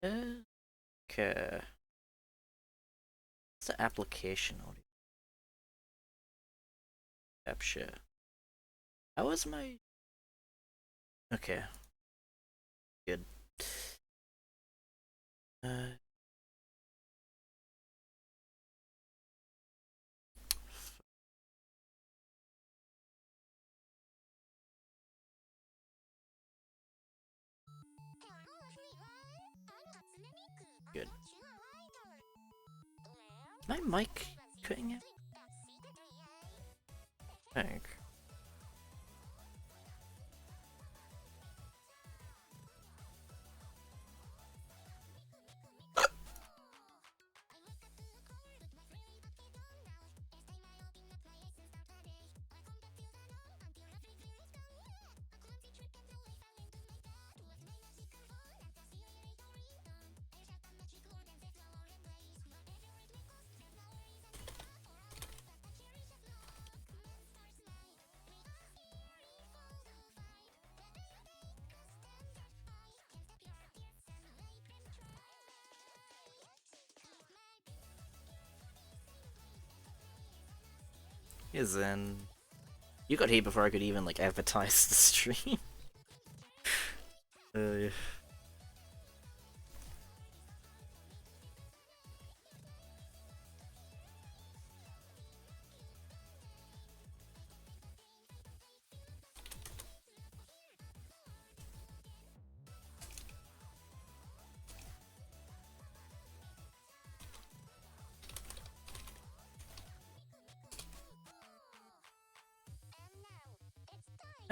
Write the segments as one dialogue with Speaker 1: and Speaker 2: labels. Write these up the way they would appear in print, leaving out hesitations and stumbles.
Speaker 1: Okay. What's the application audio capture? How was my... Okay, good. Uh, good. Is my mic cutting it? I think. Is in. You got here before I could even like advertise the stream. Yeah.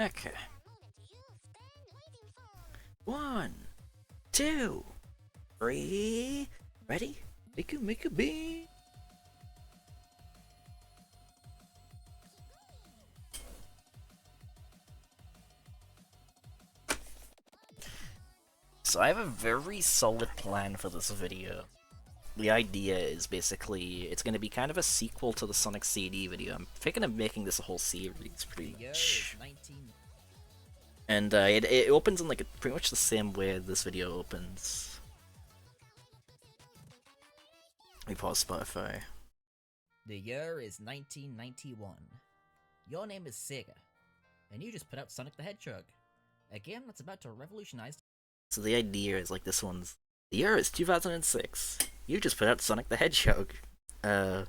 Speaker 1: Okay. 1, 2, 3. Ready? Make a beat. So I have a very solid plan for this video. The idea is basically it's going to be kind of a sequel to the Sonic CD video. I'm thinking of making this a whole series pretty much. And it opens in like pretty much the same way this video opens. Let me pause Spotify.
Speaker 2: The year is 1991. Your name is Sega, and you just put out Sonic the Hedgehog, a game that's about to revolutionize.
Speaker 1: So the idea is like this one's. The year is 2006. You just put out Sonic the Hedgehog. But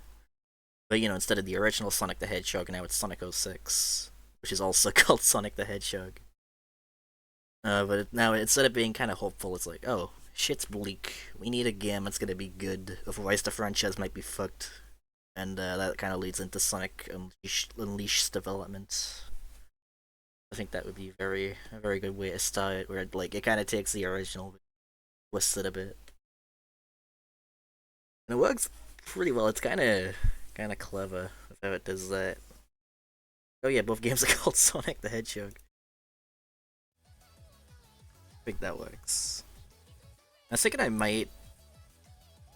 Speaker 1: you know, instead of the original Sonic the Hedgehog, now it's Sonic 06, which is also called Sonic the Hedgehog. But now instead of being kind of hopeful, it's like, oh, shit's bleak. We need a game that's gonna be good, otherwise the franchise might be fucked. And that kind of leads into Sonic Unleashed development. I think that would be a very good way to start, where it kind of takes the original, twists it a bit, and it works pretty well. It's kind of clever with how it does that. Oh yeah, both games are called Sonic the Hedgehog. I think that works. I was thinking I might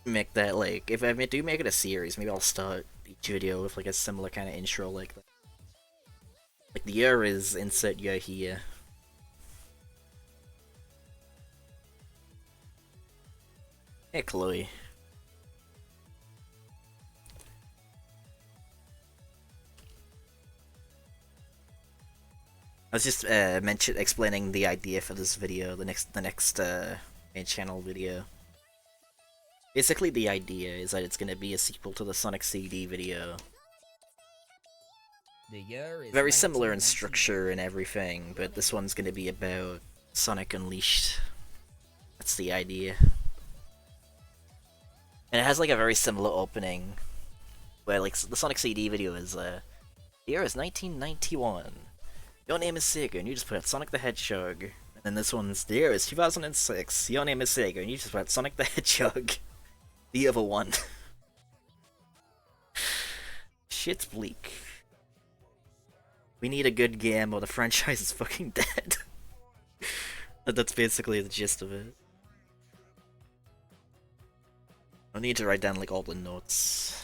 Speaker 1: make that like if I do make it a series, maybe I'll start each video with like a similar kind of intro like that. Like the year is insert year here. Hey Chloe. I was just explaining the idea for this video, the next main channel video. Basically, the idea is that it's gonna be a sequel to the Sonic CD video.
Speaker 2: The year is
Speaker 1: Very similar in structure and everything, but this one's gonna be about Sonic Unleashed. That's the idea. And it has like a very similar opening, where like the Sonic CD video is the year is 1991. Your name is Sega, and you just put out Sonic the Hedgehog. And then this one's the year is 2006. Your name is Sega, and you just put out Sonic the Hedgehog. The other one. Shit's bleak. We need a good game, or the franchise is fucking dead. That's basically the gist of it. I need to write down like all the notes.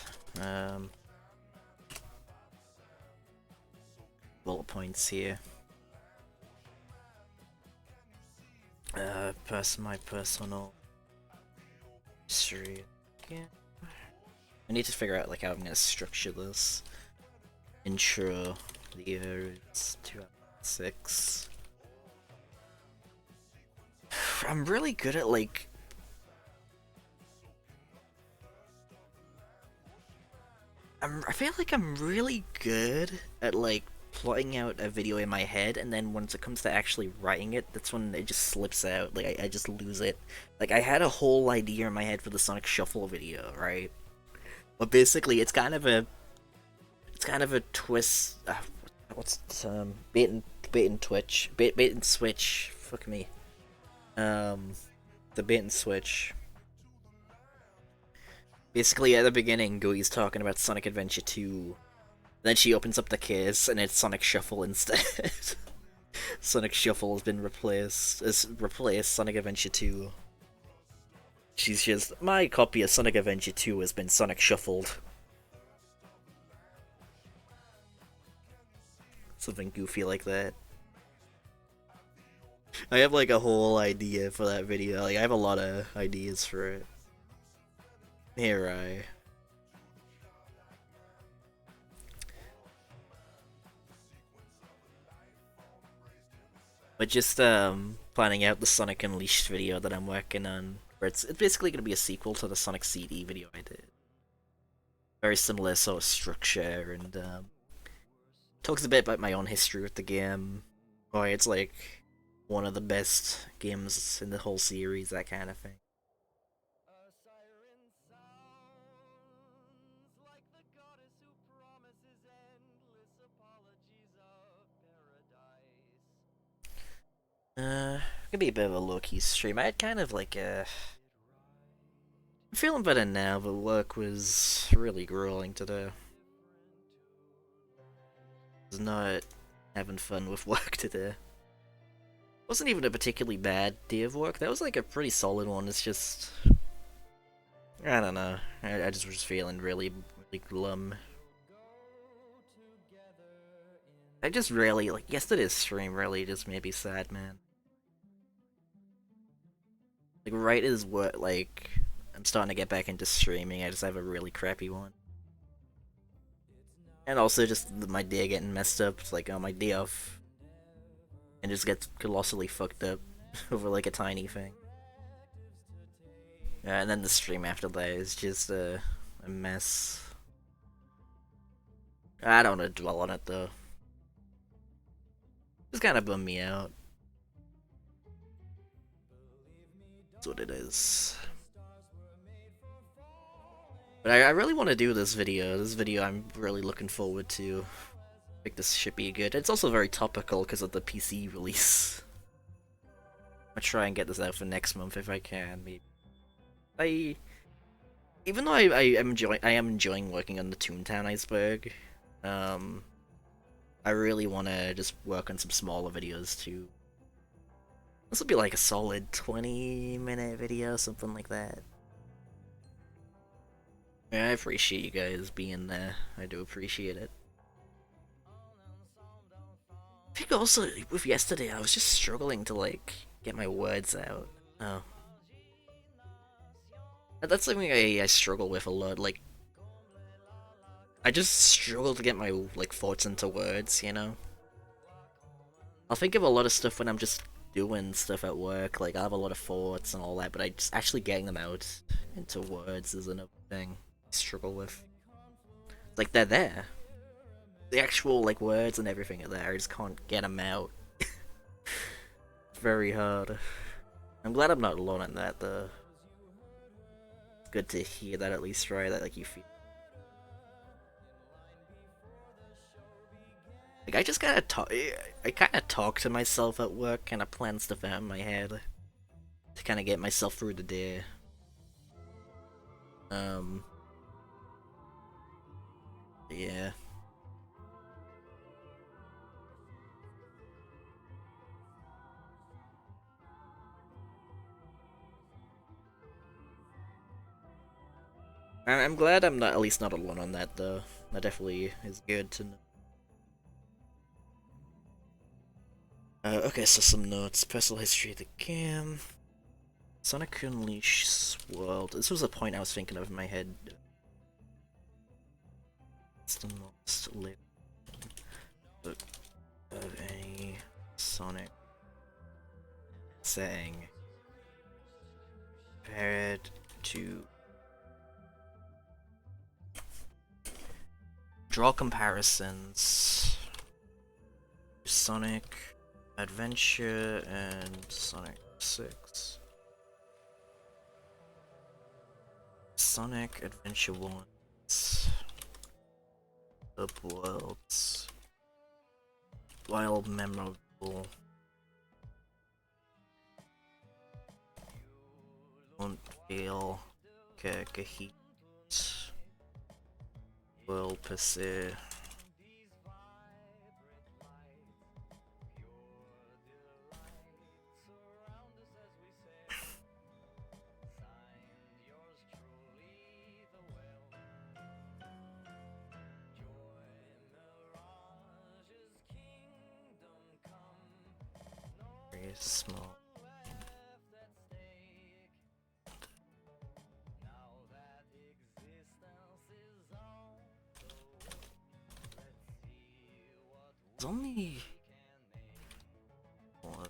Speaker 1: Bullet points here. My personal. History. Yeah. I need to figure out like how I'm gonna structure this. Intro. The year is 2006. I'm really good at like. I feel like I'm really good at like plotting out a video in my head, and then once it comes to actually writing it, that's when it just slips out. Like I just lose it. Like I had a whole idea in my head for the Sonic Shuffle video, right? But basically, it's kind of a twist. What's the term? Bait and twitch, bait and switch. Fuck me. The bait and switch. Basically, at the beginning, Gooey's talking about Sonic Adventure 2. Then she opens up the case, and it's Sonic Shuffle instead. Sonic Shuffle has been replaced. Sonic Adventure 2. She's just, my copy of Sonic Adventure 2 has been Sonic Shuffled. Something goofy like that. I have like a whole idea for that video. Like I have a lot of ideas for it. Here But just planning out the Sonic Unleashed video that I'm working on, where it's basically gonna be a sequel to the Sonic CD video I did. Very similar sort of structure, and talks a bit about my own history with the game. Why it's like one of the best games in the whole series, that kind of thing. Gonna be a bit of a low-key stream. I had kind of like a... I'm feeling better now, but work was really grueling today. I was not having fun with work today. Wasn't even a particularly bad day of work. That was like a pretty solid one. It's just... I don't know. I just was feeling really glum. I just really, like, yesterday's stream really just made me sad, man. Like, right as what, like, I'm starting to get back into streaming, I just have a really crappy one. And also just my day getting messed up, it's like on my day off. And just gets colossally fucked up over like a tiny thing. And then the stream after that is just a mess. I don't want to dwell on it though. Just kind of bummed me out. That's what it is. But I really want to do this video. This video I'm really looking forward to. I think this should be good. It's also very topical because of the PC release. I'll try and get this out for next month if I can. Maybe. Even though I am enjoying working on the Toontown Iceberg, I really want to just work on some smaller videos too. This will be like a solid 20-minute video, something like that. Yeah, I appreciate you guys being there. I do appreciate it. I think also, with yesterday, I was just struggling to, like, get my words out. Oh. That's something I struggle with a lot, like... I just struggle to get my, like, thoughts into words, you know? I'll think of a lot of stuff when I'm just doing stuff at work, like, I have a lot of thoughts and all that, but I just actually getting them out into words is another thing I struggle with. Like, they're there. The actual, like, words and everything are there, I just can't get them out. It's very hard. I'm glad I'm not alone in that, though. It's good to hear that at least, right? That, like, you feel... Like, I just kinda talk... I kinda talk to myself at work, kinda plan stuff out in my head. To kinda get myself through the day. Yeah. I'm glad I'm not, at least not alone on that, though. That definitely is good to know. Okay, so some notes. Personal history of the game. Sonic Unleashed World. This was a point I was thinking of in my head. It's the most lit book of any Sonic setting. Compared to draw comparisons. Sonic Adventure and Sonic 6. Sonic Adventure 1. Upworlds. Wild memorable. Won't feel Heat. Will pursue. Very small. It's only one.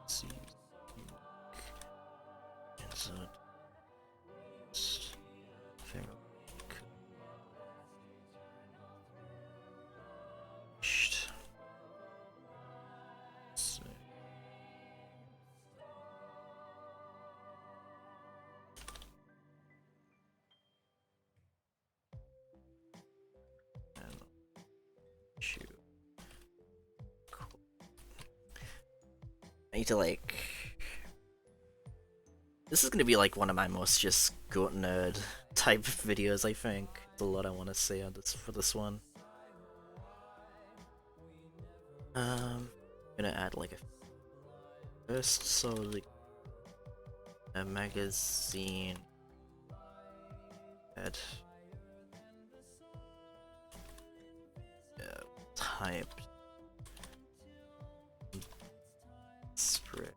Speaker 1: See, insert. I need to like. This is gonna be like one of my most just goat nerd type videos. I think there's a lot I want to say on this for this one. I'm gonna add like a first, so like a magazine ad type spread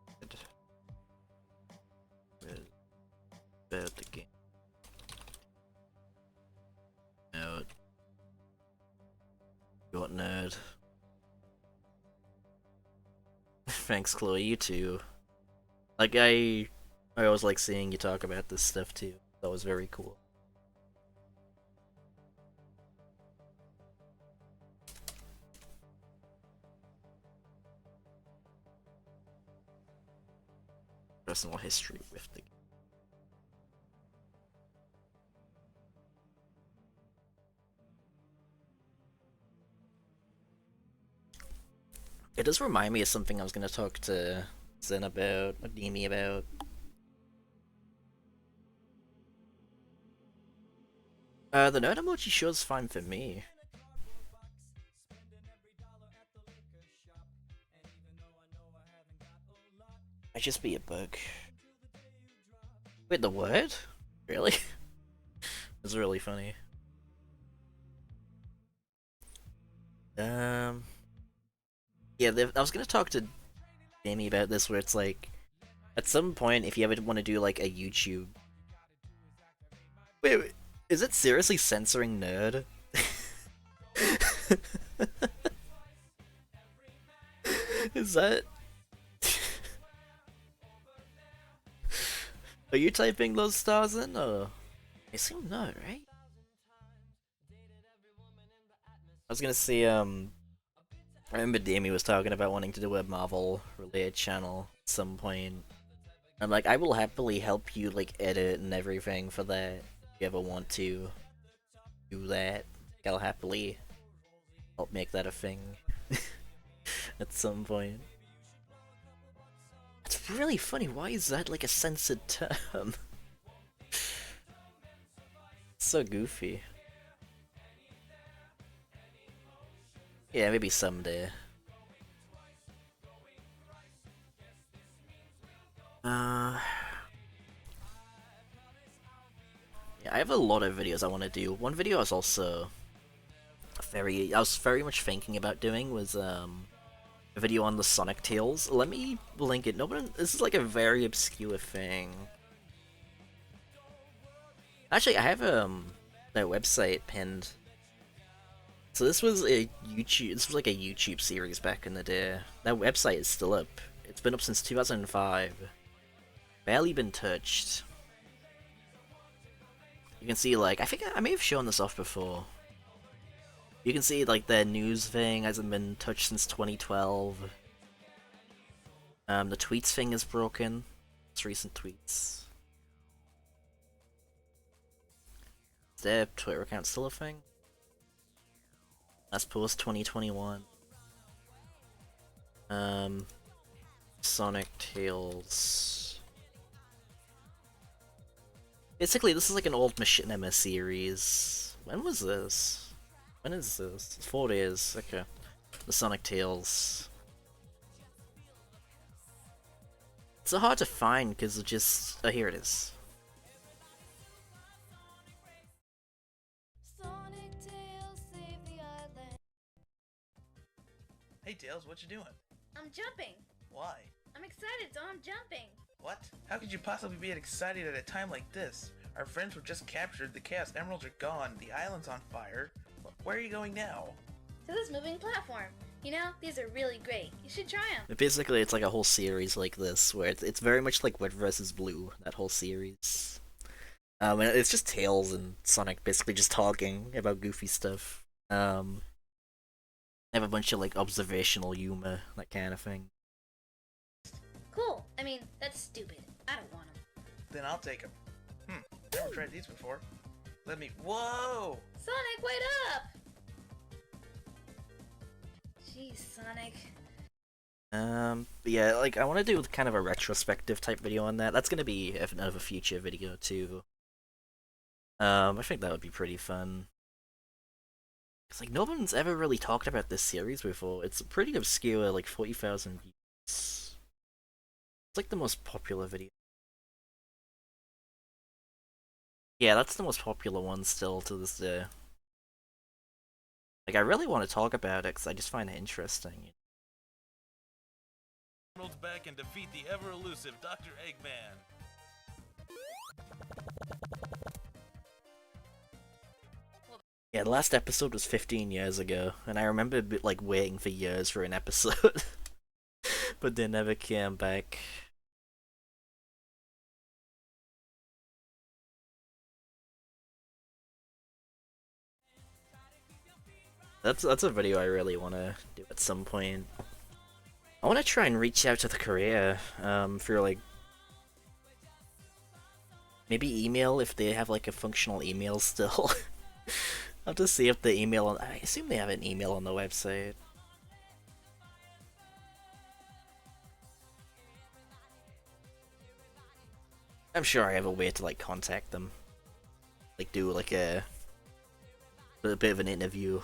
Speaker 1: about the game. Out. Got nerd. Thanks, Chloe. You too. Like I always like seeing you talk about this stuff too. That was very cool. Personal history with the game. It does remind me of something I was gonna talk to Zen about, or Demi about. The nerd emoji show's fine for me. Might just be a bug. Wait, the word? Really? It's really funny. Yeah, I was gonna talk to Jamie about this, where it's like, at some point, if you ever want to do like a YouTube. Wait, is it seriously censoring nerd? Is that? Are you typing those stars in, or? I assume no, right? I was gonna say, I remember Demi was talking about wanting to do a Marvel-related channel at some point. I'm like, I will happily help you, like, edit and everything for that, if you ever want to do that. I'll happily help make that a thing at some point. It's really funny, why is that, like, a censored term? It's so goofy. Yeah, maybe someday. Uh, yeah, I have a lot of videos I want to do. One video I was also I was very much thinking about doing was a video on the Sonic Tales. Let me link it. This is like a very obscure thing. Actually, I have their website pinned. So this was like a YouTube series back in the day. That website is still up. It's been up since 2005. Barely been touched. You can see, like, I think I may have shown this off before. You can see, like, their news thing hasn't been touched since 2012. The tweets thing is broken. It's recent tweets. Is their Twitter account still a thing? Last post 2021. Sonic Tales. Basically, this is like an old Machinima series. When was this? When is this? It's 4 days. Okay. The Sonic Tales. It's so hard to find because it just. Oh, here it is.
Speaker 3: Sonic Tails save the island.
Speaker 4: Hey Tails, what you doing?
Speaker 3: I'm jumping.
Speaker 4: Why?
Speaker 3: I'm excited, so I'm jumping.
Speaker 4: What? How could you possibly be excited at a time like this? Our friends were just captured, the Chaos Emeralds are gone, the island's on fire. Where are you going now?
Speaker 3: To this moving platform. You know, these are really great. You should try them.
Speaker 1: Basically, it's like a whole series like this, where it's very much like Red vs. Blue, that whole series. And it's just Tails and Sonic basically just talking about goofy stuff. They have a bunch of like observational humor, that kind of thing.
Speaker 3: Cool. I mean, that's stupid. I don't want them.
Speaker 4: Then I'll take them. Never tried these before. Let me. Whoa!
Speaker 3: Sonic, wait up! Jeez, Sonic.
Speaker 1: But yeah, like I want to do kind of a retrospective type video on that. That's gonna be another future video too. I think that would be pretty fun. Cause like no one's ever really talked about this series before. It's pretty obscure, like 40,000 views. It's like the most popular video. Yeah, that's the most popular one still to this day. Like I really want to talk about it because I just find it interesting.
Speaker 5: Emeralds back and defeat the ever-elusive Dr. Eggman.
Speaker 1: Yeah, the last episode was 15 years ago, and I remember like waiting for years for an episode, but they never came back. That's a video I really want to do at some point. I want to try and reach out to the Korea, for like maybe email if they have like a functional email still. I'll just see if the email. I assume they have an email on the website. I'm sure I have a way to like contact them, like do like a bit of an interview.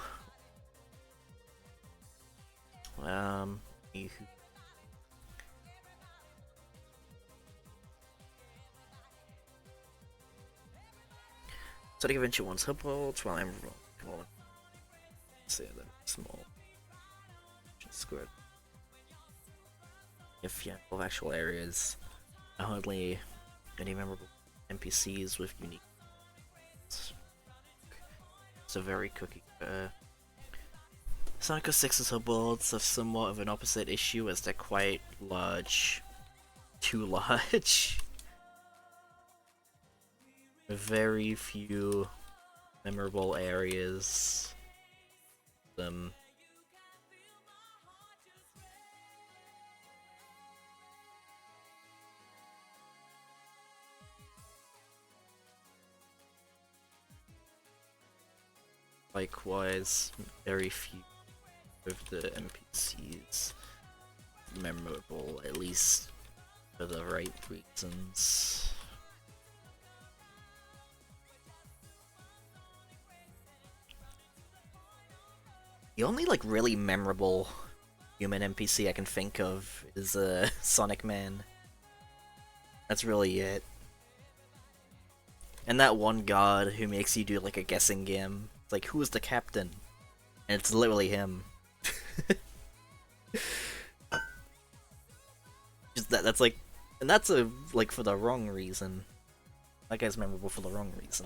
Speaker 1: Sonic Adventure 1's Hubworlds while I'm come on. Say that small. Just squared. If yeah, of actual areas. Hardly any memorable NPCs with unique. It's a very cookie. Sonic 06's Hubworlds have somewhat of an opposite issue as they're quite large. Too large. Very few memorable areas. Likewise, very few of the NPCs memorable, at least for the right reasons. The only like really memorable human NPC I can think of is Sonic Man. That's really it. And that one god who makes you do like a guessing game. It's like, who is the captain? And it's literally him. Just that's like, and that's like for the wrong reason. That guy's memorable for the wrong reason.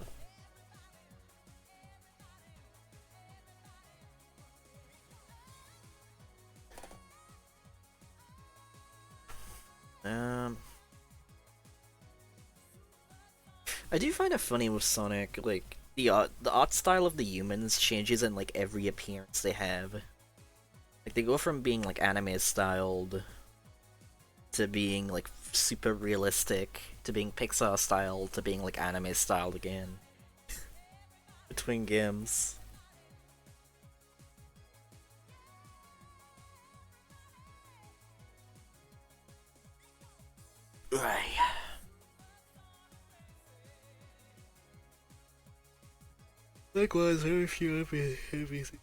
Speaker 1: I do find it funny with Sonic, like the art style of the humans changes in like every appearance they have. Like they go from being like anime styled to being like super realistic to being Pixar styled to being like anime styled again between games. Right. Likewise, very few everything.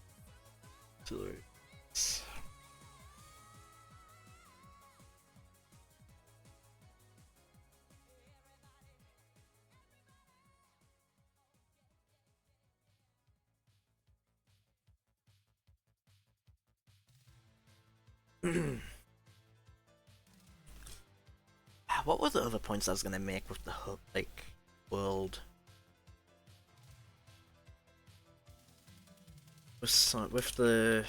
Speaker 1: What were the other points I was gonna make with the hub, like, world? With the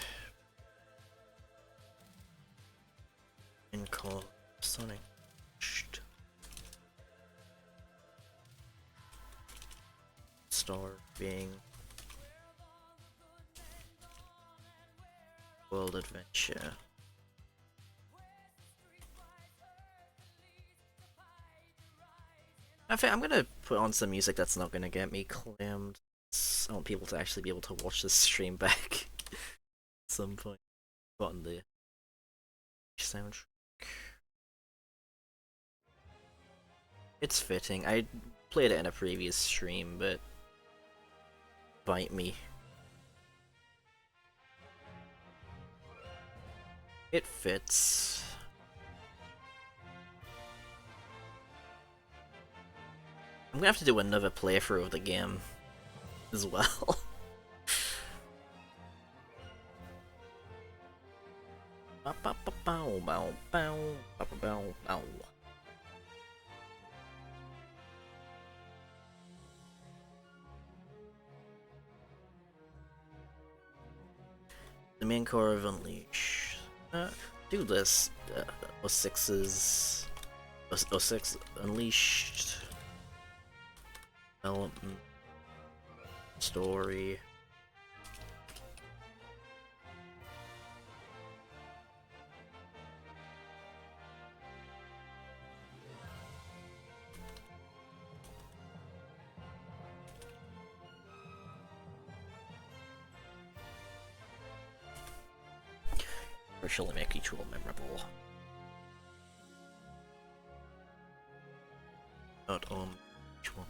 Speaker 1: in-call Sonic Star being world adventure. I think I'm gonna put on some music that's not gonna get me claimed. I want people to actually be able to watch this stream back at some point. Put on the soundtrack. It's fitting. I played it in a previous stream, but bite me. It fits. I'm gonna have to do another playthrough of the game as well. The main core of Unleash. Do this. 06's 06 Unleashed. Development. Story. Crucially make each one memorable. Not on each one.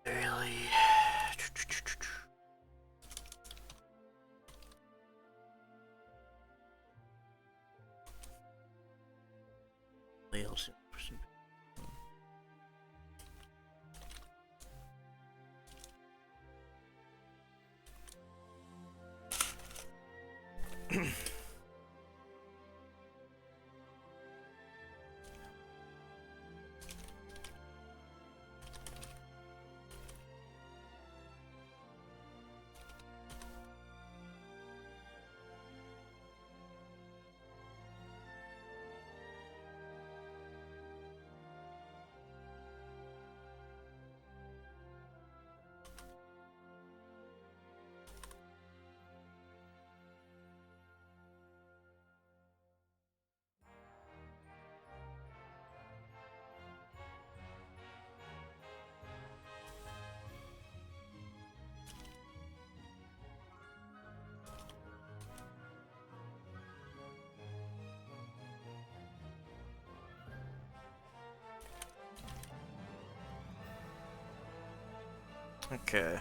Speaker 1: Really? Wales. Okay.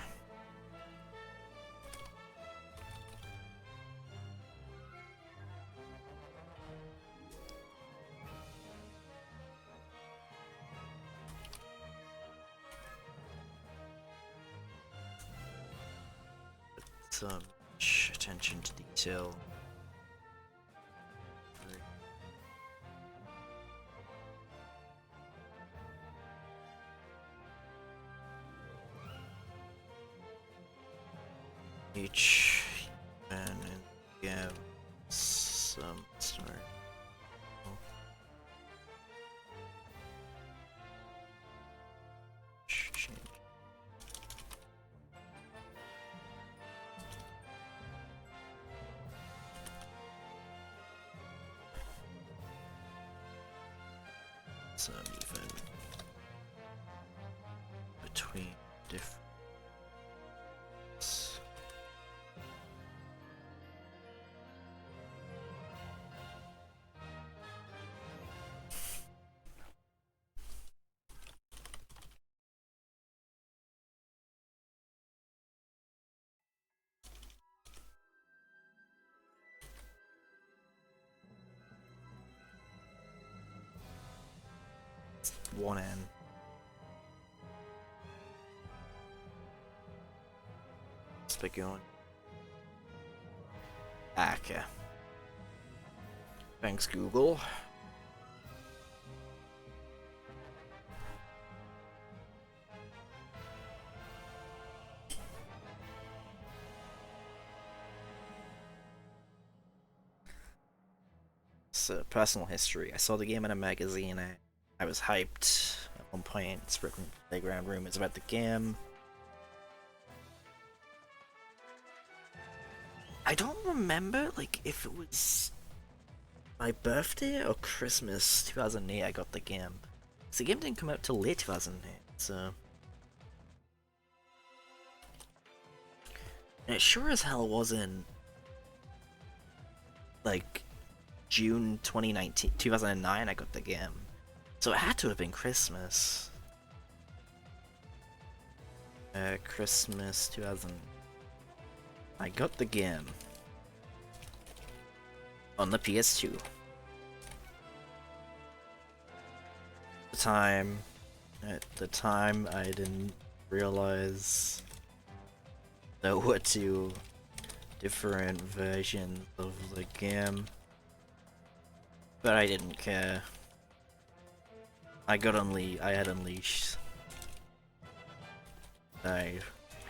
Speaker 1: Some attention to detail. Each and give some start. Change. Some even between different. One end. Let's be going. Okay. Thanks, Google. So, personal history. I saw the game in a magazine. I was hyped at one point, spreading playground rumors about the game. I don't remember, like, if it was my birthday or Christmas 2008 I got the game. So the game didn't come out till late 2008, so... And it sure as hell wasn't, like, June 2009 I got the game. So it had to have been Christmas. Christmas 2000. I got the game on the PS2. At the time, I didn't realize there were two different versions of the game, but I didn't care. I had Unleashed. I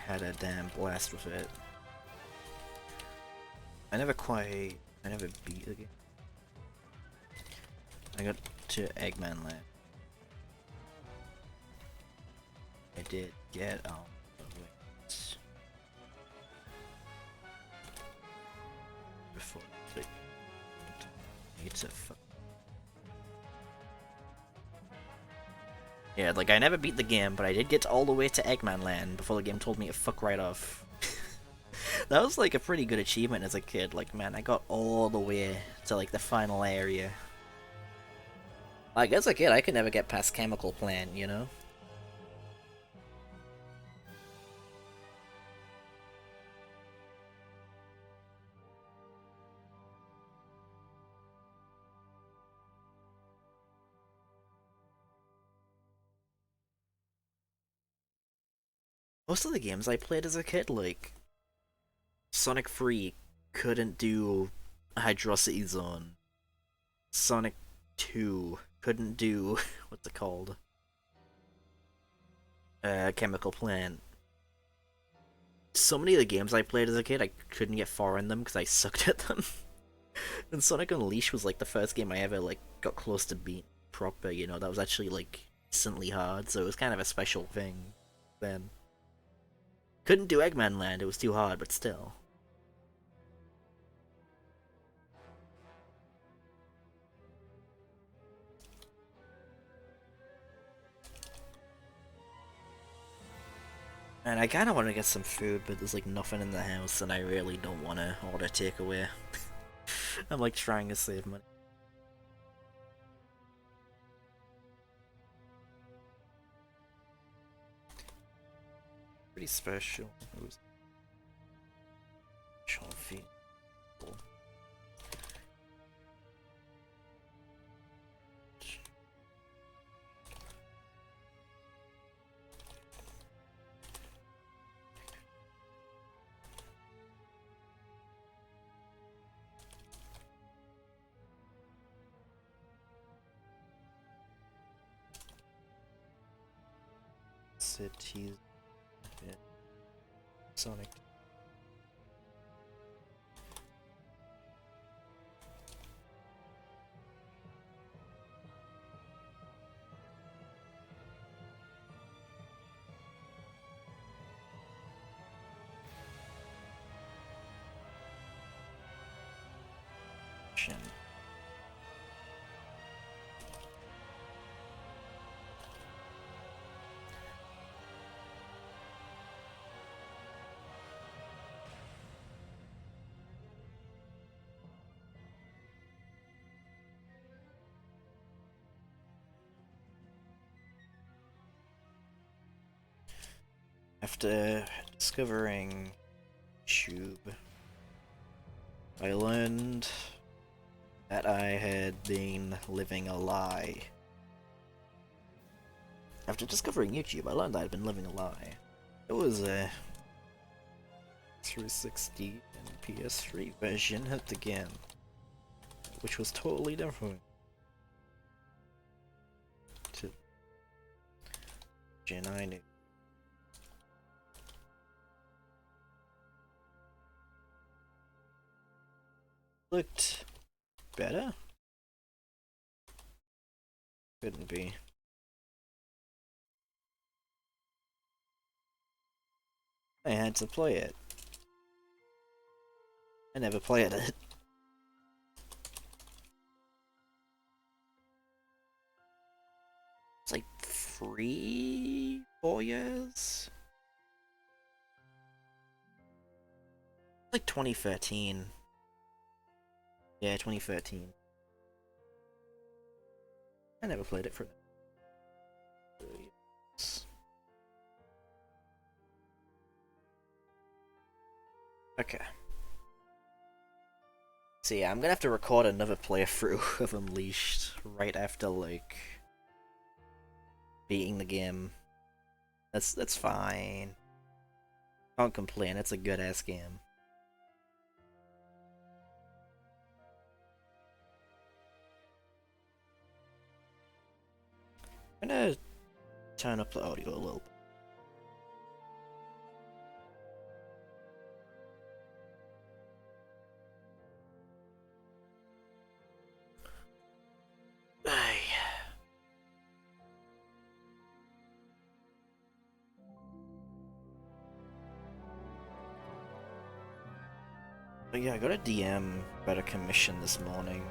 Speaker 1: had a damn blast with it. I never beat the game. I got to Eggman Land. I did get out of it before it's a fuck. Yeah, like I never beat the game, but I did get all the way to Eggman Land before the game told me to fuck right off. That was like a pretty good achievement as a kid. Like, man, I got all the way to like the final area. Like as a kid, I could never get past Chemical Plant, you know? Most of the games I played as a kid, like Sonic 3 couldn't do Hydrocity Zone. Sonic 2 couldn't do what's it called? Chemical Plant. So many of the games I played as a kid, I couldn't get far in them because I sucked at them. And Sonic Unleashed was like the first game I ever like got close to being proper, you know, that was actually like decently hard, so it was kind of a special thing then. Couldn't do Eggman Land, it was too hard, but still. And I kinda wanna get some food, but there's like nothing in the house, and I really don't wanna order takeaway. I'm like trying to save money. pretty special. It was feet. Cities. Yeah. Sonic. Shin. After discovering Tube, I learned that I had been living a lie. After discovering YouTube, I learned I had been living a lie. It was a 360 and PS3 version at the game, which was totally different to Gen I knew. Looked better? Couldn't be. I had to play it. I never played it. It's like 4 years? Like 2013. Yeah, 2013. I never played it for 3 years. Okay. So yeah, I'm gonna have to record another playthrough of Unleashed right after, like, beating the game. That's fine. Can't complain, it's a good ass game. I'm gonna turn up the audio a little bit. But yeah, I got a DM about a commission this morning.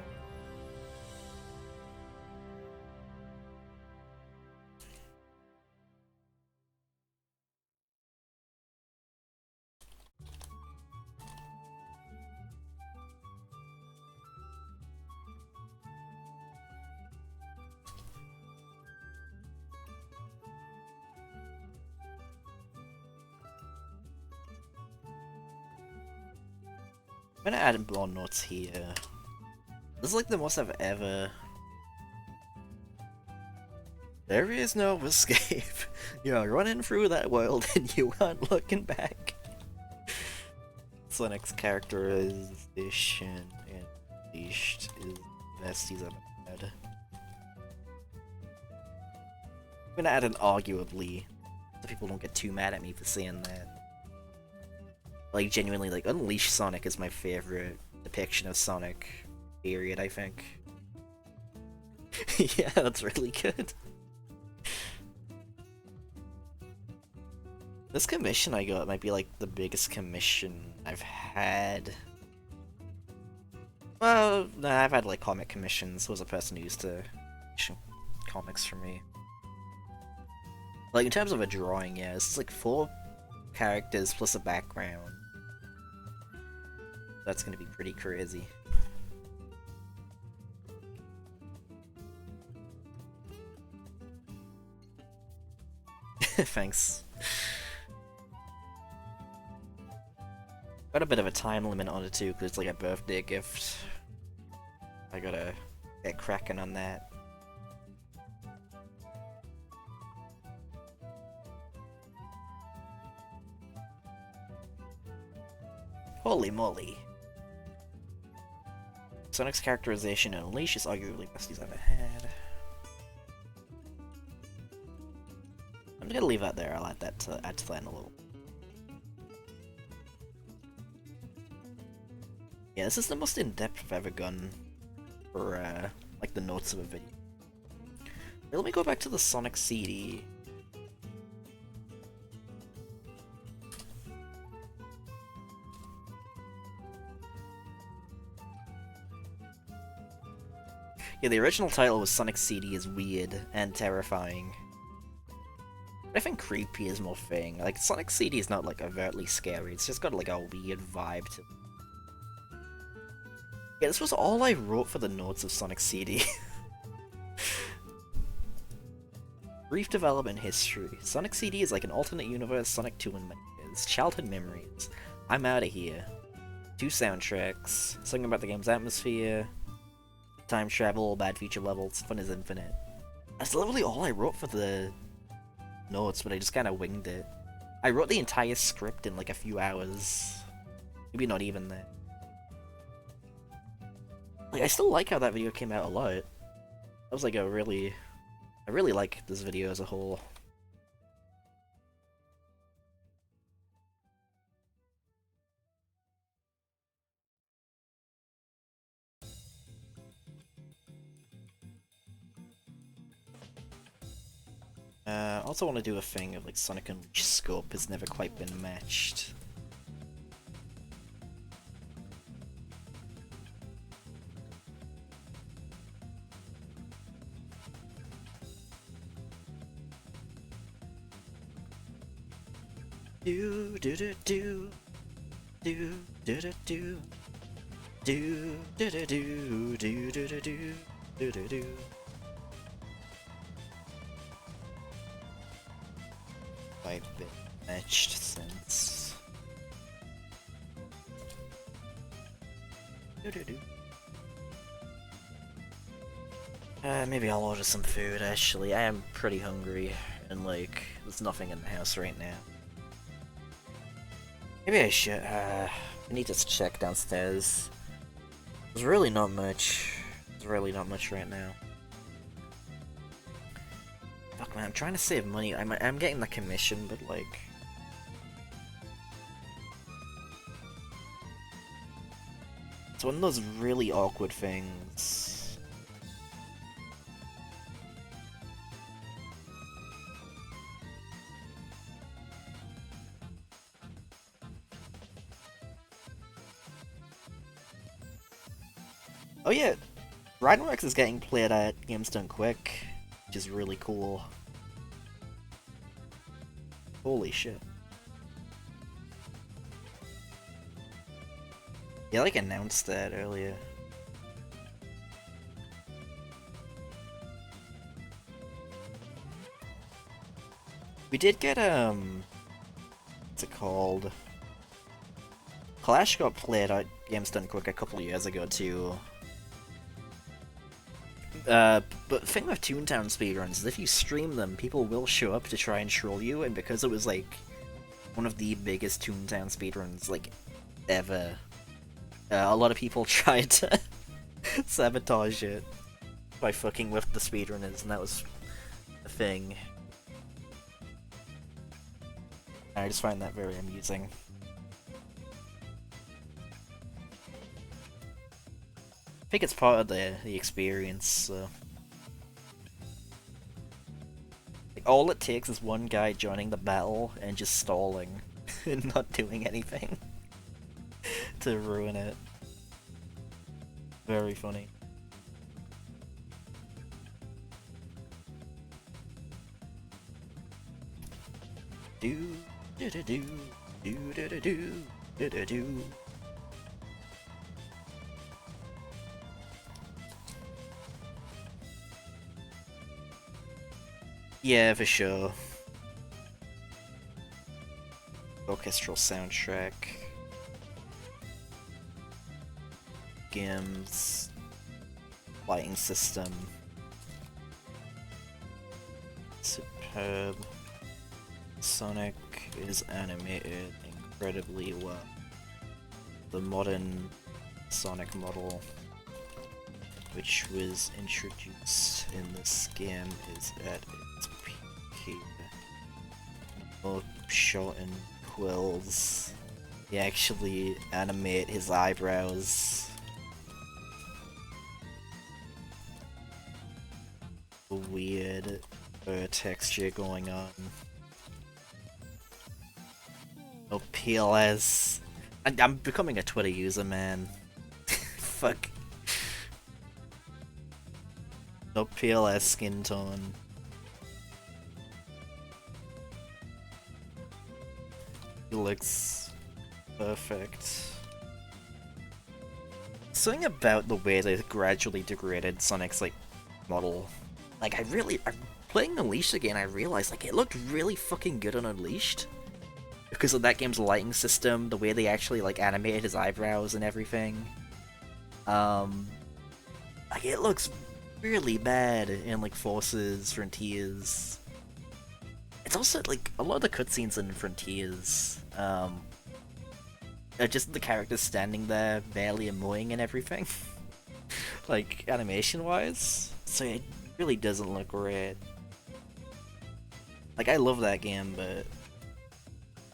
Speaker 1: I'm gonna add more notes here. This is like the most I've ever... There is no escape. You're running through that world and you aren't looking back. Sonic's characterization and Unleashed is the best he's ever had. I'm gonna add an arguably, so people don't get too mad at me for saying that. Like, genuinely, like, Unleashed Sonic is my favorite depiction of Sonic, period, I think. Yeah, that's really good. This commission I got might be, like, the biggest commission I've had. Well, nah, I've had, like, comic commissions. There was a person who used to commission comics for me. Like, in terms of a drawing, yeah, it's like 4 characters plus a background. That's gonna be pretty crazy. Thanks. Got a bit of a time limit on it too, because it's like a birthday gift. I gotta get cracking on that. Holy moly. Sonic's characterization in Unleash is arguably the best he's ever had. I'm gonna leave that there, I'll add that to that in a little. Yeah, this is the most in-depth I've ever gone for, like, the notes of a video. Let me go back to the Sonic CD. Yeah, the original title was Sonic CD is weird and terrifying. I think creepy is more thing. Like, Sonic CD is not, like, overtly scary, it's just got, like, a weird vibe to it. Yeah, this was all I wrote for the notes of Sonic CD. Brief development history. Sonic CD is like an alternate universe Sonic 2 in many ways. Childhood memories. I'm Outta Here. 2 soundtracks. Something about the game's atmosphere. Time travel, bad feature levels, fun is infinite. That's literally all I wrote for the notes, but I just kinda winged it. I wrote the entire script in like a few hours. Maybe not even that. Like, I still like how that video came out a lot. That was like a really... I really like this video as a whole. I also want to do a thing of like Sonic Unleashed scope has never quite been matched. Do do do do do do do do do do do do do do do do do do. Quite been matched since. Do do do. Maybe I'll order some food. Actually, I am pretty hungry, and like, there's nothing in the house right now. Maybe I should, I need to check downstairs. There's really not much. There's really not much right now. Fuck man, I'm trying to save money. I'm getting the commission, but like... It's one of those really awkward things. Oh yeah, Rhineworks is getting played at Games Done Quick, which is really cool. Holy shit. Yeah, like announced that earlier. We did get, what's it called? Clash got played at Games Done Quick a couple of years ago too. But the thing with Toontown speedruns is if you stream them, people will show up to try and troll you, and because it was like one of the biggest Toontown speedruns like ever, a lot of people tried to sabotage it by fucking with the speedrunners, and that was the thing. I just find that very amusing. I think it's part of the experience, so... Like, all it takes is one guy joining the battle and just stalling and not doing anything to ruin it. Very funny. Do do do do do do do do do do. Yeah, for sure. Orchestral soundtrack. game's lighting system. Superb. Sonic is animated incredibly well. The modern Sonic model, which was introduced in this game, is at its peak. More shortened quills. They actually animate his eyebrows. Weird texture going on. Oh, PLS. I'm becoming a Twitter user, man. Fuck. No PLS skin tone. He looks perfect. Something about the way they gradually degraded Sonic's like model. Like I'm playing Unleashed again, I realized like it looked really fucking good on Unleashed. Because of that game's lighting system, the way they actually like animated his eyebrows and everything. Like it looks really bad in like Forces, Frontiers. It's also like a lot of the cutscenes in Frontiers, are just the characters standing there, barely annoying and everything. Like animation wise. So it really doesn't look great. Like I love that game, but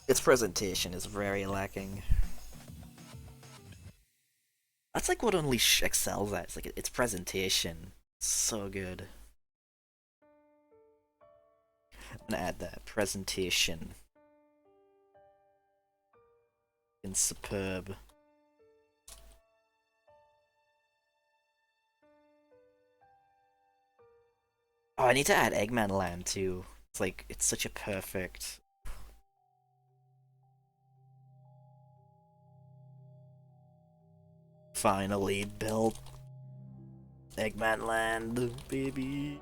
Speaker 1: its presentation is very lacking. That's like what Unleash excels at. It's like its presentation. So good. I'm gonna add that. Presentation. In superb. Oh, I need to add Eggman Land too. It's like, it's such a perfect... Finally built Eggman Land, baby.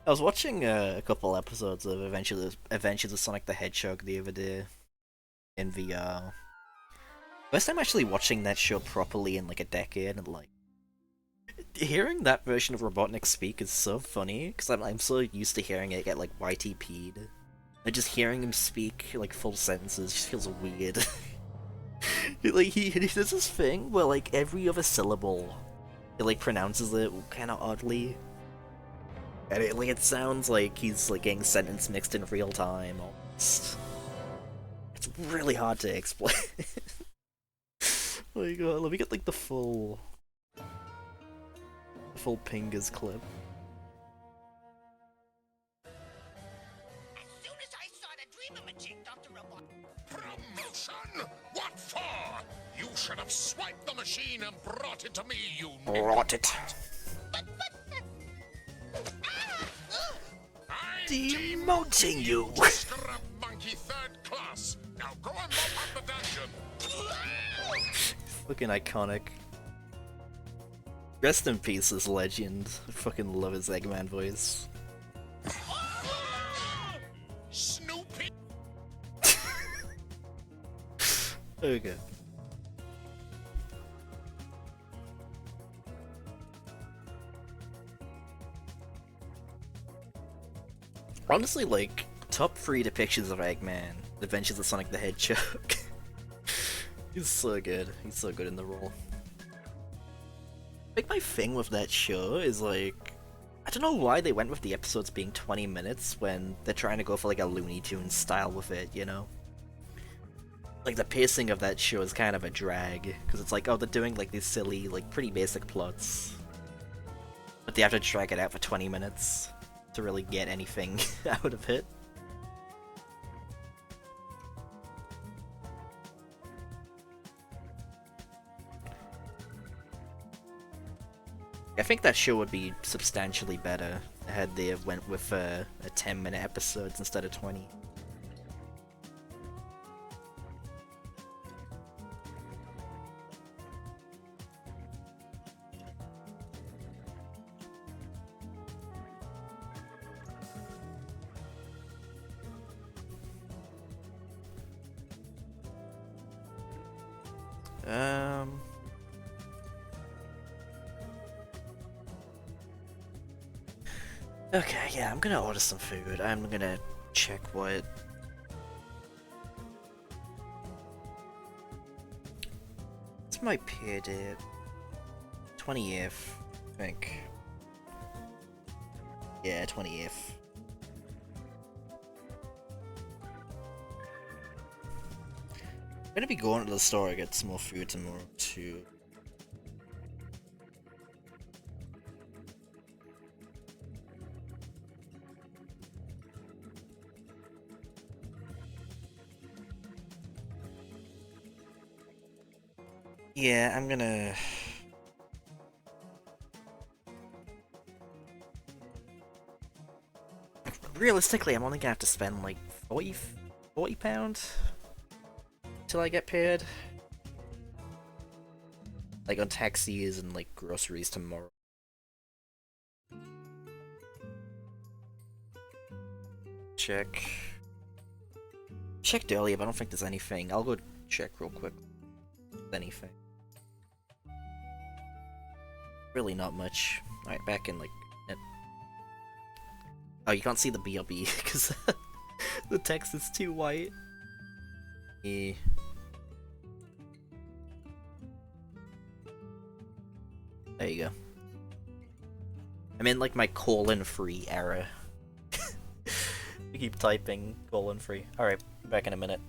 Speaker 1: I was watching a couple episodes of Adventures of Sonic the Hedgehog the other day in VR. First time actually watching that show properly in like a decade, and like hearing that version of Robotnik speak is so funny because I'm so used to hearing it get like YTP'd. And just hearing him speak like full sentences just feels weird. Like he does this thing where like every other syllable, he like pronounces it kind of oddly, and it sounds like he's like getting sentence mixed in real time. Almost. It's really hard to explain. Oh my god, let me get like the full Pingas clip.
Speaker 6: As soon as I saw the dream-a-machine, Dr. Robot. Promotion? What for? You should have swiped the machine and brought it to me, you
Speaker 1: Brought it.
Speaker 6: I'm
Speaker 1: Demoting you.
Speaker 6: Scrub Monkey 3rd class. Now go and mop up the dungeon.
Speaker 1: Fucking iconic. Rest in peace, this legend. I fucking love his Eggman voice.
Speaker 6: Snoopy.
Speaker 1: Okay. Honestly, like, top 3 depictions of Eggman, Adventures of Sonic the Hedgehog. He's so good. He's so good in the role. Like, my thing with that show is, like, I don't know why they went with the episodes being 20 minutes when they're trying to go for, like, a Looney Tunes style with it, you know? Like, the pacing of that show is kind of a drag, because it's like, oh, they're doing, like, these silly, like, pretty basic plots. But they have to drag it out for 20 minutes to really get anything out of it. I think that show would be substantially better had they have went with a 10-minute episodes instead of 20. Um. Okay, yeah, I'm gonna order some food. I'm gonna check what. What's my pay date? 20th, I think. Yeah, 20th. I'm gonna be going to the store to get some more food tomorrow too. Yeah, I'm gonna... Realistically, I'm only gonna have to spend like 40 pounds till I get paid. Like on taxis and like groceries tomorrow. Checked earlier, but I don't think there's anything. I'll go check real quick. Anything. Really not much. Alright, back in like... Oh, you can't see the BRB because the text is too white. Yeah. There you go. I'm in like my colon-free era. I keep typing colon-free. Alright, back in a minute.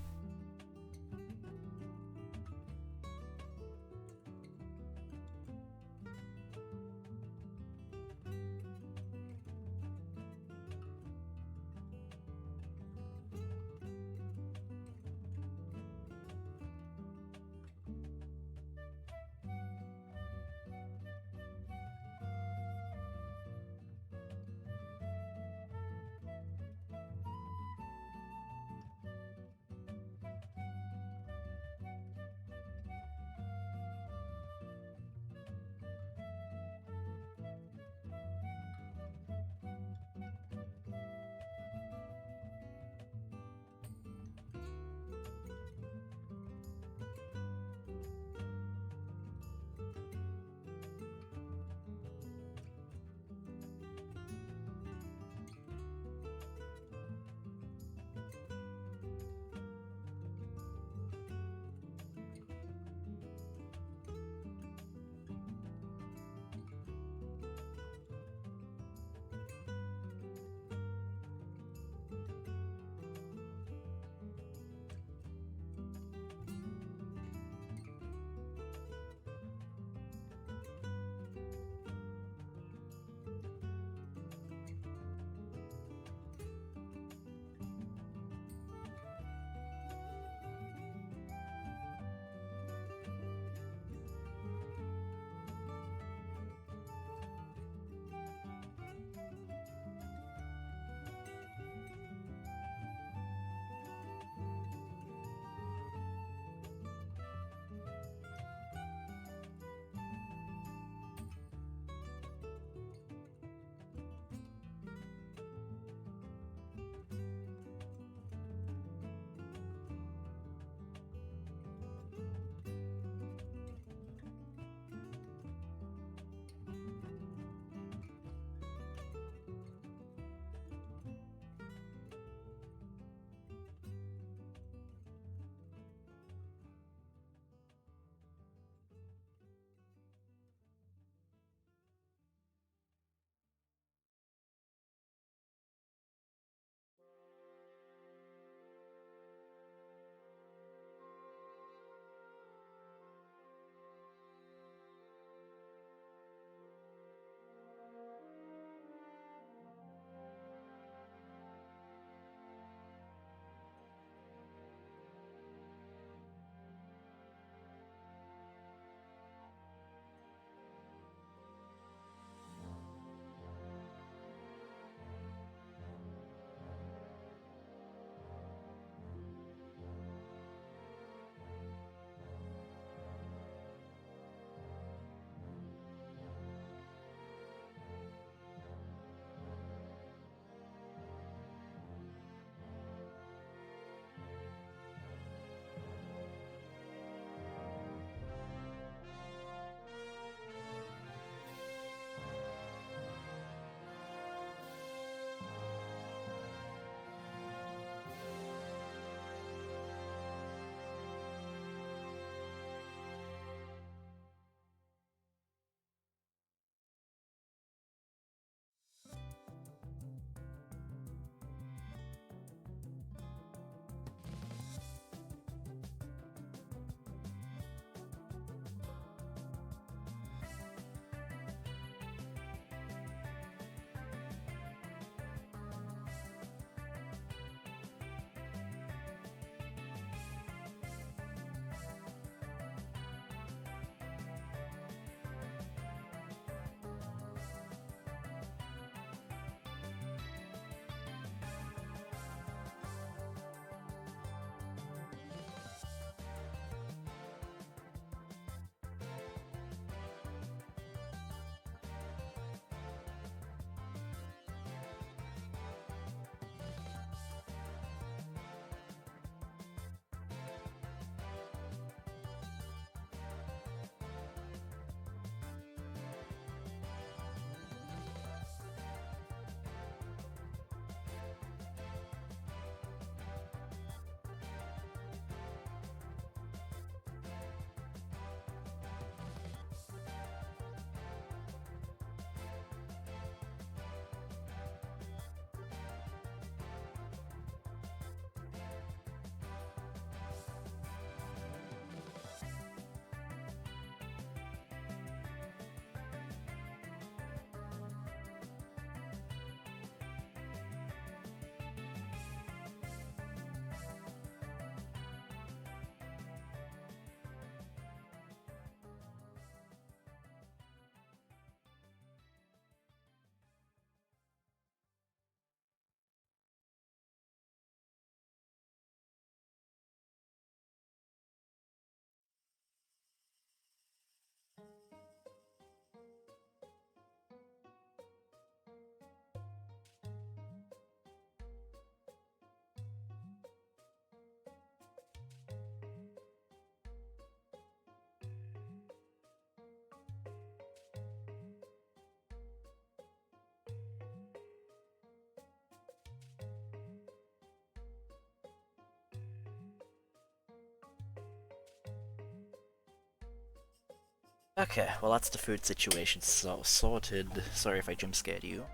Speaker 1: Okay, well that's the food situation so sorted. Sorry if I jump scared you.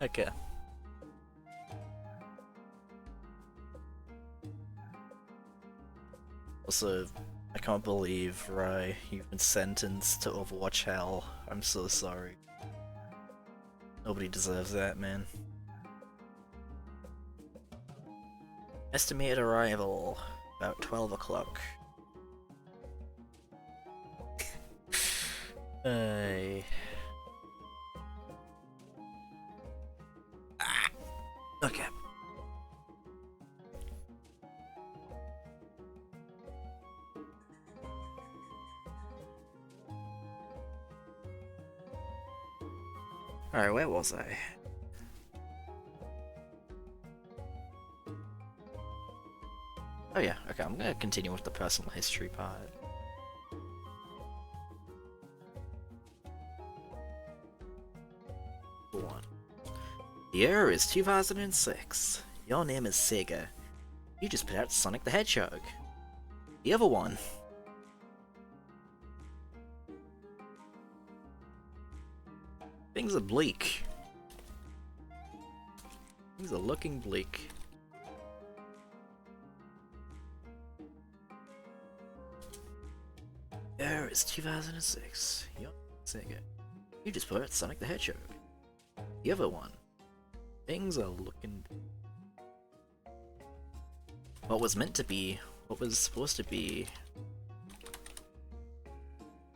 Speaker 1: Okay. Also, I can't believe, Rai, you've been sentenced to Overwatch Hell. I'm so sorry. Nobody deserves that, man. Estimated arrival, about 12 o'clock. Okay. Alright, where was I? Oh yeah, okay, I'm gonna continue with the personal history part. One. The year is 2006. Your name is Sega. You just put out Sonic the Hedgehog. The other one. Things are bleak. Things are looking bleak. Year is 2006. Your Sega. You just put out Sonic the Hedgehog. The other one. Things are looking... What was meant to be, what was supposed to be...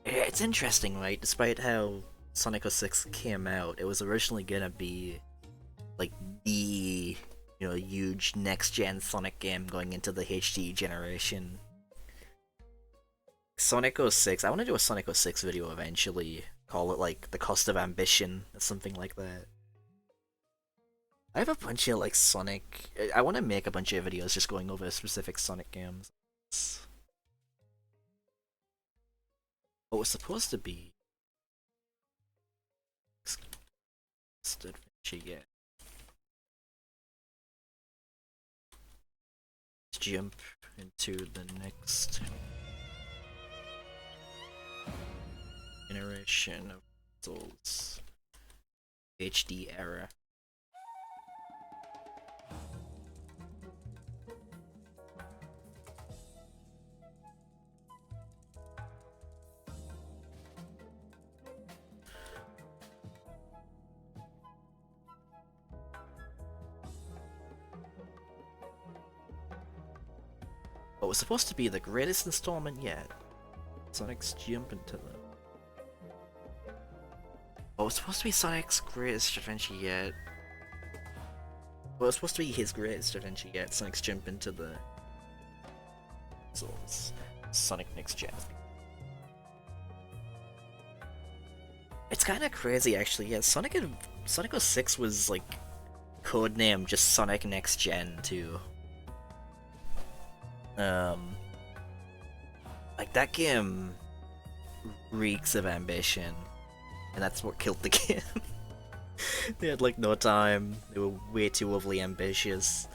Speaker 1: It's interesting, right? Despite how Sonic 06 came out, it was originally gonna be like the, you know, huge next-gen Sonic game going into the HD generation. Sonic 06, I want to do a Sonic 06 video eventually, call it like the cost of ambition or something like that. I have a bunch of like Sonic, I want to make a bunch of videos just going over specific Sonic games. What was supposed to be adventure yet. Let's jump into the next generation of consoles. HD era. What was supposed to be the greatest installment yet. Sonic's jump into the... What was supposed to be Sonic's greatest adventure yet. What was supposed to be his greatest adventure yet. Sonic's jump into the... consoles. Sonic Next Gen. It's kinda crazy actually, yeah, Sonic 06 was like codenamed just Sonic Next Gen too. Like that game reeks of ambition, and that's what killed the game. They had like no time, they were way too overly ambitious.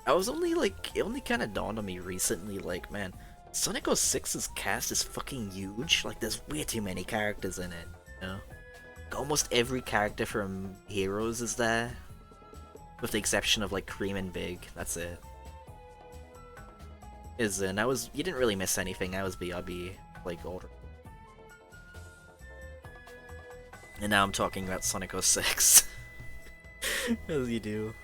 Speaker 1: I was only like, it only kinda dawned on me recently, like, man, Sonic 06's cast is fucking huge, like there's way too many characters in it, you know? Like, almost every character from Heroes is there, with the exception of like Cream and Big, that's it. And I was, you didn't really miss anything, I was BRB, like older. And now I'm talking about Sonic 06. As you do.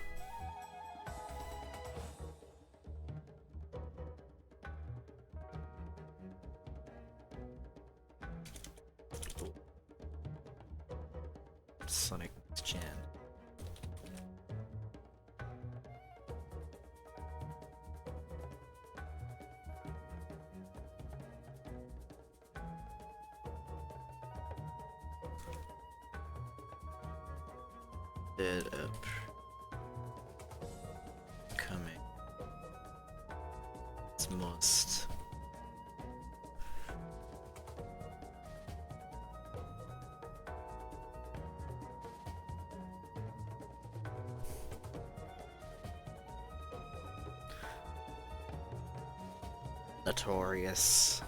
Speaker 1: Sonic Gen. Dead up. Coming. It's most. Notorious.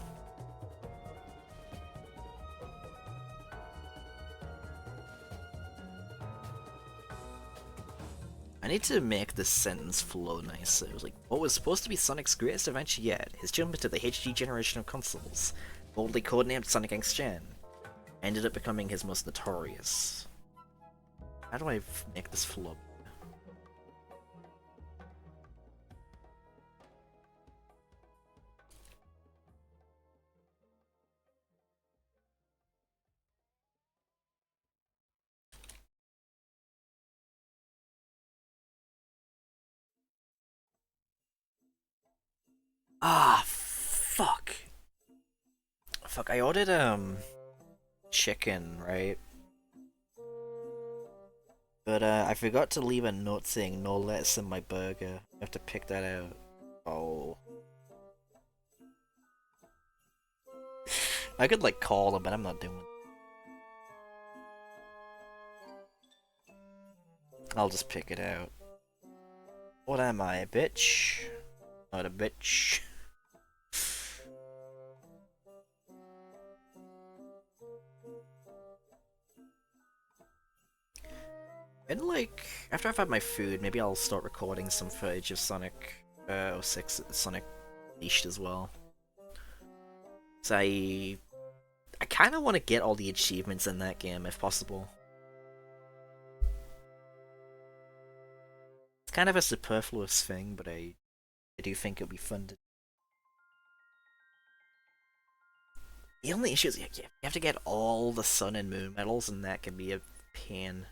Speaker 1: I need to make this sentence flow nicer. It was like, what was supposed to be Sonic's greatest adventure yet, his jump into the HD generation of consoles, boldly codenamed Sonic X Gen, ended up becoming his most notorious. How do I make this flow? Ah, fuck. Fuck, I ordered, chicken, right? But, I forgot to leave a note saying no lettuce in my burger. I have to pick that out. Oh. I could, like, call them, but I'm not doing it. I'll just pick it out. What am I, a bitch? Not a bitch. And like, after I've had my food, maybe I'll start recording some footage of Sonic 06, Sonic Unleashed as well. So I kind of want to get all the achievements in that game if possible. It's kind of a superfluous thing, but I do think it'll be fun to. The only issue is you have to get all the Sun and Moon medals, and that can be a pain.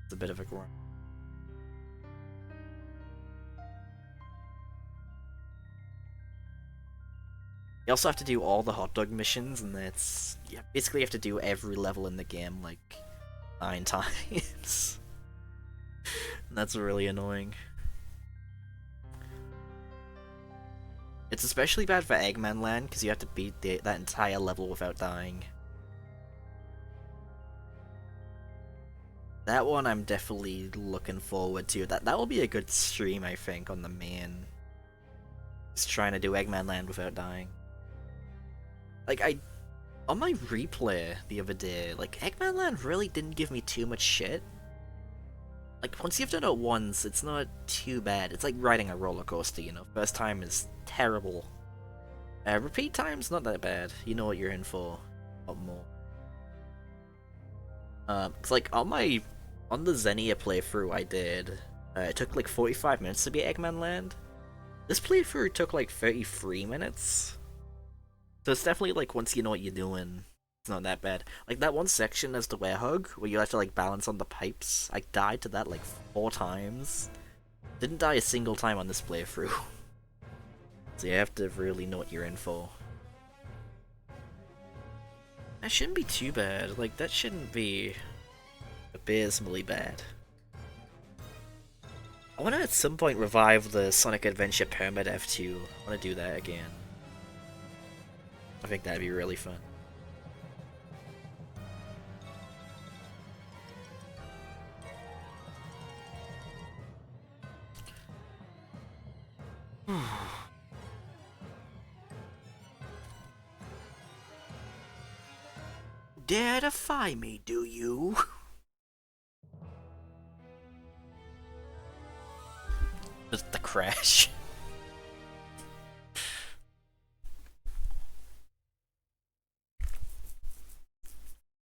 Speaker 1: It's a bit of a grind. You also have to do all the hot dog missions, and that's basically you have to do every level in the game like 9 times. And that's really annoying. It's especially bad for Eggman Land because you have to beat that entire level without dying. That one I'm definitely looking forward to. That will be a good stream, I think, on the main. Just trying to do Eggman Land without dying. Like, on my replay the other day, like, Eggman Land really didn't give me too much shit. Like, once you've done it once, it's not too bad. It's like riding a roller coaster, you know? First time is terrible. Repeat time's not that bad. You know what you're in for. A lot more. It's like, on the Xenia playthrough I did, it took like 45 minutes to beat Eggman Land. This playthrough took like 33 minutes. So it's definitely like, once you know what you're doing, it's not that bad. Like, that one section as the Werehog, where you have to like balance on the pipes, I died to that like 4 times. Didn't die a single time on this playthrough. So you have to really know what you're in for. That shouldn't be too bad. Like, that shouldn't be abysmally bad. I want to at some point revive the Sonic Adventure Permadeath F2. I want to do that again. I think that'd be really fun. Dare defy me, do you? Just the crash.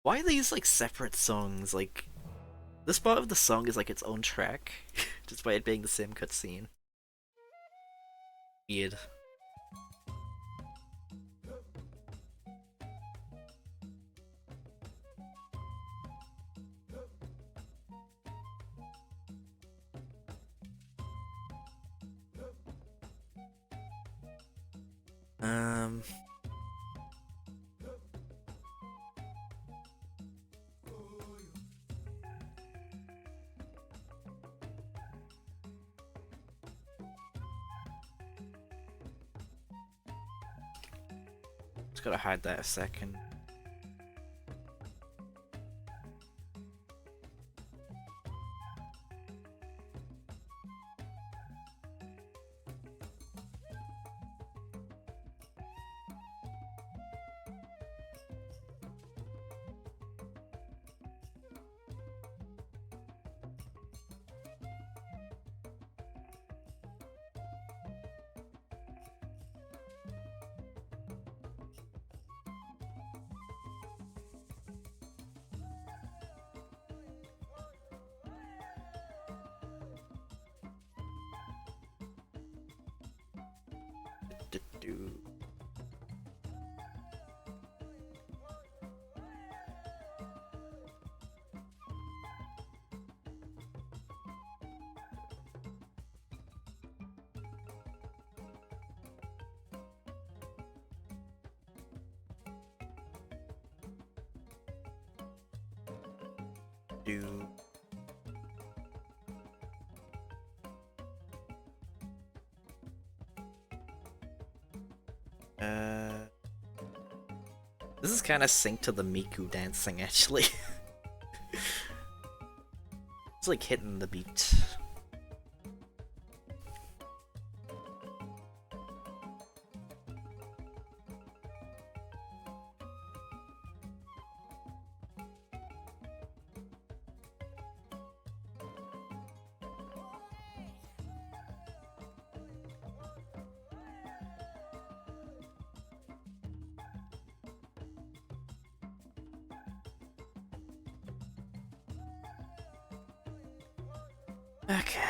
Speaker 1: Why are these like separate songs? Like, this part of the song is like its own track, despite it being the same cutscene. Weird. Just gotta hide that a second. Do. Do. This is kind of synced to the Miku dancing, actually. It's like hitting the beat. Okay.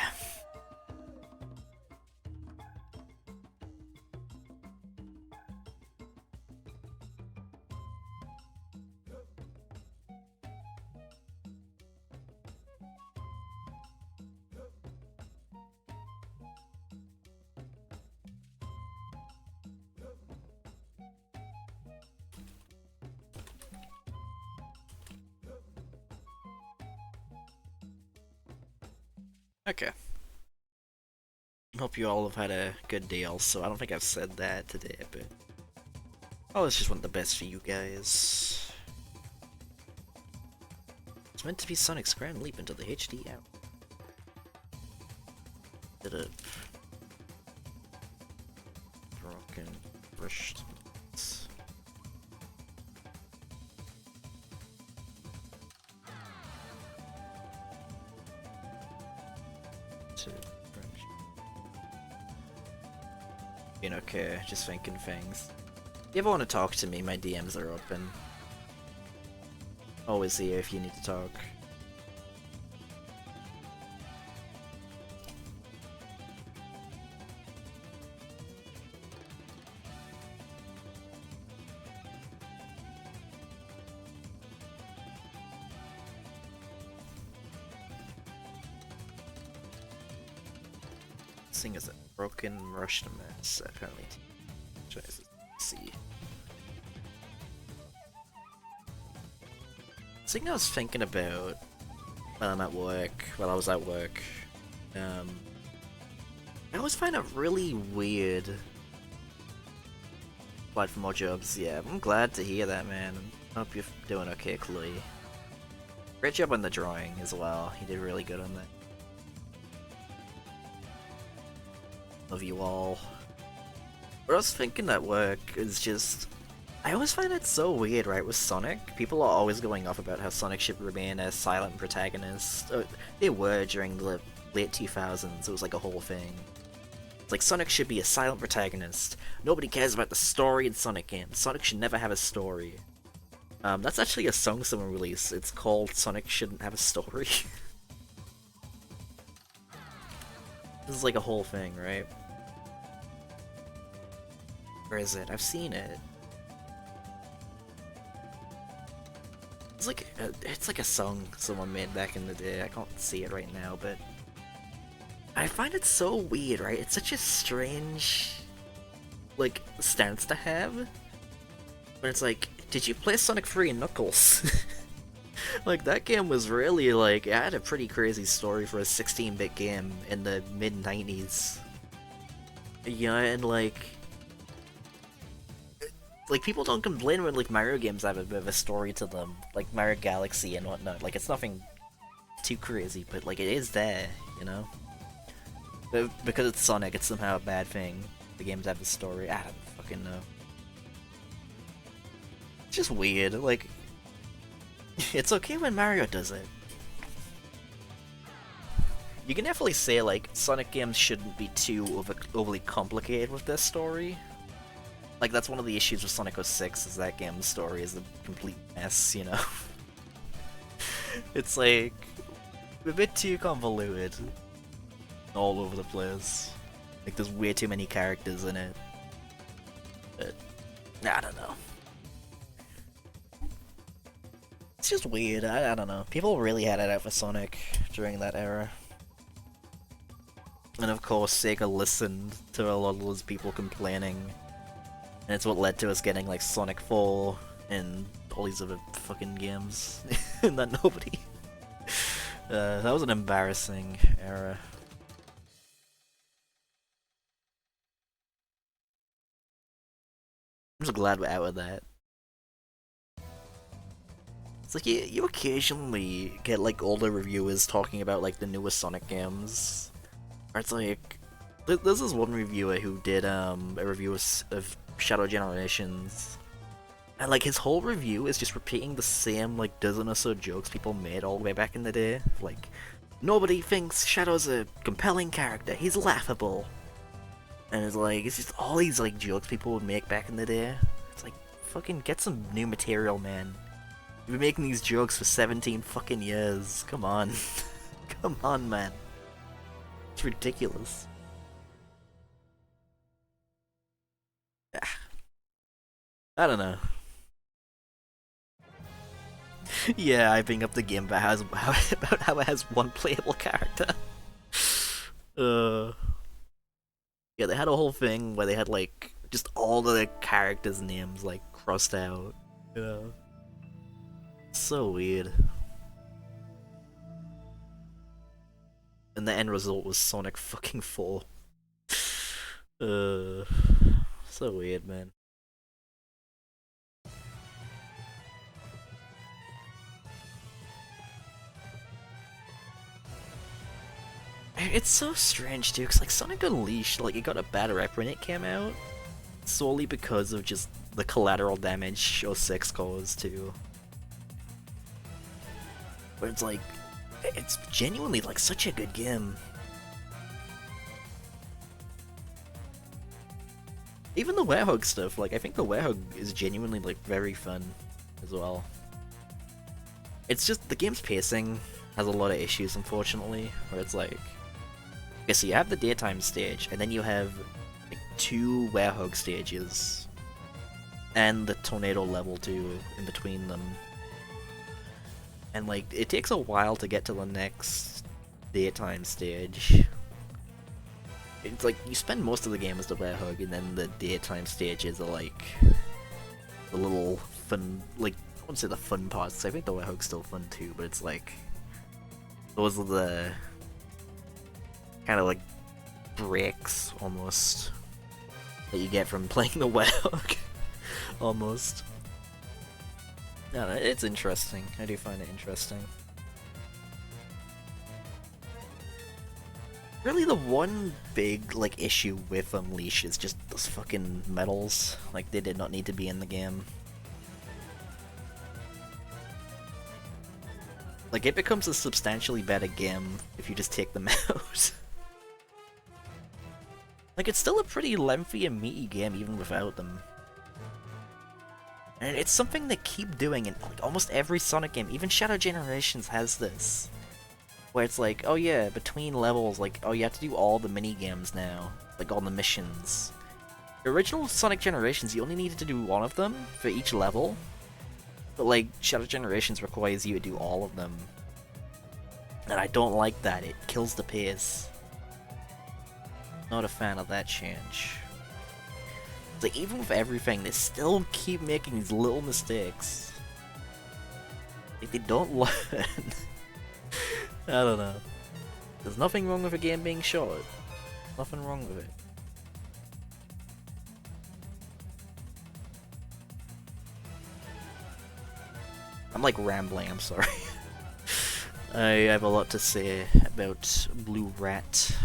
Speaker 1: Okay. Hope you all have had a good day also. I don't think I've said that today, but I always just want the best for you guys. It's meant to be Sonic's grand leap into the HD era. Did it. Broken. Rushed. Being okay, just thinking things. If you ever want to talk to me, my DMs are open. Always here if you need to talk. Thing is a broken Russian mess, apparently. Let's see. Something I was thinking about while I was at work. I always find it really weird. Applied for more jobs, yeah. I'm glad to hear that, man. I hope you're doing okay, Chloe. Great job on the drawing as well. You did really good on that. Love you all. What I was thinking at work is just, I always find it so weird, right, with Sonic. People are always going off about how Sonic should remain a silent protagonist. They were during the late 2000s, it was like a whole thing. It's like Sonic should be a silent protagonist. Nobody cares about the story in Sonic games. Sonic should never have a story. That's actually a song someone released. It's called Sonic Shouldn't Have a Story. This is like a whole thing, right? Where is it? I've seen it. It's like a song someone made back in the day. I can't see it right now, but I find it so weird, right? It's such a strange, like, stance to have. But it's like, did you play Sonic 3 and Knuckles? Like, that game was really, like, it had a pretty crazy story for a 16-bit game in the mid-90s. Yeah, and like, people don't complain when, like, Mario games have a bit of a story to them, like Mario Galaxy and whatnot. Like, it's nothing too crazy, but, like, it is there, you know? But because it's Sonic, it's somehow a bad thing. The games have a story. I don't fucking know. It's just weird, like, it's okay when Mario does it. You can definitely say, like, Sonic games shouldn't be too overly complicated with their story. Like, that's one of the issues with Sonic 06, is that game's story is a complete mess, you know? It's, like, a bit too convoluted. All over the place. Like, there's way too many characters in it. But I don't know. It's just weird. I don't know. People really had it out for Sonic during that era. And of course, Sega listened to a lot of those people complaining. And it's what led to us getting like Sonic 4 and all these other fucking games that nobody... that was an embarrassing era. I'm just glad we're out of that. It's like you occasionally get like older reviewers talking about like the newest Sonic games. Or it's like there's this one reviewer who did a review of Shadow Generations, and like his whole review is just repeating the same like dozen or so jokes people made all the way back in the day. Like, nobody thinks Shadow's a compelling character, he's laughable. And it's just all these like jokes people would make back in the day. It's like, fucking get some new material, man. You've been making these jokes for 17 fucking years. Come on. Come on, man. It's ridiculous. I don't know. Yeah, I bring up the game about how it has one playable character. Yeah, they had a whole thing where they had like just all the characters' names like crossed out. You know? So weird. And the end result was Sonic fucking 4. So weird, man. It's so strange too, cause like Sonic Unleashed, like it got a bad rep when it came out, solely because of just the collateral damage 06 caused too. But it's like, it's genuinely like such a good game. Even the Werehog stuff, like I think the Werehog is genuinely like very fun as well. It's just the game's pacing has a lot of issues, unfortunately, where it's like, okay, so you have the daytime stage, and then you have like 2 Werehog stages, and the tornado level too in between them. And like, it takes a while to get to the next daytime stage. It's like, you spend most of the game as the Werehog, and then the daytime stages are like the little fun, like, I wouldn't say the fun parts, I think the Werehog's still fun too, but it's like, those are the kind of like breaks almost that you get from playing the Werehog. Almost. No, it's interesting. I do find it interesting. Really, the one big like issue with Unleash is just those fucking medals. Like, they did not need to be in the game. Like, it becomes a substantially better game if you just take them out. Like, it's still a pretty lengthy and meaty game even without them. And it's something they keep doing in like almost every Sonic game. Even Shadow Generations has this. Where it's like, oh yeah, between levels, like, oh, you have to do all the mini-games now. Like, all the missions. The original Sonic Generations, you only needed to do one of them for each level. But like, Shadow Generations requires you to do all of them. And I don't like that, it kills the pace. Not a fan of that change. It's like, even with everything, they still keep making these little mistakes. Like, they don't learn. I don't know. There's nothing wrong with a game being short. Nothing wrong with it. I'm like rambling, I'm sorry. I have a lot to say about Blue Rat.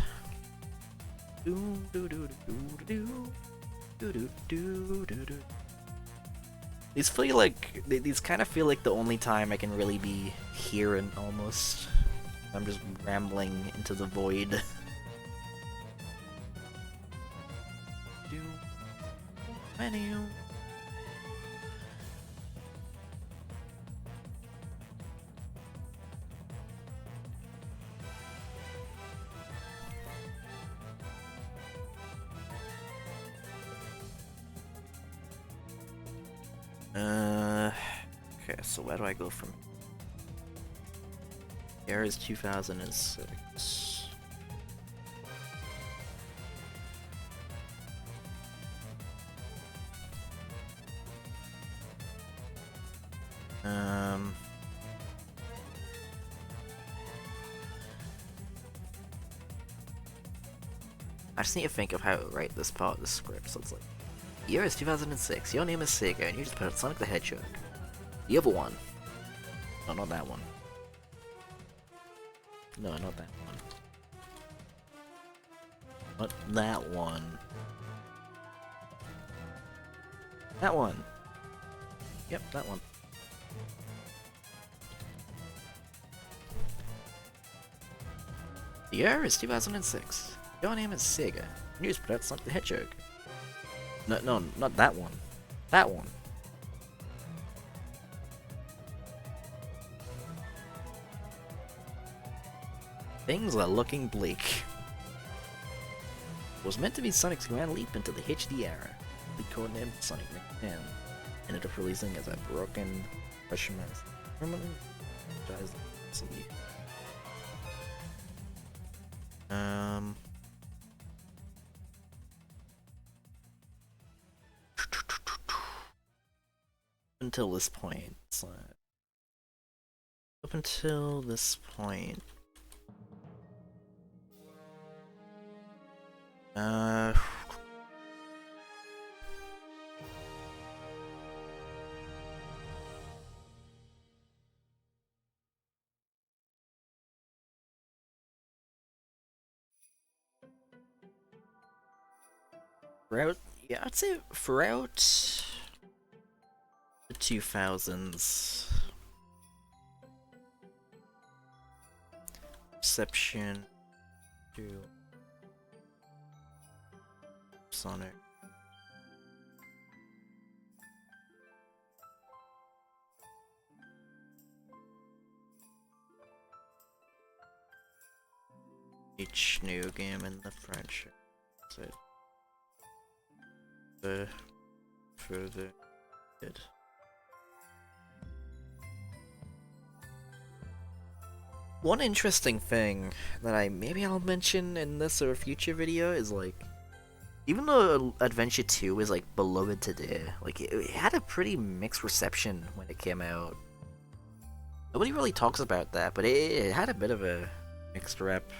Speaker 1: These feel like, these kind of feel like the only time I can really be hearing almost. I'm just rambling into the void. Menu. Okay, so where do I go from here? Is 2006. I just need to think of how to write this part of the script. So it's like, the year is 2006. Your name is Sega, and you just put out Sonic the Hedgehog. The other one. No, not that one. No, not that one. Not that one. That one. Yep, that one. The year is 2006. Your name is Sega. And you just put out Sonic the Hedgehog. No, not that one. That one. Things are looking bleak. It was meant to be Sonic's grand leap into the HD era. The codenamed Sonic McMahon ended up releasing as a broken question mark. Until this point, up until this point, throughout, yeah, I'd say throughout the 2000s, reception to Sonic each new game in the franchise further did. One interesting thing that I'll mention in this or a future video is like, even though Adventure 2 is like beloved today, like it had a pretty mixed reception when it came out. Nobody really talks about that, but it had a bit of a mixed rep.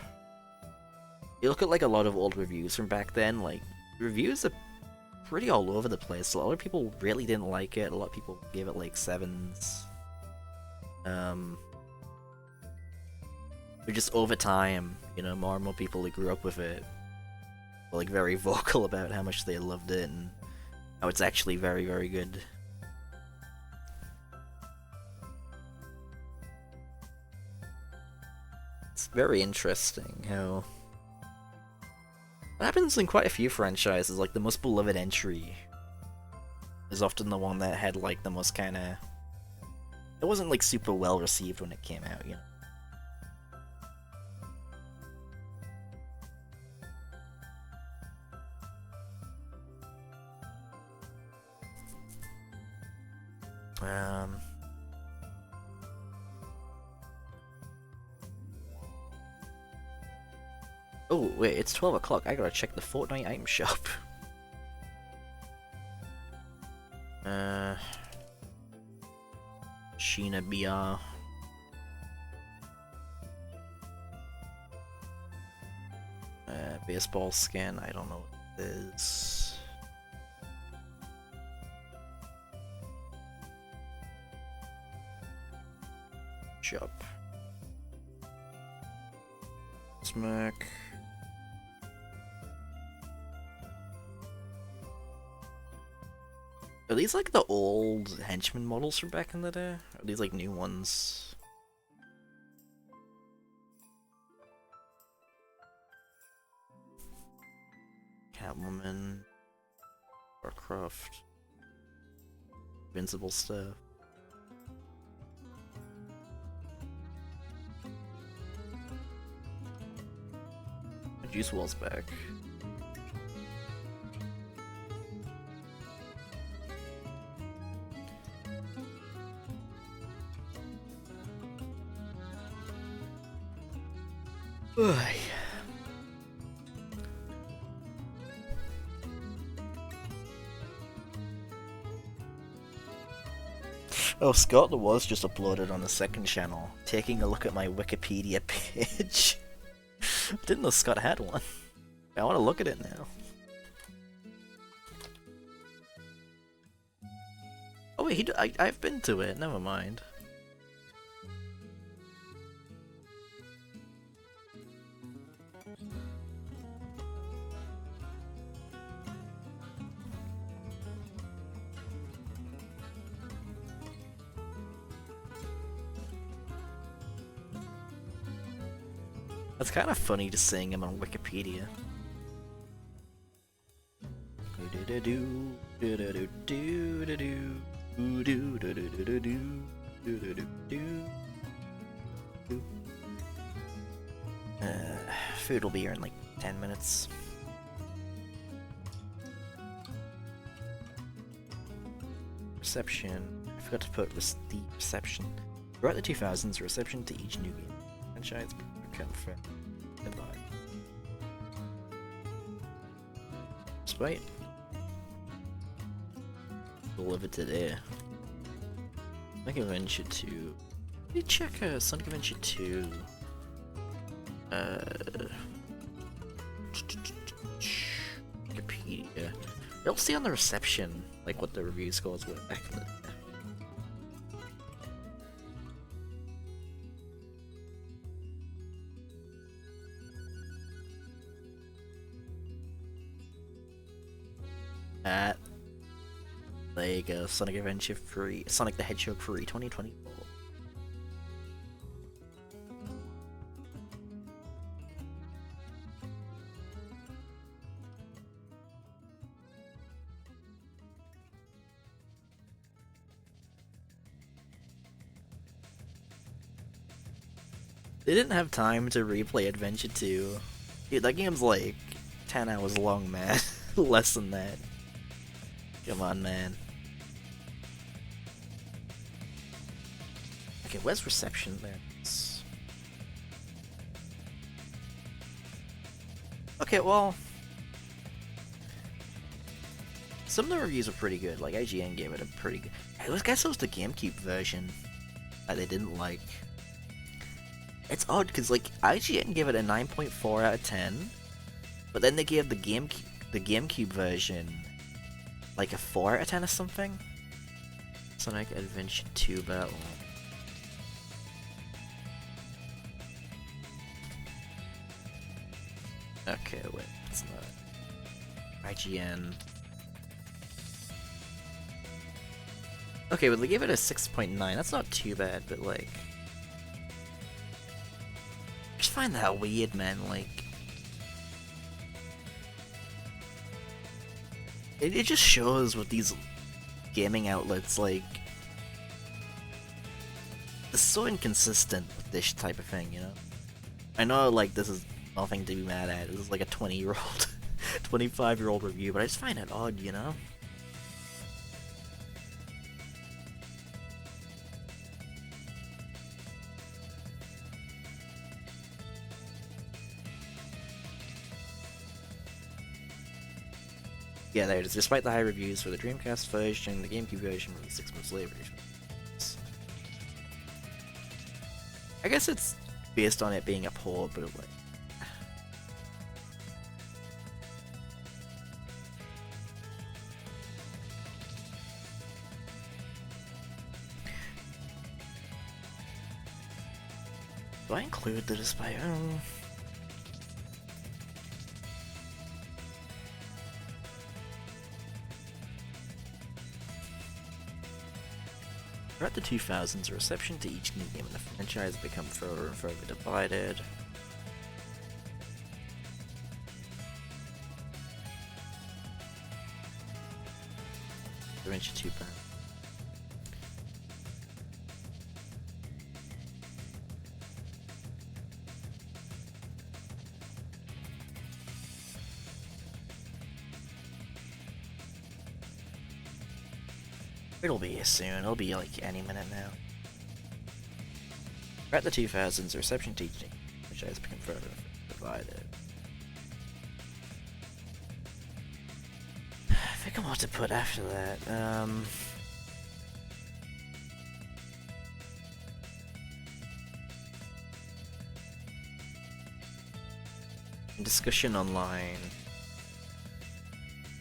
Speaker 1: You look at like a lot of old reviews from back then, like reviews are pretty all over the place. A lot of people really didn't like it. A lot of people gave it like 7s. But just over time, you know, more and more people who grew up with it were like very vocal about how much they loved it and how it's actually very, very good. It's very interesting how it happens in quite a few franchises. Like the most beloved entry is often the one that had like the most kind of, it wasn't like super well received when it came out, you know. Oh, wait, it's 12 o'clock. I gotta check the Fortnite item shop. Sheena BR. Baseball skin, I don't know what it is. Shop. Smack. Are these like the old henchman models from back in the day? Are these like new ones? Catwoman. Warcraft. Invincible stuff. Juice WRLD's back. Oh, Scott was just uploaded on the second channel, taking a look at my Wikipedia page. Didn't know Scott had one. I want to look at it now. Oh wait, I've been to it, never mind. That's kind of funny just seeing him on Wikipedia. Food will be here in like 10 minutes. Reception. I forgot to put the reception. Throughout the 2000s, reception to each new game franchise became fair. Despite delivered today. Sonic Adventure 2. Let me check Sonic Adventure 2. Wikipedia. You'll see on the reception like what the review scores were back in the day. There you go, Sonic Adventure 3, Sonic the Hedgehog 3, 2024. They didn't have time to replay Adventure 2. Dude, that game's like 10 hours long, man. Less than that. Come on, man. Okay, where's reception there? Okay, well, some of the reviews are pretty good. Like IGN gave it a pretty good. I guess it was the GameCube version that they didn't like. It's odd because like IGN gave it a 9.4 out of 10, but then they gave the GameCube version like a 4 out of 10 or something. Sonic Adventure 2 Battle. Okay, wait, it's not IGN. Okay, well they gave it a 6.9. That's not too bad, but like, I just find that weird, man. Like, it just shows with these gaming outlets, like, it's so inconsistent with this type of thing, you know? I know, like, this is nothing to be mad at. This is like a 20-year-old, 25-year-old review, but I just find it odd, you know? Yeah, there it is. Despite the high reviews for the Dreamcast version, the GameCube version released 6 months later. I guess it's based on it being a port, but like, do I include the display? Throughout the 2000s, reception to each new game in the franchise has become further and further divided. Adventure 2 Battle. It'll be here soon. It'll be like any minute now. Throughout the 2000s, the reception to each franchise became further. Divided. I think I want to put after that. Discussion online.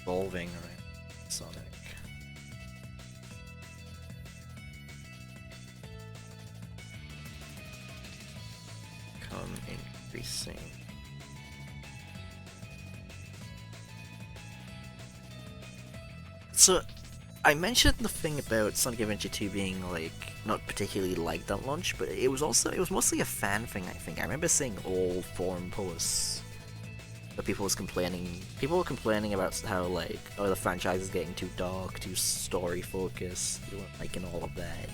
Speaker 1: Evolving around Sonic. Come increasing. So, I mentioned the thing about Sonic Adventure 2 being like not particularly liked at launch, but it was mostly a fan thing. I think I remember seeing all forum posts where people were complaining about how like, oh, the franchise is getting too dark, too story focused, they weren't liking all of that.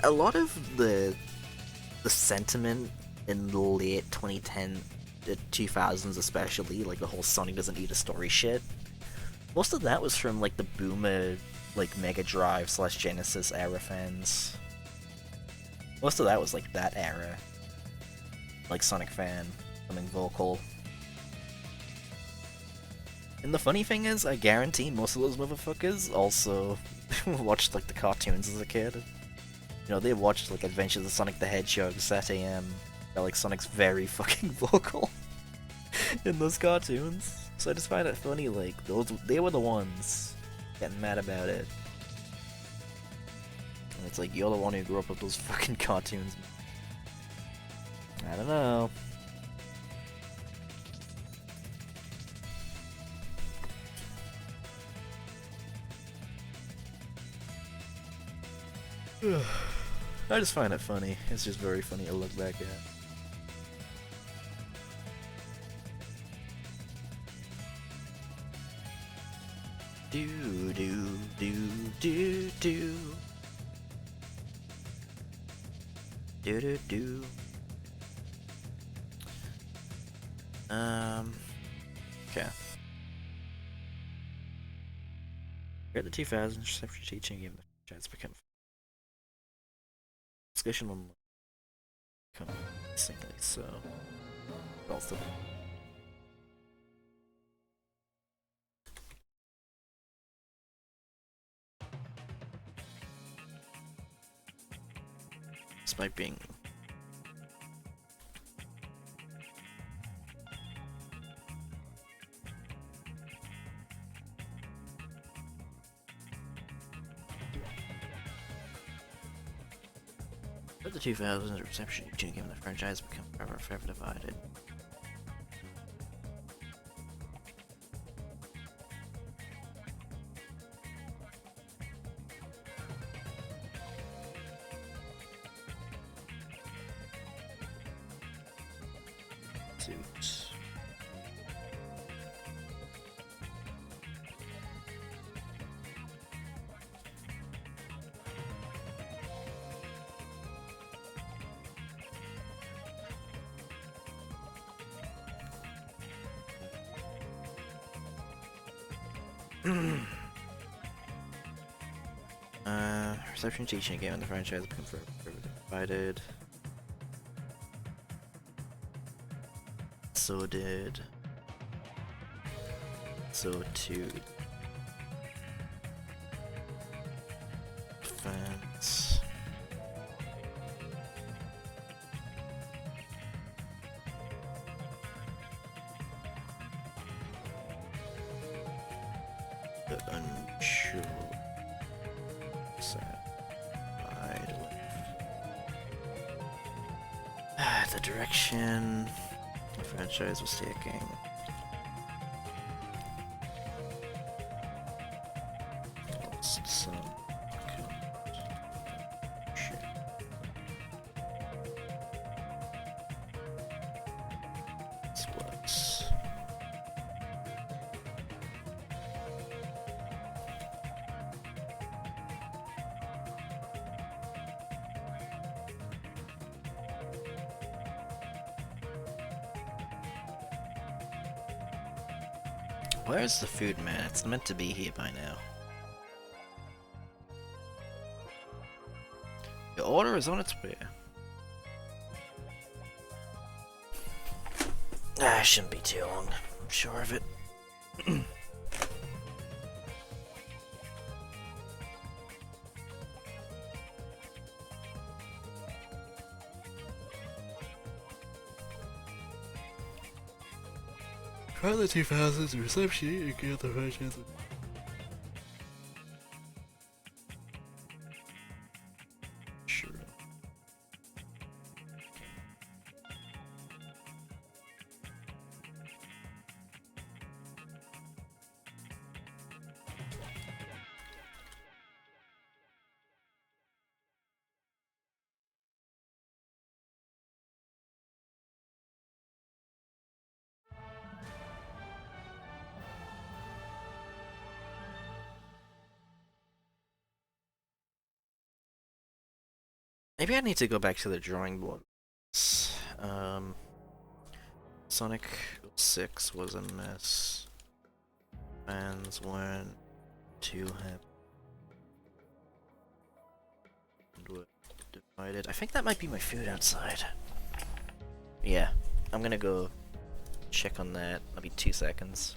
Speaker 1: A lot of the sentiment in the late 2010 2000s especially, like the whole Sonic doesn't need a story shit, most of that was from like the boomer like Mega Drive / Genesis era fans. Most of that was like that era, like Sonic fan becoming vocal. And the funny thing is, I guarantee most of those motherfuckers also watched like the cartoons as a kid. You know, they watched like Adventures of Sonic the Hedgehog, SatAM. Like Sonic's very fucking vocal in those cartoons. So I just find it funny, like they were the ones getting mad about it. And it's like, you're the one who grew up with those fucking cartoons. I don't know. I just find it funny. It's just very funny to look back at. Do do do do do do do do. Okay. We're at the 2000s reception teaching game. The franchise become discussion on become singly, so also. Despite being at the 2000s reception game, the franchise become forever divided. Suits. Reception teaching game and the franchise become forever divided. So did. So too. Fans. The unsure. Satisfied with the direction the franchise was taking. Lost some shit. Splits. Where's the food man? It's meant to be here by now. Your order is on its way. Ah, it shouldn't be too long. I'm sure of it. Try the 2000s reception and get the right chance. Sure. Maybe I need to go back to the drawing board. Sonic 06 was a mess. Fans weren't too happy. And were divided. I think that might be my food outside. Yeah, I'm gonna go check on that. I'll be 2 seconds.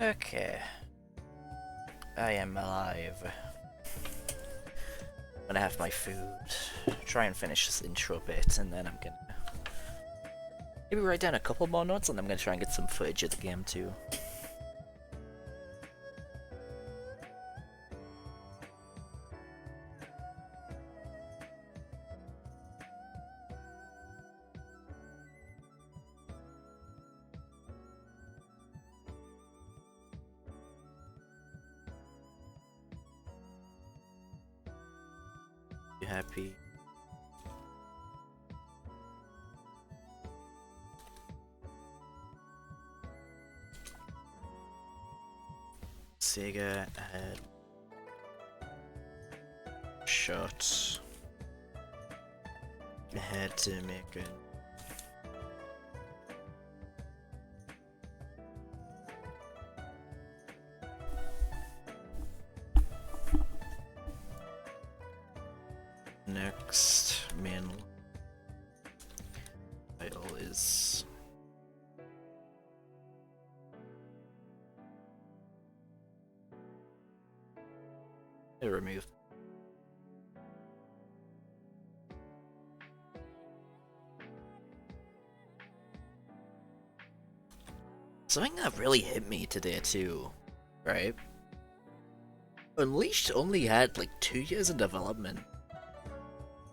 Speaker 1: Okay. I am alive. I'm gonna have my food. Try and finish this intro bit, and then I'm gonna maybe write down a couple more notes, and I'm gonna try and get some footage of the game too. You happy? Sega had shots. Had to make it. Next main title is removed. Something that really hit me today too, right? Unleashed only had like 2 years of development.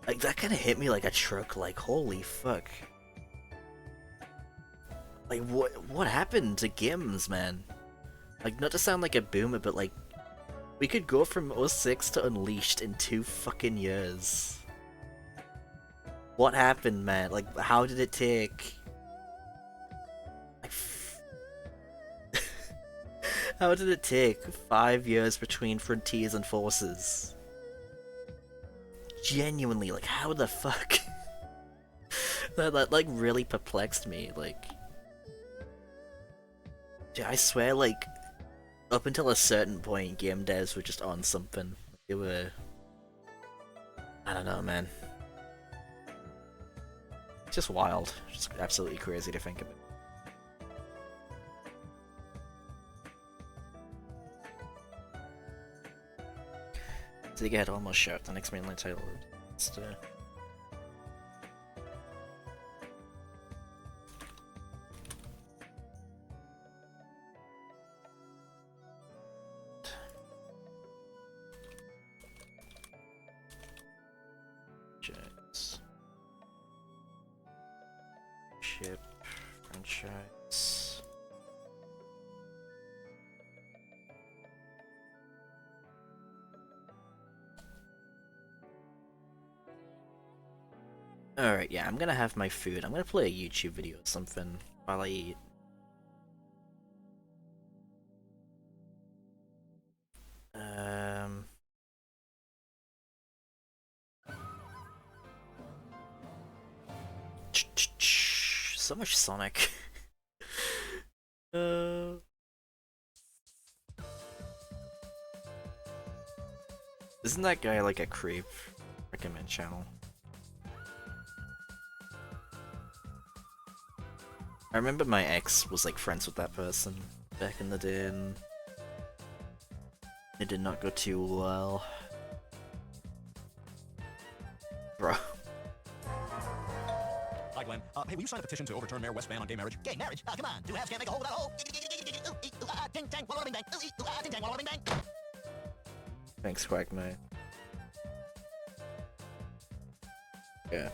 Speaker 1: Like that kind of hit me like a truck. Like holy fuck. Like, what happened to Gims, man? Like, not to sound like a boomer, but like, we could go from '06 to Unleashed in 2 fucking years. What happened, man? Like, how did it take? Like, how did it take 5 years between Frontiers and Forces? Genuinely, like, how the fuck? that like really perplexed me. Like, dude, I swear, like, up until a certain point, game devs were just on something. They were, I don't know, man. It's just wild. Just absolutely crazy to think about. Sega had almost shot the next mainline title. It's ship franchise. Alright, yeah, I'm gonna have my food. I'm gonna play a YouTube video or something while I eat. So much Sonic. Isn't that guy like a creep? Recommend channel. I remember my ex was like friends with that person back in the day, and it did not go too well. Bro.
Speaker 7: Hi, Glenn. Hey, will you sign a petition to overturn Mayor West ban on gay marriage? Gay marriage? Come on. 2 halves can't make a hole without a hole. Ding dang, walla bing bang. Ding dang, walla bing bang.
Speaker 1: Thanks, Quackmate. Yeah.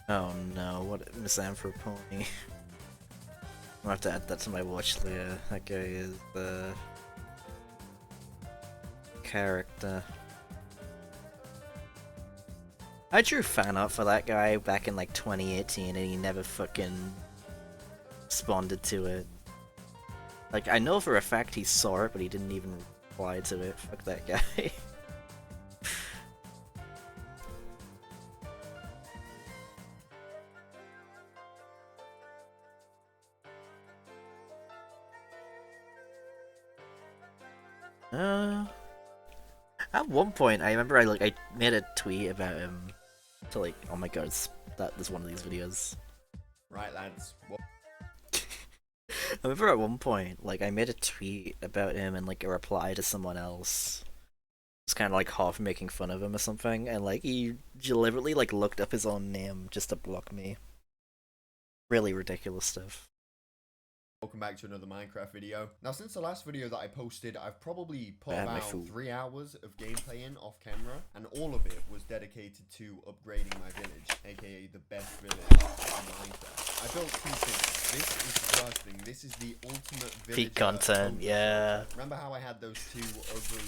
Speaker 1: Oh no, what Misanthropony. I'll have to add that to my watch later. That guy is the character. I drew fan art for that guy back in like 2018 and he never fucking responded to it. Like, I know for a fact he saw it, but he didn't even reply to it. Fuck that guy. At one point, I remember I made a tweet about him to like, oh my god, that is one of these videos.
Speaker 8: Right, lads. What?
Speaker 1: I remember at one point, like, I made a tweet about him and like a reply to someone else. It's kind of like half making fun of him or something, and like he deliberately like looked up his own name just to block me. Really ridiculous stuff.
Speaker 8: Welcome back to another Minecraft video. Now, since the last video that I posted, I've probably put
Speaker 1: I had my
Speaker 8: about
Speaker 1: food.
Speaker 8: 3 hours of gameplay in off camera, and all of it was dedicated to upgrading my village, aka the best village in Minecraft. I built 2 things. this is the first thing. This is the ultimate
Speaker 1: Peak
Speaker 8: villager
Speaker 1: content,
Speaker 8: home
Speaker 1: yeah.
Speaker 8: shelter. Remember how I had those two ugly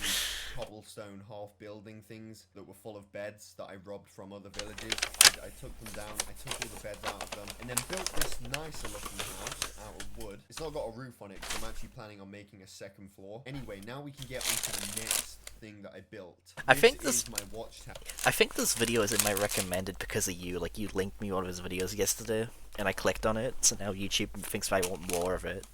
Speaker 8: cobblestone half building things that were full of beds that I robbed from other villages? I took them down, I took all the beds out of them, and then built this nicer looking house out of wood. It's not got a roof on it because I'm actually planning on making a second floor. Anyway, now we can get onto the next thing that I built.
Speaker 1: I think this
Speaker 8: is my watchtower.
Speaker 1: I think this video is in my recommended because of you. Like, you linked me one of his videos yesterday, and I clicked on it, so now YouTube thinks I want more of it.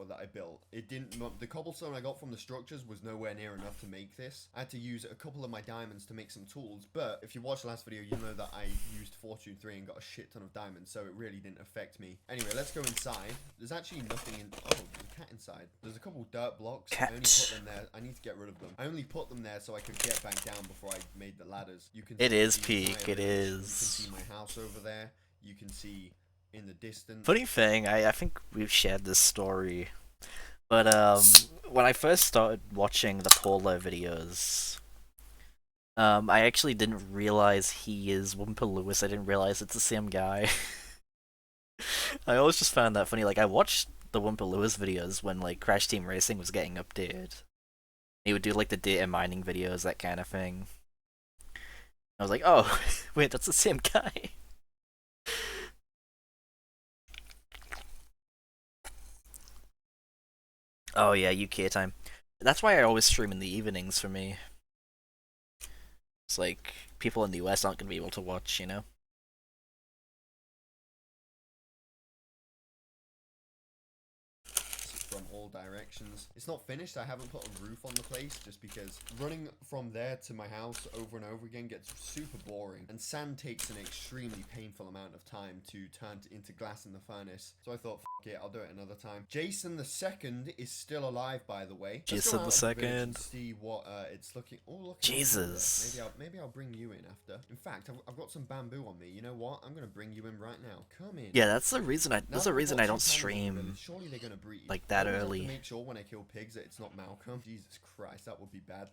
Speaker 8: That I built. It didn't. The cobblestone I got from the structures was nowhere near enough to make this. I had to use a couple of my diamonds to make some tools, but if you watched the last video, you know that I used Fortune 3 and got a shit ton of diamonds, so it really didn't affect me. Anyway, let's go inside. There's actually nothing in. Oh, there's a cat inside. There's a couple dirt blocks.
Speaker 1: Cat.
Speaker 8: I only put them there. I need to get rid of them. I only put them there so I could get back down before I made the ladders. You can.
Speaker 1: It
Speaker 8: see
Speaker 1: is
Speaker 8: the
Speaker 1: peak.
Speaker 8: entire
Speaker 1: It
Speaker 8: village.
Speaker 1: is.
Speaker 8: You can see my house over there. You can see in the distance.
Speaker 1: Funny thing, I think we've shared this story, but when I first started watching the Polo videos, I actually didn't realize he is Wumpa Lewis. I didn't realize it's the same guy. I always just found that funny. Like, I watched the Wumpa Lewis videos when like Crash Team Racing was getting updated. He would do like the data mining videos, that kind of thing. I was like, oh, wait, that's the same guy. Oh yeah, UK time. That's why I always stream in the evenings for me. It's like, people in the US aren't going to be able to watch, you know?
Speaker 8: From all directions. It's not finished. I haven't put a roof on the place just because running from there to my house over and over again gets super boring, and sand takes an extremely painful amount of time to turn into glass in the furnace. So I thought, f it, I'll do it another time. Jason the Second is still alive, by the way. Let's go
Speaker 1: Jason
Speaker 8: out
Speaker 1: the
Speaker 8: of village
Speaker 1: Second.
Speaker 8: and see what it's looking. Oh, look.
Speaker 1: Jesus.
Speaker 8: Maybe I'll bring you in after. In fact, I've got some bamboo on me. You know what? I'm gonna bring you in right now. Come in.
Speaker 1: Yeah, that's the reason
Speaker 8: Now
Speaker 1: that's
Speaker 8: that
Speaker 1: the
Speaker 8: we've
Speaker 1: reason
Speaker 8: got
Speaker 1: I
Speaker 8: two
Speaker 1: don't
Speaker 8: pandas in the village,
Speaker 1: stream
Speaker 8: surely they're gonna breed.
Speaker 1: like that
Speaker 8: I always have
Speaker 1: early.
Speaker 8: to make sure when I kill pigs that it's not Malcolm. Jesus Christ, that would be bad.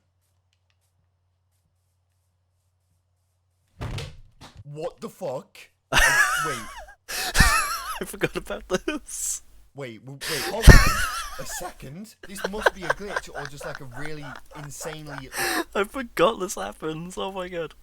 Speaker 8: What the fuck? Wait,
Speaker 1: I forgot about this.
Speaker 8: wait, hold on a second. This must be a glitch or just like a really insanely
Speaker 1: I forgot this happens. Oh my god.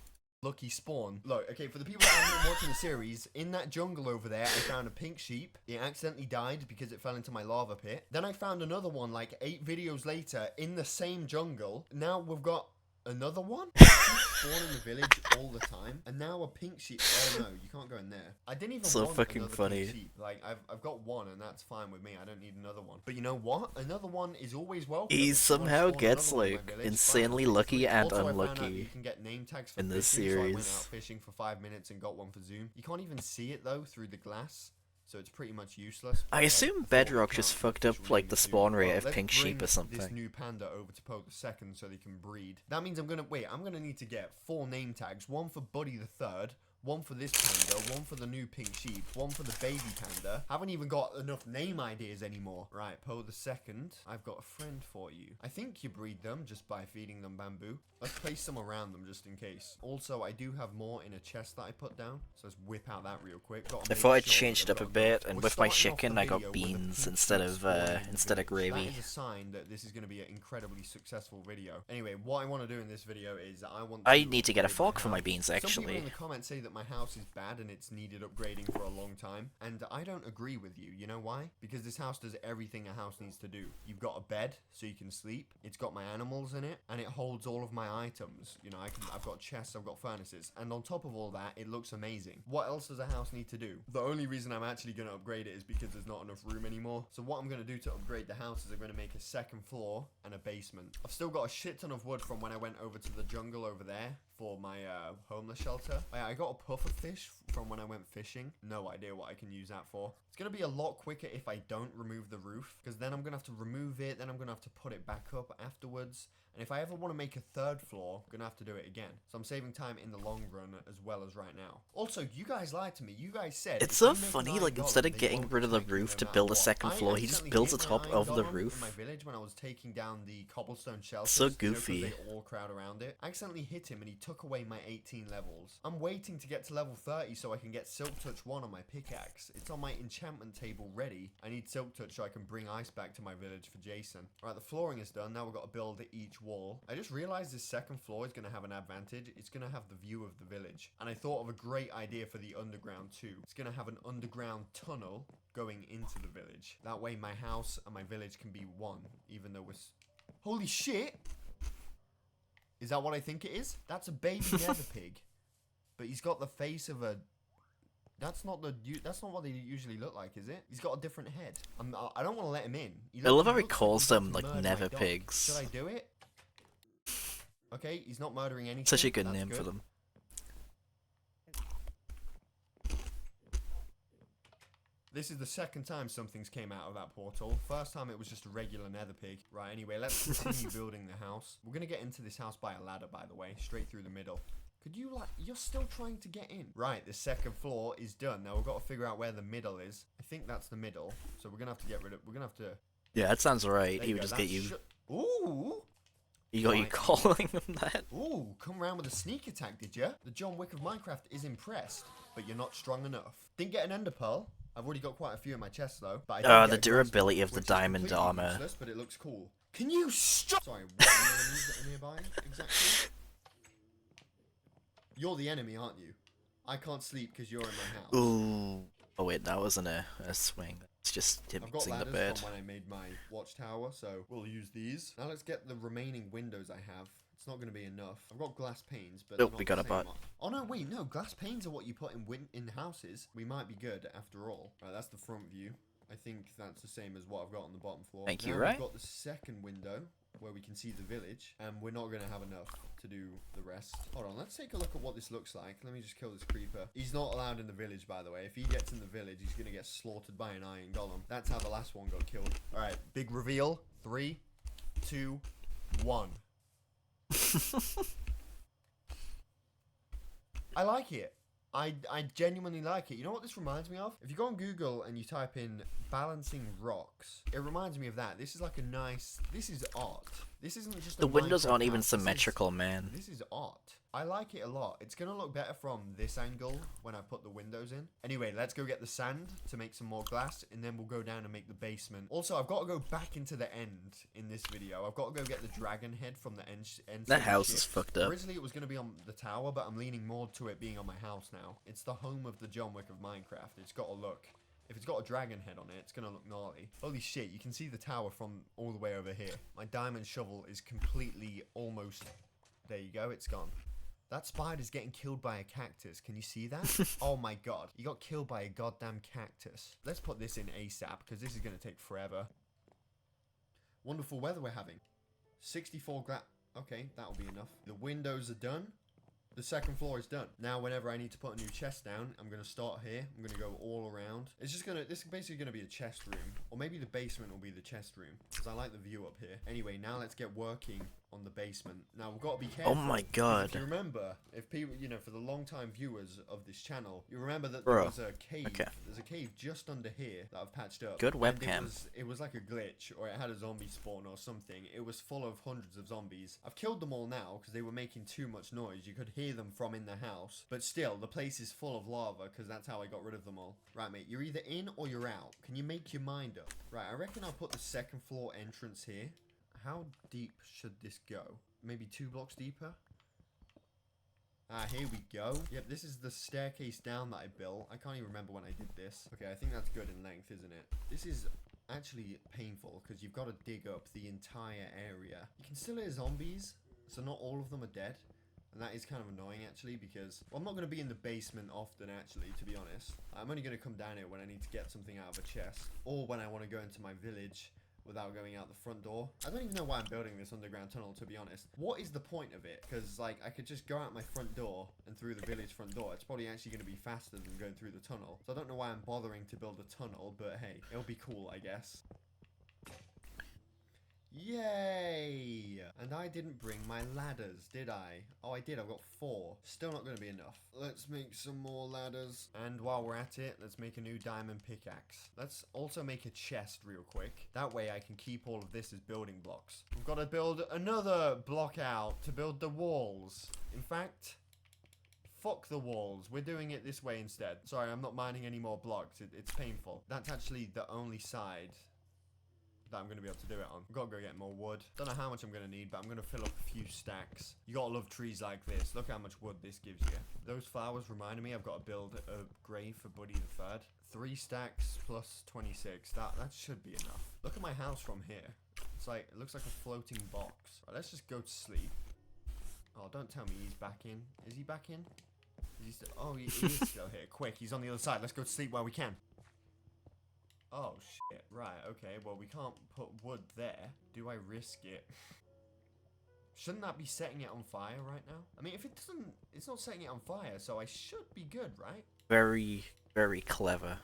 Speaker 8: lucky spawn. Look, okay, for the people that haven't been watching the series, in that jungle over there, I found a pink sheep. It accidentally died because it fell into my lava pit. Then I found another one like 8 videos later in the same jungle. Now we've got another one. Spawn in the village all the time, and now a pink sheep. Oh no, you can't go in there. I didn't even
Speaker 1: So
Speaker 8: want
Speaker 1: fucking
Speaker 8: another
Speaker 1: funny.
Speaker 8: pink sheep. Like I've got one, and that's fine with me. I don't need another one. But you know what? Another one is always welcome.
Speaker 1: He
Speaker 8: If you wanna
Speaker 1: somehow
Speaker 8: spawn
Speaker 1: gets
Speaker 8: another one in
Speaker 1: like
Speaker 8: my village,
Speaker 1: insanely
Speaker 8: fine.
Speaker 1: lucky and
Speaker 8: Also, I found out
Speaker 1: unlucky
Speaker 8: you can get name tags for
Speaker 1: in this
Speaker 8: fishing, so I went out
Speaker 1: series.
Speaker 8: fishing for 5 minutes and got one for Zoom. You can't even see it though through the glass. So it's pretty much useless.
Speaker 1: I
Speaker 8: Okay,
Speaker 1: assume
Speaker 8: thought
Speaker 1: Bedrock
Speaker 8: we
Speaker 1: just
Speaker 8: can't
Speaker 1: fucked
Speaker 8: do
Speaker 1: up
Speaker 8: official
Speaker 1: like the
Speaker 8: names
Speaker 1: spawn
Speaker 8: soon.
Speaker 1: rate
Speaker 8: Well,
Speaker 1: of
Speaker 8: let's
Speaker 1: pink sheep
Speaker 8: bring
Speaker 1: or
Speaker 8: this
Speaker 1: something.
Speaker 8: new panda over to Poke the Second so they can breed. That means I'm gonna need to get 4 name tags. One for Buddy the Third, one for this panda, one for the new pink sheep, one for the baby panda. Haven't even got enough name ideas anymore. Right, Poe the Second, I've got a friend for you. I think you breed them just by feeding them bamboo. Let's place some around them just in case. Also, I do have more in a chest that I put down, so let's whip out that real quick. Gotta
Speaker 1: I
Speaker 8: make
Speaker 1: thought I'd
Speaker 8: sure
Speaker 1: changed it
Speaker 8: that
Speaker 1: up a
Speaker 8: I've got
Speaker 1: bit,
Speaker 8: enough.
Speaker 1: and
Speaker 8: We're
Speaker 1: with my
Speaker 8: starting off the
Speaker 1: chicken I got
Speaker 8: video with a
Speaker 1: beans
Speaker 8: pink
Speaker 1: instead
Speaker 8: sheep
Speaker 1: of
Speaker 8: spawning in the village.
Speaker 1: gravy.
Speaker 8: That is a sign that this is going to be an incredibly successful video. Anyway, what I want to do in this video is
Speaker 1: I need to get a
Speaker 8: upgrade
Speaker 1: fork
Speaker 8: my
Speaker 1: for my
Speaker 8: house.
Speaker 1: beans,
Speaker 8: Some people
Speaker 1: actually.
Speaker 8: in the comments say that my house is bad and it's needed upgrading for a long time, and I don't agree with you. You know why? Because this house does everything a house needs to do. You've got a bed so you can sleep. It's got my animals in it, and it holds all of my items. You know, I've got chests, I've got furnaces, and on top of all that, it looks amazing. What else does a house need to do? The only reason I'm actually going to upgrade it is because there's not enough room anymore. So what I'm going to do to upgrade the house is I'm going to make a second floor and a basement. I've still got a shit ton of wood from when I went over to the jungle over there for my homeless shelter. I got a puffer fish from when I went fishing. No idea what I can use that for. It's going to be a lot quicker if I don't remove the roof, because then I'm going to have to remove it, then I'm going to have to put it back up afterwards. And if I ever want to make a third floor, I'm going to have to do it again. So I'm saving time in the long run as well as right now. Also, you guys lied to me. You guys said...
Speaker 1: It's
Speaker 8: if
Speaker 1: so
Speaker 8: you make
Speaker 1: funny,
Speaker 8: $9,
Speaker 1: like, instead of
Speaker 8: they
Speaker 1: getting
Speaker 8: won't
Speaker 1: rid of the
Speaker 8: protect you
Speaker 1: roof
Speaker 8: no
Speaker 1: to
Speaker 8: matter
Speaker 1: build a
Speaker 8: what.
Speaker 1: second
Speaker 8: I
Speaker 1: floor, he just
Speaker 8: accidentally
Speaker 1: builds the
Speaker 8: hit
Speaker 1: top
Speaker 8: my
Speaker 1: of the
Speaker 8: $9
Speaker 1: roof.
Speaker 8: in my village when I was taking down the cobblestone shelters.
Speaker 1: So
Speaker 8: you know, 'cause
Speaker 1: goofy.
Speaker 8: they all crowd around it. I accidentally hit him and he took away my 18 levels. I'm waiting to get to level 30 so I can get Silk Touch 1 on my pickaxe. It's on my enchantment table ready. I need Silk Touch so I can bring ice back to my village for Jason. Alright, the flooring is done. Now we've got to build each wall. I just realized this second floor is going to have an advantage. It's going to have the view of the village. And I thought of a great idea for the underground too. It's going to have an underground tunnel going into the village. That way my house and my village can be one, even though we're... Holy shit! Is that what I think it is? That's a baby nether pig. But he's got the face of a... That's not what they usually look like, is it? He's got a different head. I don't want to let him in.
Speaker 1: I love how he
Speaker 8: looks
Speaker 1: calls
Speaker 8: he's about
Speaker 1: them
Speaker 8: to
Speaker 1: like
Speaker 8: murder my
Speaker 1: nether
Speaker 8: dog.
Speaker 1: pigs.
Speaker 8: Should I do it? Okay, he's not murdering anything.
Speaker 1: Such a good
Speaker 8: That's
Speaker 1: name for
Speaker 8: good.
Speaker 1: them.
Speaker 8: This is the second time something's came out of that portal. First time it was just a regular nether pig. Right, anyway, let's continue building the house. We're gonna get into this house by a ladder, by the way, straight through the middle. Could you, like, you're still trying to get in. Right, the second floor is done. Now we've got to figure out where the middle is. I think that's the middle. So we're gonna have to get rid of, we're gonna have to...
Speaker 1: Yeah, that sounds right.
Speaker 8: There
Speaker 1: He
Speaker 8: you
Speaker 1: would
Speaker 8: go,
Speaker 1: just get
Speaker 8: that's
Speaker 1: you.
Speaker 8: Ooh!
Speaker 1: He got you
Speaker 8: Right.
Speaker 1: calling him that.
Speaker 8: Ooh, come around with a sneak attack, did ya? The John Wick of Minecraft is impressed, but you're not strong enough. Didn't get an ender pearl. I've already got quite a few in my chest though. But I did get
Speaker 1: The
Speaker 8: a glowstone,
Speaker 1: durability of the
Speaker 8: which is
Speaker 1: diamond
Speaker 8: completely
Speaker 1: armor.
Speaker 8: useless, but it looks cool. Can you stop? Sorry, what enemies that are nearby exactly? You're the enemy, aren't you? I can't sleep because you're in my house.
Speaker 1: Ooh. Oh wait, that wasn't a swing. It's just him
Speaker 8: I've got
Speaker 1: using the
Speaker 8: ladders
Speaker 1: bed.
Speaker 8: from when I made my watchtower, so we'll use these. Now let's get the remaining windows I have. It's not going to be enough. I've got glass panes, but
Speaker 1: Nope,
Speaker 8: they're not
Speaker 1: we got
Speaker 8: the
Speaker 1: a
Speaker 8: same
Speaker 1: butt.
Speaker 8: Oh no, wait, no. Glass panes are what you put in houses. We might be good after all. Right, that's the front view. I think that's the same as what I've got on the bottom floor.
Speaker 1: Thank
Speaker 8: now
Speaker 1: you, Ray.
Speaker 8: We've got the second window where we can see the village, and we're not going to have enough to do the rest. Hold on, let's take a look at what this looks like. Let me just kill this creeper. He's not allowed in the village, by the way. If he gets in the village, he's going to get slaughtered by an iron golem. That's how the last one got killed. All right, big reveal. 3, 2, 1. I like it. I genuinely like it. You know what this reminds me of? If you go on Google and you type in balancing rocks, it reminds me of that. This is like a nice... This is art. This isn't just a
Speaker 1: The windows
Speaker 8: Minecraft
Speaker 1: aren't even
Speaker 8: house. This is-
Speaker 1: symmetrical, man.
Speaker 8: This is art. I like it a lot. It's going to look better from this angle when I put the windows in. Anyway, let's go get the sand to make some more glass, and then we'll go down and make the basement. Also, I've got to go back into the end in this video. I've got to go get the dragon head from the end.
Speaker 1: That house is fucked up.
Speaker 8: Originally, it was going to be on the tower, but I'm leaning more to it being on my house now. It's the home of the John Wick of Minecraft. It's got to look... If it's got a dragon head on it, it's going to look gnarly. Holy shit, you can see the tower from all the way over here. My diamond shovel is completely almost... There you go, it's gone. That spider's getting killed by a cactus. Can you see that? Oh my god. He got killed by a goddamn cactus. Let's put this in ASAP, because this is going to take forever. Wonderful weather we're having. 64 Okay, that'll be enough. The windows are done. The second floor is done. Now, whenever I need to put a new chest down, I'm going to start here. I'm going to go all around. It's just going to... This is basically going to be a chest room. Or maybe the basement will be the chest room. Because I like the view up here. Anyway, now let's get working on the basement. Now, we've got to be careful.
Speaker 1: Oh my
Speaker 8: because
Speaker 1: god.
Speaker 8: If you remember, if people... You know, for the long-time viewers of this channel, you remember that
Speaker 1: Bro.
Speaker 8: there was a cave.
Speaker 1: Okay.
Speaker 8: There's a cave just under here that I've patched up.
Speaker 1: Good
Speaker 8: And
Speaker 1: webcam.
Speaker 8: it was like a glitch, or it had a zombie spawn or something. It was full of hundreds of zombies. I've killed them all now because they were making too much noise. You could hear them from in the house. But still, the place is full of lava because that's how I got rid of them all. Right, mate, you're either in or you're out. Can you make your mind up? Right, I reckon I'll put the second floor entrance here. How deep should this go? Maybe 2 blocks deeper? Ah, here we go. Yep, this is the staircase down that I built. I can't even remember when I did this. Okay, I think that's good in length, isn't it? This is actually painful because you've got to dig up the entire area. You can still hear zombies, so not all of them are dead. And that is kind of annoying actually because well, I'm not going to be in the basement often actually, to be honest. I'm only going to come down here when I need to get something out of a chest or when I want to go into my village without going out the front door. I don't even know why I'm building this underground tunnel, to be honest. What is the point of it? Because like I could just go out my front door and through the village front door. It's probably actually going to be faster than going through the tunnel. So I don't know why I'm bothering to build a tunnel, but hey, it'll be cool, I guess. Yay! And I didn't bring my ladders, did I? Oh, I did. I've got 4. Still not going to be enough. Let's make some more ladders. And while we're at it, let's make a new diamond pickaxe. Let's also make a chest real quick. That way I can keep all of this as building blocks. We've got to build another block out to build the walls. In fact, fuck the walls. We're doing it this way instead. Sorry, I'm not mining any more blocks. It's painful. That's actually the only side that I'm going to be able to do it on. I've got to go get more wood. Don't know how much I'm going to need, but I'm going to fill up a few stacks. You got to love trees like this. Look how much wood this gives you. Those flowers reminded me I've got to build a grave for Buddy the Third. 3 stacks plus 26. That should be enough. Look at my house from here. It's like, it looks like a floating box. Right, let's just go to sleep. Oh, don't tell me he's back in. Is he back in? Is he still? Oh, he is still here. Quick, he's on the other side. Let's go to sleep while we can. Oh, shit. Right, okay. Well, we can't put wood there. Do I risk it? Shouldn't that be setting it on fire right now? I mean, if it doesn't... It's not setting it on fire, so I should be good, right?
Speaker 1: Very, very clever.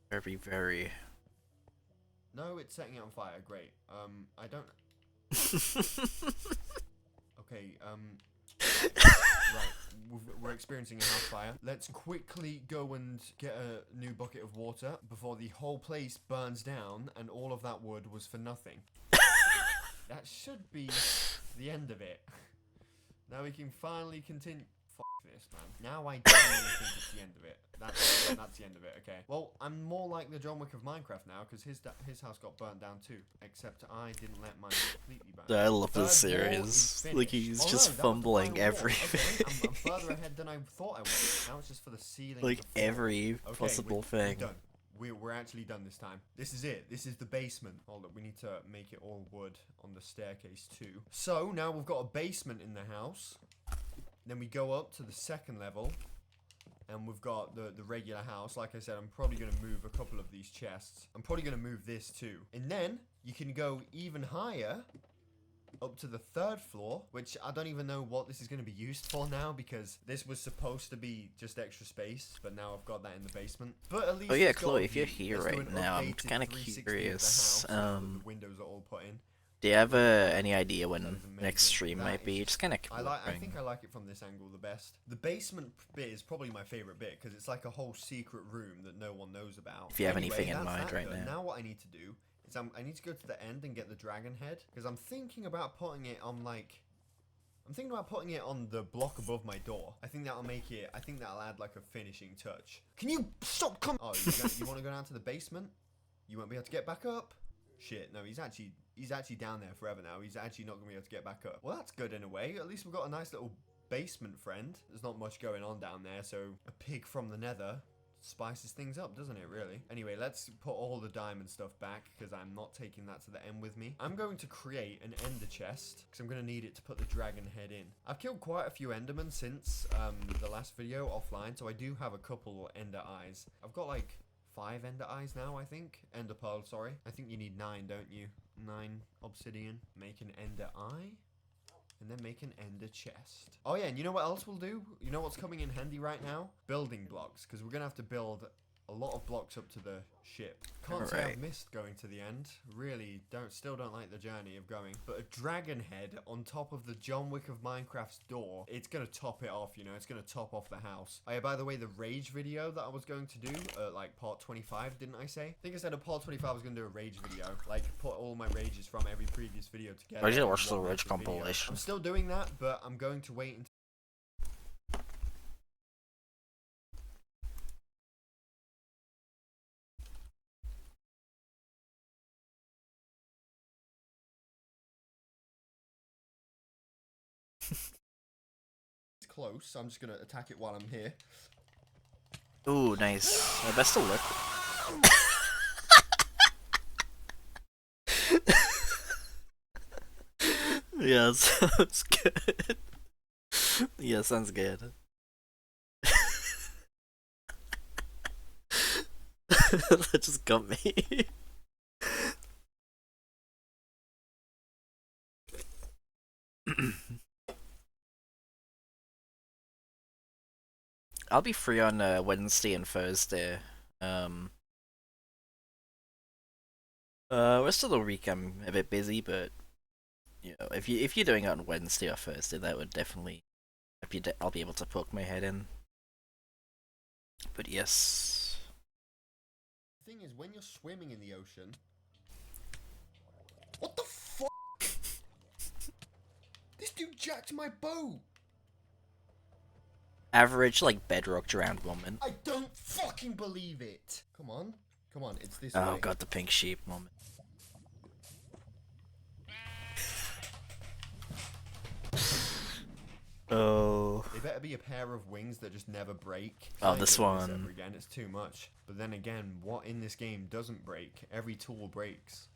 Speaker 1: Very, very...
Speaker 8: No, it's setting it on fire. Great. I don't... Okay, right. We're experiencing a house fire. Let's quickly go and get a new bucket of water before the whole place burns down and all of that wood was for nothing. That should be the end of it. Now we can finally continue. Fuck this, man. Now I genuinely think it's the end of it. That's the end of it, okay. Well, I'm more like the John Wick of Minecraft now, because his house got burnt down too. Except I didn't let mine completely burn.
Speaker 1: I love this
Speaker 8: Third wall
Speaker 1: series.
Speaker 8: is
Speaker 1: Like,
Speaker 8: finished.
Speaker 1: he's
Speaker 8: Oh, no,
Speaker 1: just
Speaker 8: that was the
Speaker 1: fumbling
Speaker 8: final wall.
Speaker 1: everything.
Speaker 8: Okay, I'm further ahead than I thought I was. Now it's just for the ceiling.
Speaker 1: Like,
Speaker 8: of the floor.
Speaker 1: every
Speaker 8: Okay,
Speaker 1: possible
Speaker 8: we're
Speaker 1: thing.
Speaker 8: done. We're actually done this time. This is it. This is the basement. Hold up, we need to make it all wood on the staircase too. So, now we've got a basement in the house. Then we go up to the second level. And we've got the regular house. Like I said, I'm probably going to move a couple of these chests. I'm probably going to move this too. And then, you can go even higher. Up to the 3rd floor, which I don't even know what this is going to be used for now, because this was supposed to be just extra space, but now I've got that in the basement. But at least
Speaker 1: Oh yeah,
Speaker 8: it's got
Speaker 1: Chloe,
Speaker 8: a
Speaker 1: if you're
Speaker 8: view.
Speaker 1: here
Speaker 8: Let's do
Speaker 1: right
Speaker 8: an
Speaker 1: now, I'm
Speaker 8: updated
Speaker 1: kind of
Speaker 8: 360 of the
Speaker 1: curious.
Speaker 8: house, so the windows are all put in.
Speaker 1: Do you have any idea
Speaker 8: That
Speaker 1: when
Speaker 8: is amazing.
Speaker 1: next stream
Speaker 8: That
Speaker 1: might
Speaker 8: is
Speaker 1: be? Just kind of
Speaker 8: I think I like it from this angle the best. The basement bit is probably my favorite bit, because it's like a whole secret room that no one knows about.
Speaker 1: If you have
Speaker 8: Anyway,
Speaker 1: anything in
Speaker 8: that's
Speaker 1: mind
Speaker 8: that
Speaker 1: right
Speaker 8: done.
Speaker 1: now.
Speaker 8: Now what I need to do is I need to go to the end and get the dragon head, because I'm thinking about putting it on like... I'm thinking about putting it on the block above my door. I think that'll make it... I think that'll add like a finishing touch. Can you stop coming? Oh, you want to go down to the basement? You won't be able to get back up? Shit, no, he's actually down there forever now. He's actually not going to be able to get back up. Well, that's good in a way. At least we've got a nice little basement friend. There's not much going on down there, so a pig from the nether spices things up, doesn't it, really? Anyway, let's put all the diamond stuff back, because I'm not taking that to the end with me. I'm going to create an ender chest, because I'm going to need it to put the dragon head in. I've killed quite a few endermen since the last video offline, so I do have a couple ender eyes. I've got like 5 ender eyes now, I think. Ender pearl, sorry. I think you need 9, don't you? 9 obsidian. Make an ender eye. And then make an ender chest. Oh yeah, and you know what else we'll do? You know what's coming in handy right now? Building blocks, because we're going to have to build a lot of blocks up to the ship. Can't say I've missed going to the end. Really, still don't like the journey of going. But a dragon head on top of the John Wick of Minecraft's door, it's going to top it off, you know? It's going to top off the house. Oh yeah, by the way, the rage video that I was going to do, like part 25, didn't I say? I think I said at part 25 I was going to do a rage video. Like, put all my rages from every previous video together.
Speaker 1: I did
Speaker 8: in
Speaker 1: watch the
Speaker 8: one
Speaker 1: rage
Speaker 8: massive video.
Speaker 1: compilation.
Speaker 8: I'm still doing that, but I'm going to wait until... It's close, so I'm just gonna attack it while I'm here.
Speaker 1: Ooh, nice. Best of luck. Yeah, sounds good. Yeah, sounds good. That just got me. I'll be free on Wednesday and Thursday. Rest of the week I'm a bit busy, but you know, if you're doing it on Wednesday or Thursday, that would definitely I'll be able to poke my head in. But yes,
Speaker 8: The thing is, when you're swimming in the ocean, what the fuck? This dude jacked my boat.
Speaker 1: average like bedrock drowned moment.
Speaker 8: I don't fucking believe it. Come on, it's this
Speaker 1: Oh
Speaker 8: way.
Speaker 1: god, the pink sheep moment. Oh.
Speaker 8: They better be a pair of wings that just never break.
Speaker 1: Oh,
Speaker 8: I ain't
Speaker 1: this
Speaker 8: doing
Speaker 1: one.
Speaker 8: ever again. It's too much. But then again, what in this game doesn't break? Every tool breaks.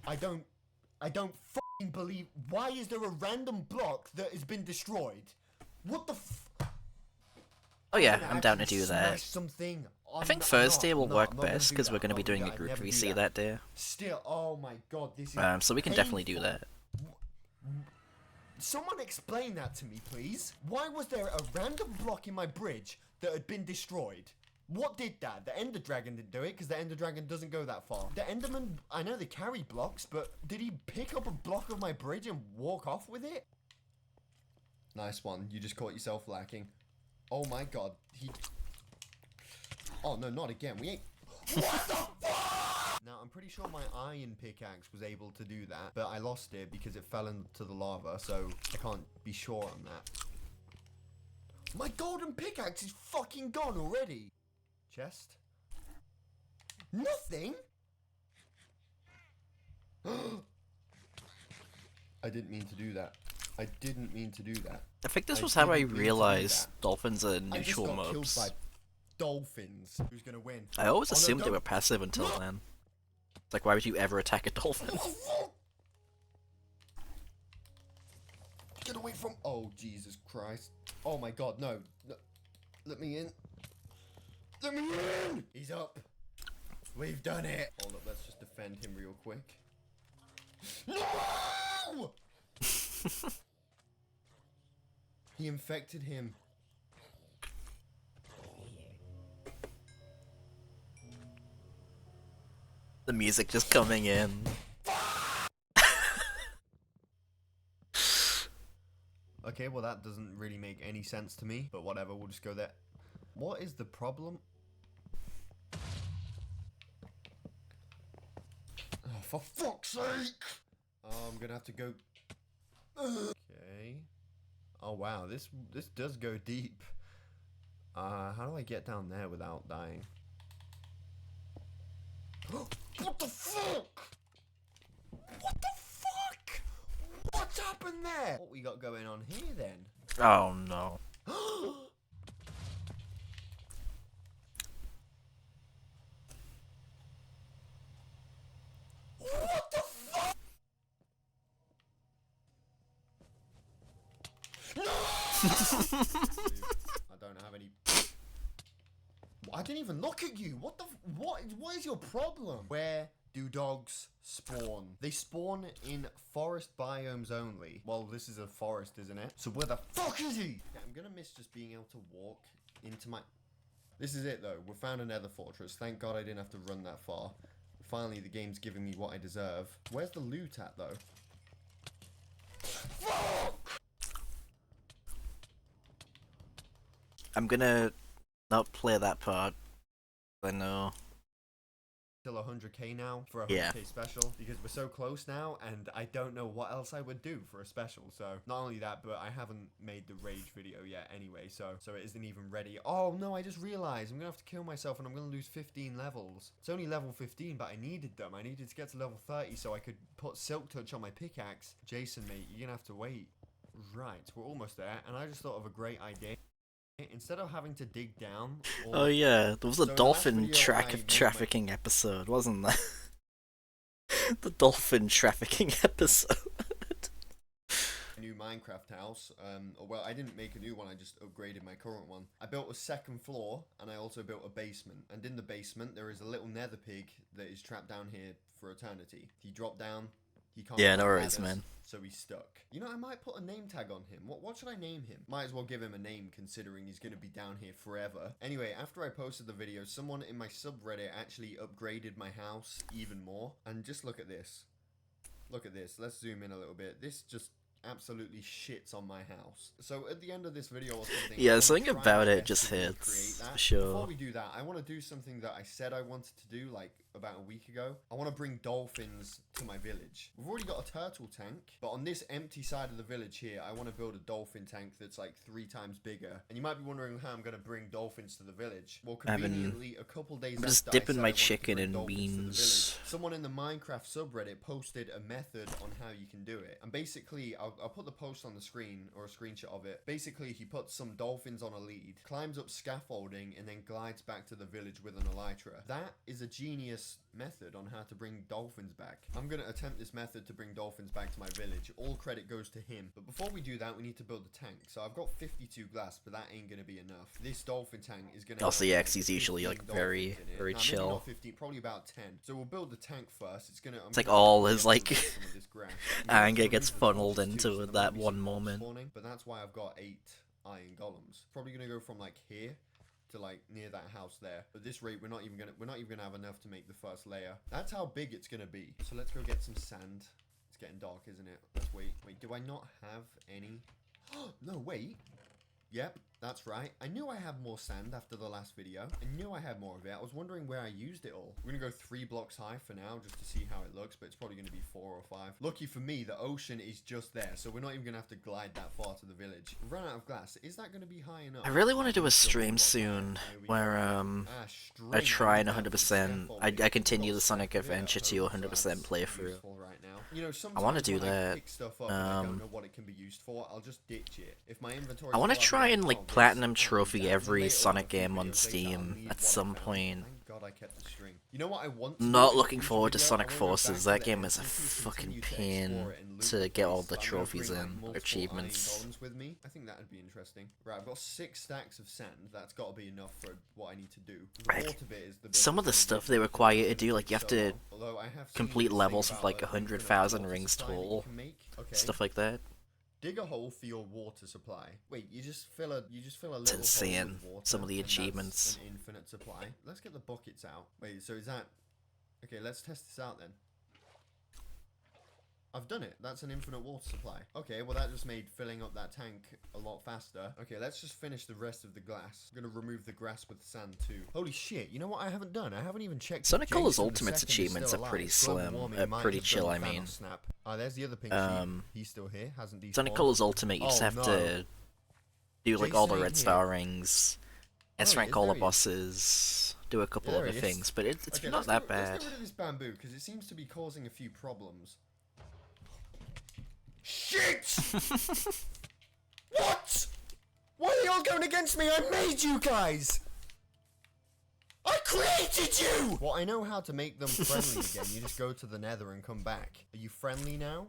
Speaker 8: I don't fucking believe. Why is there a random block that has been destroyed? What the
Speaker 1: Oh yeah,
Speaker 8: gonna
Speaker 1: I'm down to
Speaker 8: actually
Speaker 1: do that.
Speaker 8: smash something.
Speaker 1: I think
Speaker 8: I'm
Speaker 1: Thursday
Speaker 8: not,
Speaker 1: will
Speaker 8: I'm
Speaker 1: work
Speaker 8: not gonna
Speaker 1: best
Speaker 8: do
Speaker 1: because
Speaker 8: that.
Speaker 1: we're going to
Speaker 8: I'm
Speaker 1: be
Speaker 8: not
Speaker 1: doing a
Speaker 8: gonna do
Speaker 1: group
Speaker 8: that. I never
Speaker 1: VC
Speaker 8: do
Speaker 1: that day.
Speaker 8: Still, oh my god, this is.
Speaker 1: So we can definitely do
Speaker 8: painful.
Speaker 1: that.
Speaker 8: Someone explain that to me, please. Why was there a random block in my bridge that had been destroyed? What did that? The Ender Dragon didn't do it because the Ender Dragon doesn't go that far. The Enderman, I know they carry blocks, but did he pick up a block of my bridge and walk off with it? Nice one. You just caught yourself lacking. Oh my god. Oh no, not again. We ain't. What the fuck? Now, I'm pretty sure my iron pickaxe was able to do that, but I lost it because it fell into the lava, so I can't be sure on that. My golden pickaxe is fucking gone already. Chest? Nothing? I didn't mean to do that. I didn't mean to do that.
Speaker 1: I think this
Speaker 8: I
Speaker 1: was how I
Speaker 8: didn't mean to do
Speaker 1: realized
Speaker 8: that.
Speaker 1: dolphins are
Speaker 8: I just
Speaker 1: neutral
Speaker 8: got killed
Speaker 1: mobs.
Speaker 8: by dolphins. Who's gonna win?
Speaker 1: I always
Speaker 8: Oh, no,
Speaker 1: assumed they
Speaker 8: don't.
Speaker 1: were passive until then. It's like, why would you ever attack a dolphin?
Speaker 8: Get away from. Oh, Jesus Christ. Oh my god, no. No. Let me in. Let me in! He's up. We've done it. Hold up, let's just defend him real quick. No! He infected him.
Speaker 1: The music just coming in.
Speaker 8: Okay, well that doesn't really make any sense to me, but whatever, we'll just go there. What is the problem? Oh, for fuck's sake! Oh, I'm gonna have to go. Okay. Oh wow, this does go deep. How do I get down there without dying? What the fuck? What the fuck? What's happened there? What we got going on here then?
Speaker 1: Oh no.
Speaker 8: What the fuck? No! I don't have any. I didn't even look at you. What the? What is your problem? Where do dogs spawn? They spawn in forest biomes only. Well, this is a forest, isn't it? So where the fuck is he? Yeah, I'm gonna miss just being able to walk into my. This is it though. We found a nether fortress. Thank God I didn't have to run that far. Finally, the game's giving me what I deserve. Where's the loot at though? Fuck!
Speaker 1: I'm gonna not play that part. I know.
Speaker 8: Still 100k now for a 100k
Speaker 1: Yeah.
Speaker 8: special because we're so close now and I don't know what else I would do for a special. So not only that, but I haven't made the rage video yet anyway, so it isn't even ready. Oh no, I just realized I'm gonna have to kill myself and I'm gonna lose 15 levels. It's only level 15, but I needed them. I needed to get to level 30 so I could put Silk Touch on my pickaxe. Jason, mate, you're gonna have to wait. Right, we're almost there, and I just thought of a great idea. Instead of having to dig down or
Speaker 1: Oh yeah, there was a
Speaker 8: So in the last
Speaker 1: dolphin
Speaker 8: video, I made my-
Speaker 1: trafficking episode, wasn't there? The dolphin trafficking episode.
Speaker 8: a new Minecraft house. Well, I didn't make a new one, I just upgraded my current one. I built a second floor, and I also built a basement. And in the basement, there is a little nether pig that is trapped down here for eternity. If you drop down, He can't
Speaker 1: Yeah,
Speaker 8: climb
Speaker 1: no worries,
Speaker 8: ladders,
Speaker 1: man.
Speaker 8: so he's stuck. You know, I might put a name tag on him. What should I name him? Might as well give him a name considering he's going to be down here forever. Anyway, after I posted the video, someone in my subreddit actually upgraded my house even more. And just look at this. Look at this. Let's zoom in a little bit. This just absolutely shits on my house. So at the end of this video or something,
Speaker 1: Yeah,
Speaker 8: I wanna
Speaker 1: something
Speaker 8: try my
Speaker 1: about it
Speaker 8: best
Speaker 1: just
Speaker 8: to recreate
Speaker 1: hits,
Speaker 8: that.
Speaker 1: for sure.
Speaker 8: Before we do that, I want to do something that I said I wanted to do like about a week ago. I want to bring dolphins to my village. We've already got a turtle tank, but on this empty side of the village here, I want to build a dolphin tank that's like 3 times bigger. And you might be wondering how I'm going to bring dolphins to the village. Well,
Speaker 1: I've been-
Speaker 8: conveniently, a couple days
Speaker 1: I'm just
Speaker 8: after I
Speaker 1: dipping
Speaker 8: said
Speaker 1: my
Speaker 8: I wanted to
Speaker 1: chicken
Speaker 8: bring
Speaker 1: in
Speaker 8: dolphins to the
Speaker 1: beans.
Speaker 8: village, someone in the Minecraft subreddit posted a method on how you can do it. And basically, I'll put the post on the screen or a screenshot of it. Basically, he puts some dolphins on a lead, climbs up scaffolding, and then glides back to the village with an elytra. That is a genius method on how to bring dolphins back. I'm going to attempt this method to bring dolphins back to my village. All credit goes to him. But before we do that, we need to build a tank. So I've got 52 glass, but that ain't going to be enough. This dolphin tank is going to
Speaker 1: Also,
Speaker 8: have
Speaker 1: yeah,
Speaker 8: like
Speaker 1: 'cause he's usually,
Speaker 8: 15
Speaker 1: like, very-
Speaker 8: dolphins in it.
Speaker 1: very
Speaker 8: Nah, maybe
Speaker 1: chill.
Speaker 8: not 15, probably about 10. So we'll build the tank first. It's
Speaker 1: like all his, like,
Speaker 8: grass.
Speaker 1: anger gets funneled into that one moment.
Speaker 8: But that's why I've got 8 iron golems. Probably gonna go from like here to like near that house there. But at this rate, we're not even gonna have enough to make the first layer. That's how big it's gonna be. So let's go get some sand. It's getting dark, isn't it? Let's wait. Wait, do I not have any? No, wait. Yep, that's right. I knew I had more sand after the last video. I knew I had more of it. I was wondering where I used it all. We're gonna go 3 blocks high for now just to see how it looks, but it's probably gonna be 4 or 5. Lucky for me, the ocean is just there, so we're not even gonna have to glide that far to the village. We've run out of glass. Is that gonna be high enough?
Speaker 1: I really want to do a stream soon where I try and 100%. I continue the Sonic Adventure to 100% playthrough.
Speaker 8: You know,
Speaker 1: I wanna
Speaker 8: sometimes
Speaker 1: do
Speaker 8: when I
Speaker 1: that.
Speaker 8: pick stuff up and I don't know what it can be used for, I'll just ditch it. If my inventory
Speaker 1: I want to
Speaker 8: is
Speaker 1: try and
Speaker 8: full,
Speaker 1: like
Speaker 8: I'll
Speaker 1: platinum
Speaker 8: just
Speaker 1: trophy
Speaker 8: that. And
Speaker 1: every
Speaker 8: later
Speaker 1: Sonic
Speaker 8: a few
Speaker 1: game on
Speaker 8: videos later, I'll
Speaker 1: Steam
Speaker 8: need
Speaker 1: at
Speaker 8: what I
Speaker 1: some
Speaker 8: found.
Speaker 1: point.
Speaker 8: Thank God I kept the string. You know what I want to do
Speaker 1: Not
Speaker 8: in a
Speaker 1: looking
Speaker 8: future
Speaker 1: forward to
Speaker 8: video?
Speaker 1: Sonic
Speaker 8: I wanna go
Speaker 1: Forces.
Speaker 8: back to
Speaker 1: That
Speaker 8: the
Speaker 1: game is a
Speaker 8: entrance and
Speaker 1: fucking
Speaker 8: continue to
Speaker 1: pain
Speaker 8: explore it and loot
Speaker 1: to
Speaker 8: the
Speaker 1: get all
Speaker 8: place.
Speaker 1: the
Speaker 8: I'm gonna
Speaker 1: trophies
Speaker 8: bring, like,
Speaker 1: in,
Speaker 8: multiple
Speaker 1: achievements.
Speaker 8: iron golems with me. I think that'd be interesting. Right, I've got 6 stacks of sand. That's got to be enough for what I need to do. The
Speaker 1: Like,
Speaker 8: water bit is the bit
Speaker 1: some of the
Speaker 8: that's
Speaker 1: stuff
Speaker 8: gonna
Speaker 1: they require you to do, like you have
Speaker 8: so
Speaker 1: to
Speaker 8: long. Although I have seen
Speaker 1: complete
Speaker 8: this thing
Speaker 1: levels with
Speaker 8: about
Speaker 1: like
Speaker 8: an infinite
Speaker 1: 100,000
Speaker 8: water
Speaker 1: rings
Speaker 8: supply that you
Speaker 1: tall,
Speaker 8: can make. Okay.
Speaker 1: stuff like that.
Speaker 8: Dig a hole for your water supply. Wait, you just fill a little
Speaker 1: It's
Speaker 8: hole
Speaker 1: insane,
Speaker 8: with water,
Speaker 1: some of the
Speaker 8: and that's
Speaker 1: achievements.
Speaker 8: an infinite supply. Let's get the buckets out. Wait, so is that okay? Let's test this out then. I've done it. That's an infinite water supply. Okay, well that just made filling up that tank a lot faster. Okay, let's just finish the rest of the glass. I'm gonna remove the grass with sand too. Holy shit, you know what I haven't done? I haven't even checked.
Speaker 1: Sonic
Speaker 8: if
Speaker 1: Colors
Speaker 8: Jason the
Speaker 1: Ultimate's
Speaker 8: second is
Speaker 1: achievements
Speaker 8: still
Speaker 1: are pretty
Speaker 8: alive. Global
Speaker 1: slim,
Speaker 8: warming might
Speaker 1: pretty
Speaker 8: have
Speaker 1: chill,
Speaker 8: done
Speaker 1: I
Speaker 8: a Thanos
Speaker 1: mean.
Speaker 8: Snap. Oh, there's the other pink sheep. He's still here, hasn't despawned.
Speaker 1: Sonic Colors Ultimate, you just
Speaker 8: Oh,
Speaker 1: have
Speaker 8: no.
Speaker 1: to do like all the
Speaker 8: Jason
Speaker 1: red
Speaker 8: ain't
Speaker 1: star rings,
Speaker 8: Oh,
Speaker 1: S
Speaker 8: he
Speaker 1: rank
Speaker 8: is,
Speaker 1: all the
Speaker 8: there he is.
Speaker 1: bosses, do a couple
Speaker 8: There
Speaker 1: other
Speaker 8: he is.
Speaker 1: things, but it's
Speaker 8: Okay,
Speaker 1: not that
Speaker 8: Let's
Speaker 1: bad.
Speaker 8: get rid of this bamboo because it seems to be causing a few problems. Shit! What? Why are y'all going against me? I made you guys! I created you! Well, I know how to make them friendly again. You just go to the nether and come back. Are you friendly now?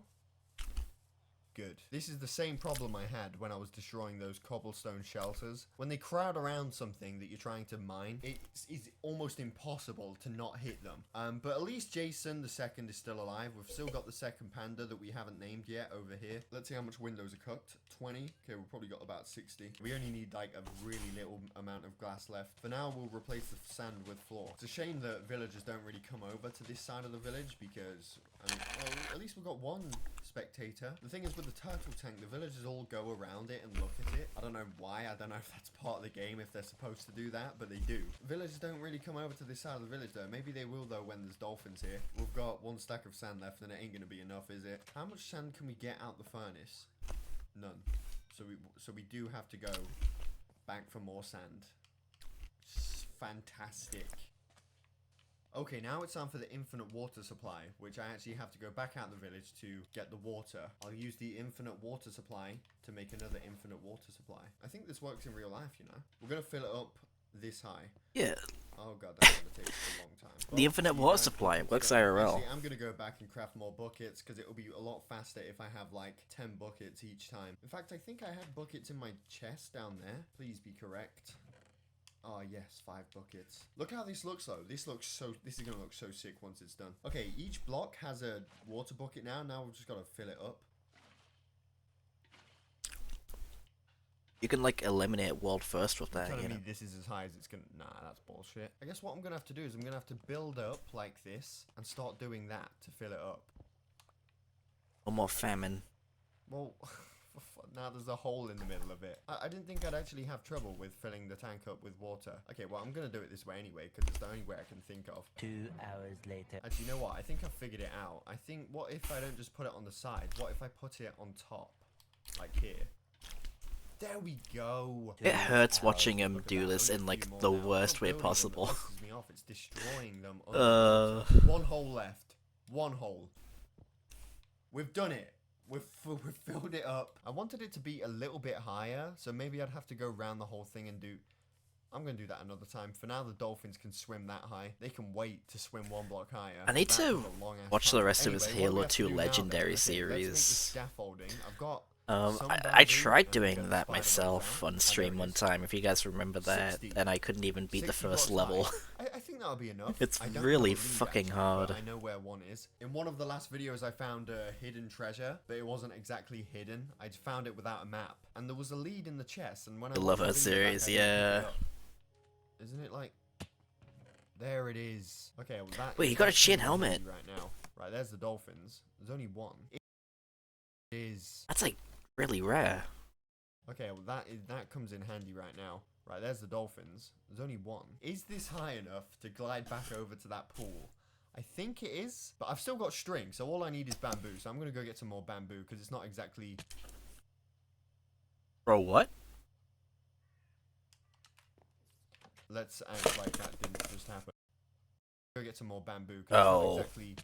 Speaker 8: Good. This is the same problem I had when I was destroying those cobblestone shelters. When they crowd around something that you're trying to mine, it's almost impossible to not hit them. But at least Jason the second is still alive. We've still got the second panda that we haven't named yet over here. Let's see how much windows are cooked. 20. Okay, we've probably got about 60. We only need like a really little amount of glass left. For now, we'll replace the sand with floor. It's a shame that villagers don't really come over to this side of the village because, I mean, well, at least we've got one spectator. The thing is with the turtle tank, the villagers all go around it and look at it. I don't know why. I don't know if that's part of the game, if they're supposed to do that, but they do. Villagers don't really come over to this side of the village though. Maybe they will though when there's dolphins here. We've got 1 stack of sand left and it ain't gonna be enough, is it? How much sand can we get out the furnace? None. So we do have to go back for more sand. Fantastic. Okay, now it's time for the infinite water supply, which I actually have to go back out the village to get the water. I'll use the infinite water supply to make another infinite water supply. I think this works in real life, you know. We're gonna fill it up this high.
Speaker 1: Yeah,
Speaker 8: Oh god, that's gonna take a long time.
Speaker 1: the infinite water supply, it works IRL.
Speaker 8: Actually, I'm gonna go back and craft more buckets because it'll be a lot faster if I have like 10 buckets each time. In fact, I think I had buckets in my chest down there. Please be correct. Oh yes, 5 buckets. Look how this looks though. This is gonna look so sick once it's done. Okay, each block has a water bucket now. Now we've just gotta fill it up.
Speaker 1: You can like eliminate world first with that,
Speaker 8: Telling
Speaker 1: you
Speaker 8: me
Speaker 1: know.
Speaker 8: this is as high as it's gonna. Nah, that's bullshit. I guess what I'm gonna have to do is I'm gonna have to build up like this and start doing that to fill it up.
Speaker 1: Or more famine.
Speaker 8: Well, now there's a hole in the middle of it. I didn't think I'd actually have trouble with filling the tank up with water. Okay, well, I'm gonna do it this way anyway, because it's the only way I can think of.
Speaker 9: 2 hours later.
Speaker 8: Actually, you know what? I think I've figured it out. I think, what if I don't just put it on the side? What if I put it on top? Like here. There we go.
Speaker 1: It hurts
Speaker 8: Ow,
Speaker 1: watching him
Speaker 8: look at
Speaker 1: do
Speaker 8: that.
Speaker 1: this
Speaker 8: Only
Speaker 1: in
Speaker 8: a
Speaker 1: like
Speaker 8: few more
Speaker 1: the
Speaker 8: now. It's
Speaker 1: worst
Speaker 8: not
Speaker 1: way
Speaker 8: building them, it
Speaker 1: possible.
Speaker 8: pisses me off. It's destroying them. One hole left. One hole. We've done it. We've filled it up. I wanted it to be a little bit higher, so maybe I'd have to go around the whole thing and do... I'm going to do that another time. For now, the dolphins can swim that high. They can wait to swim 1 block higher.
Speaker 1: I need
Speaker 8: That
Speaker 1: to
Speaker 8: is a long-ass
Speaker 1: watch the
Speaker 8: time.
Speaker 1: rest of his
Speaker 8: Anyway, what do we
Speaker 1: Halo
Speaker 8: have to
Speaker 1: 2
Speaker 8: do now then?
Speaker 1: Legendary
Speaker 8: Okay, let's make the
Speaker 1: series.
Speaker 8: scaffolding. I've got...
Speaker 1: I
Speaker 8: some
Speaker 1: tried
Speaker 8: bamboo
Speaker 1: doing
Speaker 8: and
Speaker 1: that
Speaker 8: spider
Speaker 1: myself
Speaker 8: webs
Speaker 1: on
Speaker 8: out.
Speaker 1: stream
Speaker 8: There it
Speaker 1: one
Speaker 8: is.
Speaker 1: time, if you guys remember that,
Speaker 8: 60.
Speaker 1: and I couldn't even beat the
Speaker 8: 60
Speaker 1: first
Speaker 8: blocks
Speaker 1: level.
Speaker 8: high. I think that'll be enough.
Speaker 1: It's
Speaker 8: I don't
Speaker 1: really
Speaker 8: have a lead,
Speaker 1: fucking
Speaker 8: actually,
Speaker 1: hard.
Speaker 8: but I know where one is. In one of the last videos, I found a hidden treasure, but it wasn't exactly hidden. I found it without a map, and there was a lead in the chest. And when I
Speaker 1: I love
Speaker 8: watched
Speaker 1: her
Speaker 8: the video back,
Speaker 1: series,
Speaker 8: I didn't
Speaker 1: yeah.
Speaker 8: pick it up. Isn't it like? There it is. Okay, well that.
Speaker 1: Wait,
Speaker 8: is
Speaker 1: you got a
Speaker 8: actually
Speaker 1: chain
Speaker 8: handy
Speaker 1: helmet.
Speaker 8: right now. Right, there's the dolphins. There's only one. It is.
Speaker 1: That's like really rare.
Speaker 8: Okay, well that comes in handy right now. Right, there's the dolphins. There's only one. Is this high enough to glide back over to that pool? I think it is, but I've still got string, so all I need is bamboo. So I'm gonna go get some more bamboo because it's not exactly.
Speaker 1: Bro, what?
Speaker 8: Let's act like that didn't just happen. Go get some more bamboo because
Speaker 1: Oh.
Speaker 8: it's not exactly.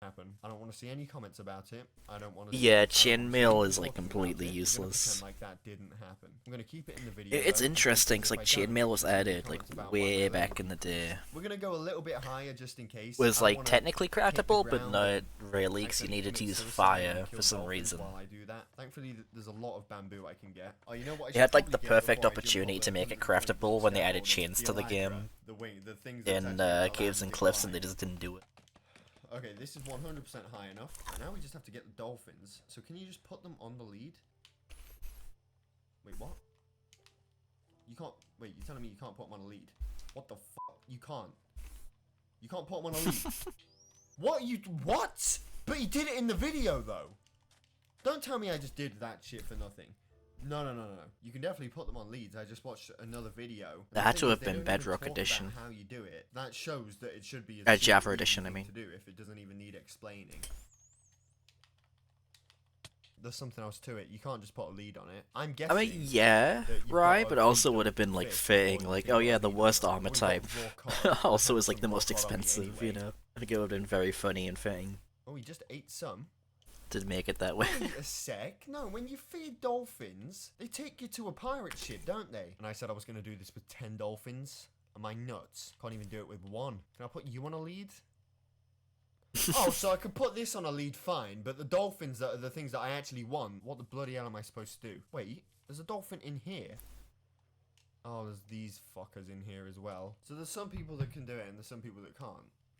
Speaker 8: Happen. I don't want to see any comments about it. I don't want to.
Speaker 1: Yeah, chainmail is like completely useless.
Speaker 8: Like that didn't happen. I'm gonna keep it in the video.
Speaker 1: It's
Speaker 8: though,
Speaker 1: interesting,
Speaker 8: because
Speaker 1: cause like
Speaker 8: if I don't,
Speaker 1: chainmail was
Speaker 8: there's gonna be
Speaker 1: added like
Speaker 8: comments about
Speaker 1: way
Speaker 8: why
Speaker 1: back
Speaker 8: my
Speaker 1: in the day.
Speaker 8: We're gonna go a little bit higher just in case.
Speaker 1: Was
Speaker 8: I
Speaker 1: like
Speaker 8: wanna
Speaker 1: technically
Speaker 8: hit the
Speaker 1: craftable, but
Speaker 8: ground
Speaker 1: not
Speaker 8: and
Speaker 1: really, cause you
Speaker 8: actually
Speaker 1: needed to
Speaker 8: commit
Speaker 1: use
Speaker 8: suicide
Speaker 1: fire
Speaker 8: and
Speaker 1: for
Speaker 8: kill
Speaker 1: some
Speaker 8: dolphins
Speaker 1: reason.
Speaker 8: While I do that. Thankfully, there's a lot of bamboo I can get. Oh, you know what? I
Speaker 1: They
Speaker 8: should
Speaker 1: had like the
Speaker 8: probably get
Speaker 1: perfect
Speaker 8: before I jump
Speaker 1: opportunity
Speaker 8: on
Speaker 1: to
Speaker 8: the
Speaker 1: make it
Speaker 8: 120
Speaker 1: craftable when they added
Speaker 8: scaffolding,
Speaker 1: chains to the
Speaker 8: Elytra,
Speaker 1: game
Speaker 8: the things that's
Speaker 1: in
Speaker 8: actually gonna allow
Speaker 1: Caves
Speaker 8: me
Speaker 1: and
Speaker 8: to
Speaker 1: Cliffs, and
Speaker 8: climb.
Speaker 1: they just didn't do it.
Speaker 8: Okay, this is 100% high enough. Now we just have to get the dolphins. So can you just put them on the lead? Wait, what? You can't... Wait, you're telling me you can't put them on a lead? What the fuck? You can't. You can't put them on a lead. What? What? But you did it in the video, though. Don't tell me I just did that shit for nothing. No. You can definitely put them on leads. I just watched another video.
Speaker 1: That had to have been Bedrock Edition.
Speaker 8: How you do it. That shows that it should be
Speaker 1: Java
Speaker 8: super easy
Speaker 1: Edition, I
Speaker 8: thing
Speaker 1: mean.
Speaker 8: to do if it doesn't even need explaining. There's something else to it. You can't just put a lead on it. I'm guessing.
Speaker 1: I mean, yeah,
Speaker 8: that you've
Speaker 1: right,
Speaker 8: got
Speaker 1: but
Speaker 8: to
Speaker 1: also
Speaker 8: feed
Speaker 1: would
Speaker 8: them
Speaker 1: have been like
Speaker 8: fish
Speaker 1: fitting,
Speaker 8: before you
Speaker 1: like,
Speaker 8: can
Speaker 1: oh
Speaker 8: put a
Speaker 1: yeah, the
Speaker 8: lead on
Speaker 1: worst
Speaker 8: it.
Speaker 1: armor
Speaker 8: We've got
Speaker 1: type.
Speaker 8: raw cod.
Speaker 1: Also is
Speaker 8: Some
Speaker 1: like the
Speaker 8: raw
Speaker 1: most
Speaker 8: cod on me
Speaker 1: expensive, you
Speaker 8: anyway.
Speaker 1: know. I think it would have been very funny and fitting
Speaker 8: Oh, we just ate some.
Speaker 1: to make it that way.
Speaker 8: Wait a sec. No, when you feed dolphins, they take you to a pirate ship, don't they? And I said I was going to do this with 10 dolphins. Am I nuts? Can't even do it with one. Can I put you on a lead? Oh, so I could put this on a lead fine, but the dolphins that are the things that I actually want, what the bloody hell am I supposed to do? Wait, there's a dolphin in here. Oh, there's these fuckers in here as well. So there's some people that can do it and there's some people that can't.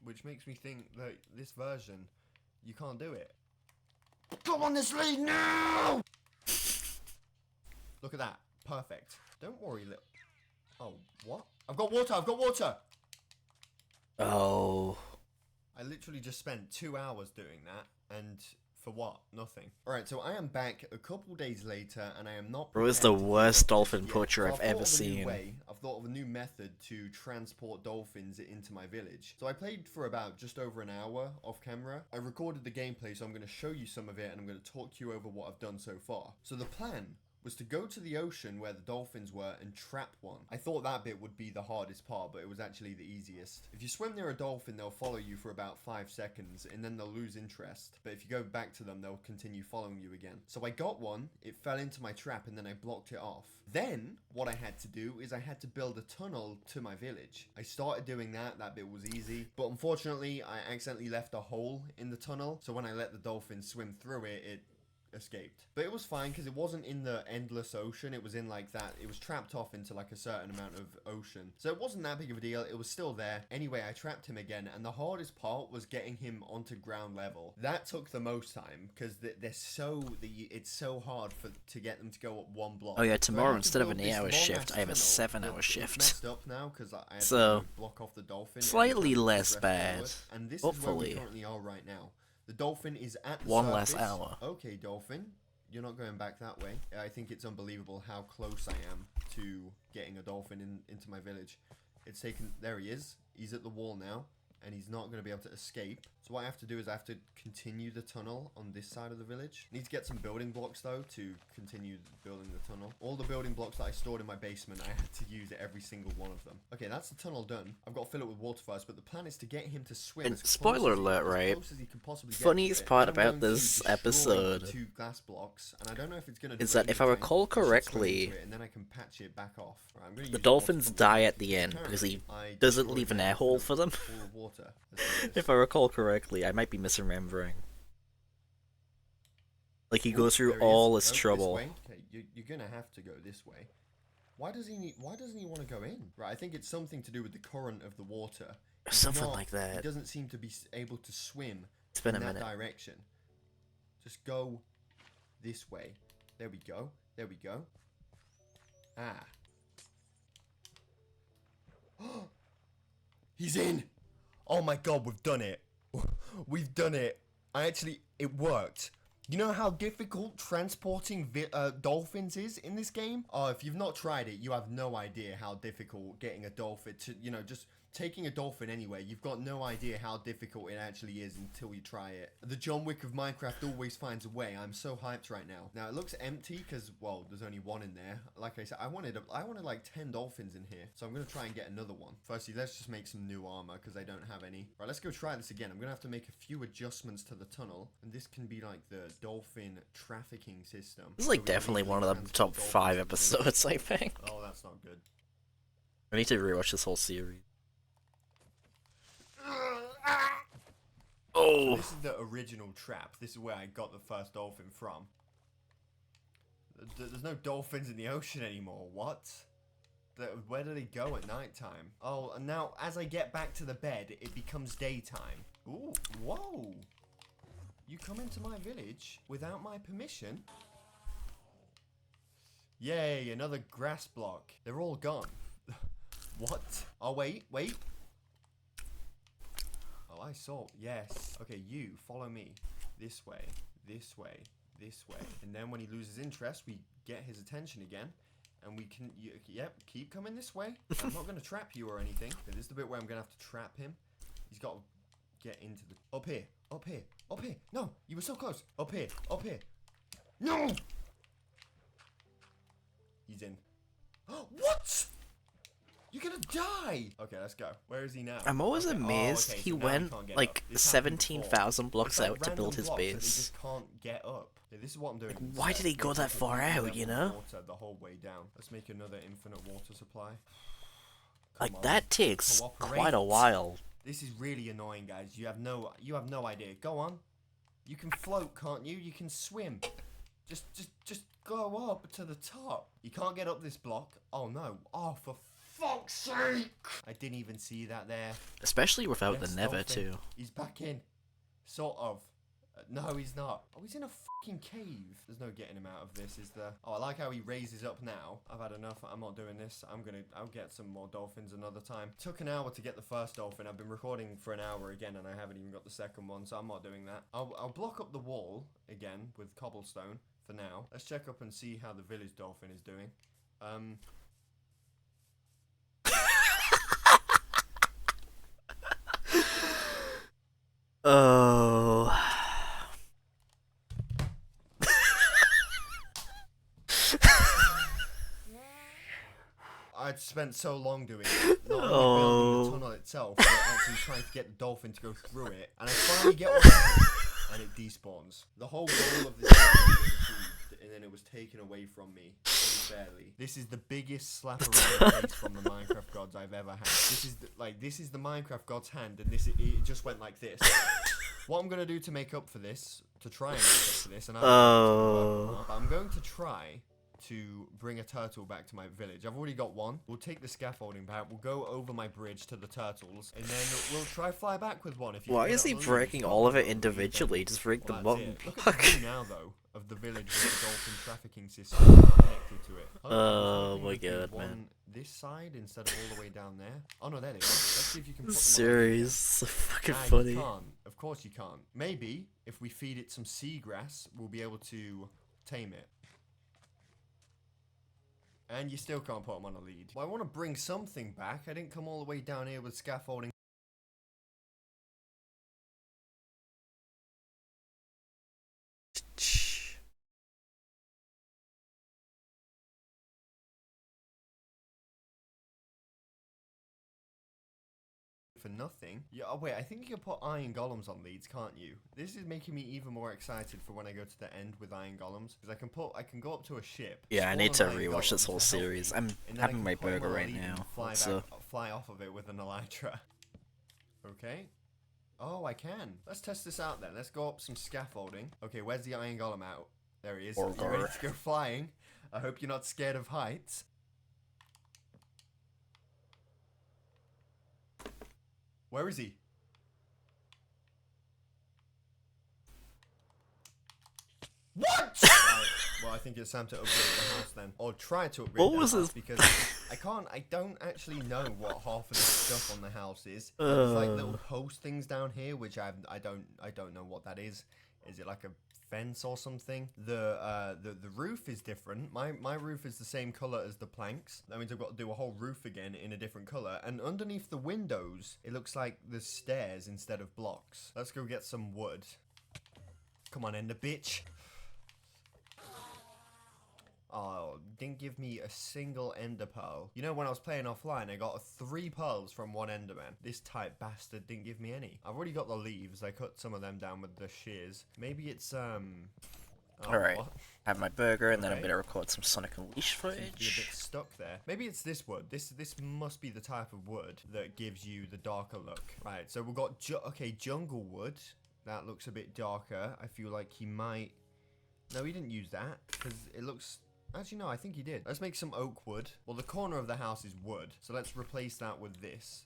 Speaker 8: Which makes me think that this version, you can't do it. Come on this lead now! Look at that. Perfect. Don't worry, little... Oh, what? I've got water!
Speaker 1: Oh,
Speaker 8: I literally just spent 2 hours doing that, and for what? Nothing. Alright, so I am back a couple days later, and I am not...
Speaker 1: bro is the
Speaker 8: prepared to
Speaker 1: worst
Speaker 8: do it
Speaker 1: dolphin
Speaker 8: yet.
Speaker 1: poacher
Speaker 8: So
Speaker 1: I've
Speaker 8: thought
Speaker 1: ever
Speaker 8: of a new
Speaker 1: seen.
Speaker 8: way. I've thought of a new method to transport dolphins into my village. So I played for about just over an hour off camera. I recorded the gameplay, so I'm going to show you some of it, and I'm going to talk you over what I've done so far. So the plan was to go to the ocean where the dolphins were and trap one. I thought that bit would be the hardest part, but it was actually the easiest. If you swim near a dolphin, they'll follow you for about 5 seconds, and then they'll lose interest. But if you go back to them, they'll continue following you again. So I got one, it fell into my trap, and then I blocked it off. Then, what I had to do is I had to build a tunnel to my village. I started doing that bit was easy. But unfortunately, I accidentally left a hole in the tunnel, so when I let the dolphins swim through it, escaped. But it was fine because it wasn't in the endless ocean. It was in like that. It was trapped off into like a certain amount of ocean. So it wasn't that big of a deal. It was still there. Anyway, I trapped him again. And the hardest part was getting him onto ground level. That took the most time because it's so hard to get them to go up one block.
Speaker 1: Oh yeah,
Speaker 8: So I
Speaker 1: tomorrow
Speaker 8: had to
Speaker 1: instead of
Speaker 8: build
Speaker 1: an
Speaker 8: this
Speaker 1: 8-hour
Speaker 8: long-ass
Speaker 1: shift, I have a
Speaker 8: tunnel
Speaker 1: 7-hour
Speaker 8: it's
Speaker 1: shift.
Speaker 8: messed up now because I had
Speaker 1: So,
Speaker 8: to block off the dolphin.
Speaker 1: slightly
Speaker 8: every time
Speaker 1: less
Speaker 8: it progressed
Speaker 1: bad,
Speaker 8: forward. And this is where
Speaker 1: hopefully.
Speaker 8: we currently are right now. The dolphin is at the
Speaker 1: One less
Speaker 8: surface.
Speaker 1: hour.
Speaker 8: Okay, dolphin, you're not going back that way. I think it's unbelievable how close I am to getting a dolphin into my village. It's taken. There he is. He's at the wall now, and he's not going to be able to escape. So what I have to do is I have to continue the tunnel on this side of the village. Need to get some building blocks though to continue building the tunnel. All the building blocks that I stored in my basement, I had to use every single one of them. Okay, that's the tunnel done. I've got to fill it with water first, but the plan is to get him to swim.
Speaker 1: And
Speaker 8: as close
Speaker 1: spoiler
Speaker 8: as he-
Speaker 1: alert,
Speaker 8: as
Speaker 1: right?
Speaker 8: close as he can possibly get
Speaker 1: Funniest
Speaker 8: to it.
Speaker 1: part
Speaker 8: I'm
Speaker 1: about
Speaker 8: going to
Speaker 1: this
Speaker 8: destroy
Speaker 1: episode
Speaker 8: the 2 glass blocks, and I don't know if it's going to
Speaker 1: is that if I recall correctly,
Speaker 8: and then I can patch it back off. Right, I'm gonna
Speaker 1: the
Speaker 8: use
Speaker 1: dolphins
Speaker 8: water.
Speaker 1: die at the end because he
Speaker 8: Apparently, I
Speaker 1: doesn't
Speaker 8: destroyed
Speaker 1: leave an
Speaker 8: the
Speaker 1: air hole for them.
Speaker 8: pool of water. Let's do this.
Speaker 1: If I recall correctly, I might be misremembering. Like he goes through
Speaker 8: There he is.
Speaker 1: all this
Speaker 8: Oh,
Speaker 1: trouble.
Speaker 8: This way? Okay, you're gonna have to go this way. Why doesn't he want to go in? Right, I think it's something to do with the current of the water. He's
Speaker 1: Something
Speaker 8: not-
Speaker 1: like
Speaker 8: He
Speaker 1: that.
Speaker 8: doesn't seem to be able to swim
Speaker 1: It's been
Speaker 8: in
Speaker 1: a
Speaker 8: that
Speaker 1: minute.
Speaker 8: direction. Just go this way. There we go. There we go. Ah. He's in! Oh my god, we've done it. We've done it. It worked. You know how difficult transporting dolphins is in this game? Oh, if you've not tried it, you have no idea how difficult getting a dolphin to, just taking a dolphin anywhere. You've got no idea how difficult it actually is until you try it. The John Wick of Minecraft always finds a way. I'm so hyped right now. Now, it looks empty because, well, there's only one in there. Like I said, I wanted like 10 dolphins in here. So I'm going to try and get another one. Firstly, let's just make some new armor because I don't have any. Right, let's go try this again. I'm going to have to make a few adjustments to the tunnel. And this can be like the dolphin trafficking system.
Speaker 1: This is
Speaker 8: So
Speaker 1: like
Speaker 8: we can
Speaker 1: definitely
Speaker 8: legally
Speaker 1: one of the
Speaker 8: transport
Speaker 1: top
Speaker 8: dolphins
Speaker 1: 5
Speaker 8: to the village.
Speaker 1: episodes, I think.
Speaker 8: Oh, that's not good.
Speaker 1: I need to rewatch this whole series. Oh!
Speaker 8: This is the original trap. This is where I got the first dolphin from. There's no dolphins in the ocean anymore. What? Where do they go at nighttime? Oh, and now as I get back to the bed, it becomes daytime. Ooh, whoa! You come into my village without my permission? Yay, another grass block. They're all gone. What? Oh, wait. Oh, I saw. Yes. Okay, you follow me. This way. And then when he loses interest, we get his attention again. And we can, yep, keep coming this way. I'm not going to trap you or anything. Okay, this is the bit where I'm going to have to trap him. He's got to get into the, up here. No, you were so close. Up here. No! He's in. What? You're gonna die! Okay, let's go. Where is he now?
Speaker 1: I'm always
Speaker 8: Okay,
Speaker 1: amazed
Speaker 8: okay,
Speaker 1: he
Speaker 8: so now
Speaker 1: went
Speaker 8: can't get
Speaker 1: like
Speaker 8: up. This happened before.
Speaker 1: 17,000 blocks
Speaker 8: It's like
Speaker 1: out to build
Speaker 8: random
Speaker 1: his
Speaker 8: blocks that they
Speaker 1: base.
Speaker 8: just can't get up. Yeah, this is what I'm doing.
Speaker 1: Why did he go that far out, you know?
Speaker 8: Water the whole way down. Let's make another infinite water supply.
Speaker 1: Like
Speaker 8: Come on.
Speaker 1: that takes
Speaker 8: Cooperate.
Speaker 1: quite a while.
Speaker 8: This is really annoying, guys. You have no idea. Go on. You can float, can't you? You can swim. Just go up to the top. You can't get up this block. Oh no. Oh, for fuck's sake! I didn't even see that there.
Speaker 1: Especially without
Speaker 8: Yes,
Speaker 1: the Nether,
Speaker 8: dolphin.
Speaker 1: too.
Speaker 8: He's back in. Sort of. No, he's not. Oh, he's in a fucking cave. There's no getting him out of this, is there? Oh, I like how he raises up now. I've had enough. I'm not doing this. I'll get some more dolphins another time. Took an hour to get the first dolphin. I've been recording for an hour again, and I haven't even got the second one, so I'm not doing that. I'll block up the wall again with cobblestone for now. Let's check up and see how the village dolphin is doing.
Speaker 1: Oh.
Speaker 8: I'd spent so long doing it. Not only building the tunnel itself, but actually trying to get the dolphin to go through it. And I finally get one, and it despawns. The whole goal of this was achieved, and then it was taken away from me. Barely. This is the biggest slap around the face from the Minecraft gods I've ever had. This is the Minecraft god's hand, and it just went like this. What I'm gonna do to make up for this, to try and make up for this, and I don't know if it's gonna work or not, but I'm going to try to bring a turtle back to my village. I've already got one. We'll take the scaffolding back. We'll go over my bridge to the turtles, and then we'll try fly back with one. If you
Speaker 1: Why
Speaker 8: can
Speaker 1: is he
Speaker 8: get it
Speaker 1: breaking all of it individually? Just break
Speaker 8: well,
Speaker 1: them
Speaker 8: that's
Speaker 1: up.
Speaker 8: it. Look at the view now, though, of the village with the dolphin trafficking system connected to it.
Speaker 1: Oh
Speaker 8: I was
Speaker 1: my
Speaker 8: hoping there'd
Speaker 1: God,
Speaker 8: be one
Speaker 1: man.
Speaker 8: this side instead of all the way down there. Oh no, there they are. Let's see if you can put them on.
Speaker 1: Series, so fucking
Speaker 8: Nah,
Speaker 1: funny.
Speaker 8: you can't. Of course you can't. Maybe if we feed it some seagrass, we'll be able to tame it. And you still can't put them on a lead. Well, I want to bring something back. I didn't come all the way down here with scaffolding. For nothing. Yeah, oh wait, I think you can put iron golems on leads, can't you? This is making me even more excited for when I go to the end with iron golems, because I can go up to a ship.
Speaker 1: Yeah, I
Speaker 8: spawn
Speaker 1: need to
Speaker 8: an iron
Speaker 1: rewatch this
Speaker 8: golem
Speaker 1: whole
Speaker 8: to help
Speaker 1: series.
Speaker 8: me,
Speaker 1: I'm
Speaker 8: and then I
Speaker 1: having
Speaker 8: can
Speaker 1: my
Speaker 8: put him
Speaker 1: burger
Speaker 8: on a
Speaker 1: right
Speaker 8: lead and
Speaker 1: now.
Speaker 8: Fly,
Speaker 1: So
Speaker 8: fly off of it with an elytra. Okay. Oh, I can. Let's test this out then. Let's go up some scaffolding. Okay, where's the iron golem out? There he is. Are you ready to go flying? I hope you're not scared of heights. Where is he? What? Right, well, I think it's time to upgrade the house then, or try to upgrade
Speaker 1: What
Speaker 8: the
Speaker 1: was
Speaker 8: house
Speaker 1: this?
Speaker 8: because I don't actually know what half of the stuff on the house is. There's like little post things down here, which I don't know what that is. Is it like a fence or something? The roof is different. My roof is the same color as the planks. That means I've got to do a whole roof again in a different color. And underneath the windows, it looks like there's stairs instead of blocks. Let's go get some wood. Come on, Ender bitch. Oh, didn't give me a single ender pearl. You know, when I was playing offline, I got 3 pearls from one enderman. This type bastard didn't give me any. I've already got the leaves. I cut some of them down with the shears. Maybe it's, oh,
Speaker 1: alright.
Speaker 8: what?
Speaker 1: Have my burger, and then I'm
Speaker 8: Okay.
Speaker 1: gonna record some Sonic Unleashed
Speaker 8: Seems to be a
Speaker 1: footage.
Speaker 8: bit stuck there. Maybe it's this wood. This must be the type of wood that gives you the darker look. Right, so we've got, okay, jungle wood. That looks a bit darker. I feel like he might... No, he didn't use that, because it looks... Actually, no, I think he did. Let's make some oak wood. Well, the corner of the house is wood, so let's replace that with this.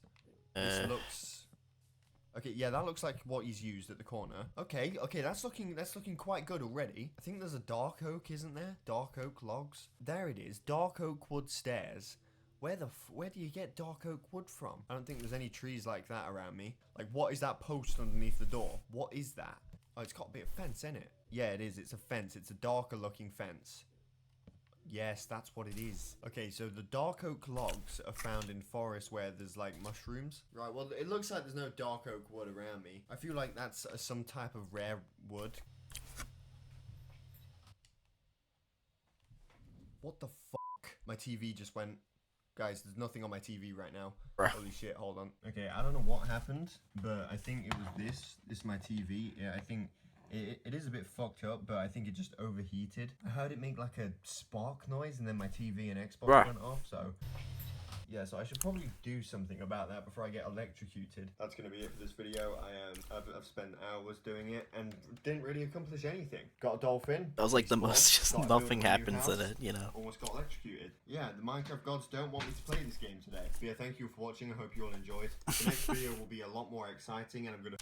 Speaker 8: This looks... Okay, yeah, that looks like what he's used at the corner. Okay, that's looking quite good already. I think there's a dark oak, isn't there? Dark oak logs. There it is. Dark oak wood stairs. Where do you get dark oak wood from? I don't think there's any trees like that around me. Like, what is that post underneath the door? What is that? Oh, it's got a bit of fence in it. Yeah, it is. It's a fence. It's a darker looking fence. Yes, that's what it is. Okay, so the dark oak logs are found in forests where there's like mushrooms. Right, well, it looks like there's no dark oak wood around me. I feel like that's some type of rare wood. What the fuck? My TV just went... Guys, there's nothing on my TV right now.
Speaker 1: Bruh.
Speaker 8: Holy shit, hold on. Okay, I don't know what happened, but I think it was this. This is my TV. Yeah, I think... It is a bit fucked up, but I think it just overheated. I heard it make like a spark noise, and then my TV and Xbox
Speaker 1: Right.
Speaker 8: went off, so... Yeah, so I should probably do something about that before I get electrocuted. That's going to be it for this video. I've spent hours doing it, and didn't really accomplish anything. Got a dolphin.
Speaker 1: That was like the
Speaker 8: Explored,
Speaker 1: most, just
Speaker 8: started building
Speaker 1: nothing
Speaker 8: a new
Speaker 1: happens in
Speaker 8: house,
Speaker 1: it, you know.
Speaker 8: Almost got electrocuted. Yeah, the Minecraft gods don't want me to play this game today. But yeah, thank you for watching. I hope you all enjoyed. The next video will be a lot more exciting, and
Speaker 1: I'm gonna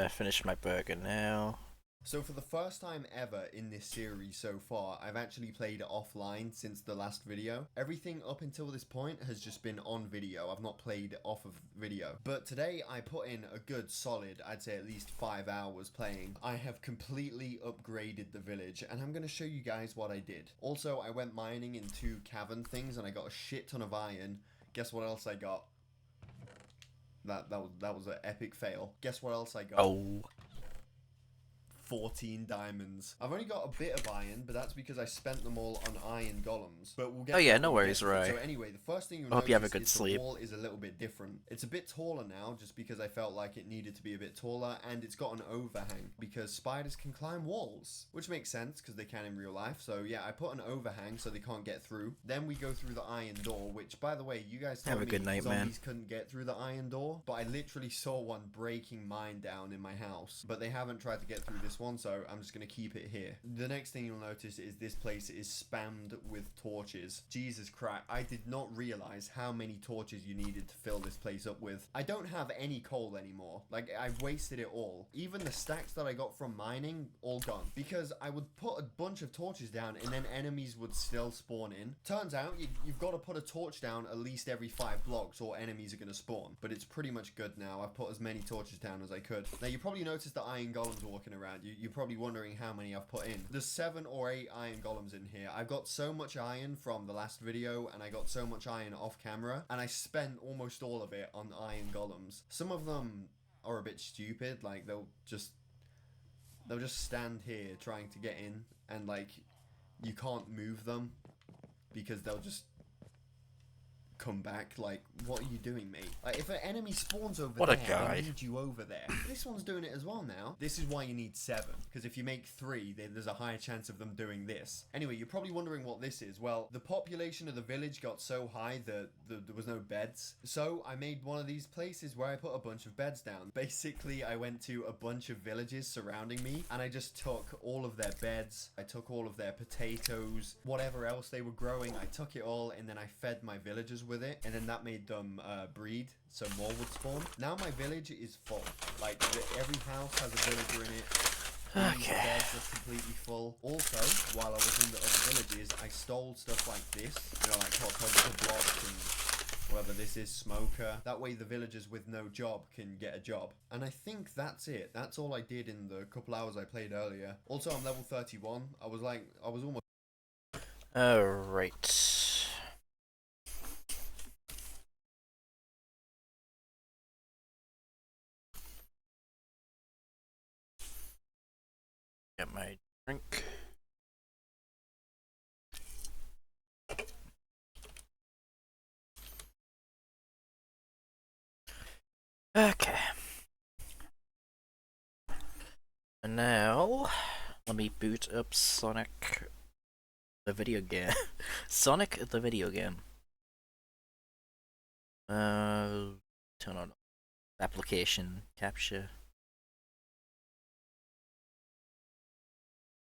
Speaker 1: finish my burger now.
Speaker 8: So for the first time ever in this series so far, I've actually played offline since the last video. Everything up until this point has just been on video. I've not played off of video. But today I put in a good solid, I'd say at least 5 hours playing. I have completely upgraded the village, and I'm going to show you guys what I did. Also, I went mining in 2 cavern things, and I got a shit ton of iron. Guess what else I got? That was an epic fail. Guess what else I got?
Speaker 1: Oh.
Speaker 8: 14 diamonds. I've only got a bit of iron, but that's because I spent them all on iron golems. But we'll get
Speaker 1: Oh yeah,
Speaker 8: to that
Speaker 1: no
Speaker 8: when we
Speaker 1: worries,
Speaker 8: get to it.
Speaker 1: right.
Speaker 8: So anyway, the first thing you'll
Speaker 1: I hope you have a
Speaker 8: notice
Speaker 1: good
Speaker 8: is
Speaker 1: sleep.
Speaker 8: the wall is a little bit different. It's a bit taller now, just because I felt like it needed to be a bit taller, and it's got an overhang because spiders can climb walls, which makes sense because they can in real life. So yeah, I put an overhang so they can't get through. Then we go through the iron door, which, by the way, you guys told
Speaker 1: Have a
Speaker 8: me
Speaker 1: good night, man.
Speaker 8: zombies couldn't get through the iron door, but I literally saw one breaking mine down in my house. But they haven't tried to get through this one, so I'm just gonna keep it here. The next thing you'll notice is this place is spammed with torches. Jesus Christ, I did not realize how many torches you needed to fill this place up with. I don't have any coal anymore. Like, I've wasted it all. Even the stacks that I got from mining, all gone. Because I would put a bunch of torches down and then enemies would still spawn in. Turns out you've got to put a torch down at least every 5 blocks or enemies are going to spawn. But it's pretty much good now. I've put as many torches down as I could. Now, you probably noticed the iron golems walking around. You're probably wondering how many I've put in. There's 7 or 8 iron golems in here. I've got so much iron from the last video and I got so much iron off camera and I spent almost all of it on iron golems. Some of them are a bit stupid, like they'll just stand here trying to get in and like you can't move them because they'll just come back. Like, what are you doing, mate? Like, if an enemy spawns over
Speaker 1: What a
Speaker 8: there,
Speaker 1: guy.
Speaker 8: I need you over there. This one's doing it as well now. This is why you need 7, because if you make 3, there's a higher chance of them doing this. Anyway, you're probably wondering what this is. Well, the population of the village got so high that there was no beds. So I made one of these places where I put a bunch of beds down. Basically, I went to a bunch of villages surrounding me, and I just took all of their beds. I took all of their potatoes, whatever else they were growing. I took it all, and then I fed my villagers with it, and then that made them breed, so more would spawn. Now my village is full. Like, every house has a villager in it. All these beds are completely full. Also, while I was in the other villages, I stole stuff like this, you know, like hot blocks and whatever this is, smoker. That way the villagers with no job can get a job. And I think that's it. That's all I did in the couple hours I played earlier. Also, I'm level 31. I was almost...
Speaker 1: Alright. Get my drink. Okay. And now, let me boot up Sonic the video game. Sonic the video game. Turn on application capture.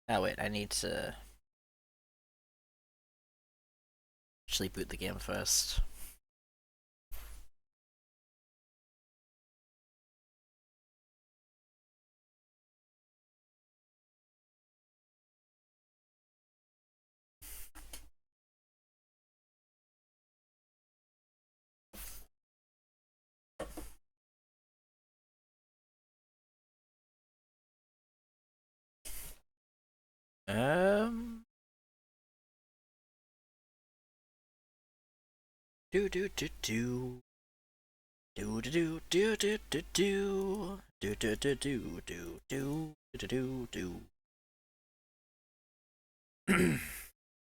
Speaker 1: Oh wait, I need to actually boot the game first. Do do do do. Do do do do do do do do do do do do do do do.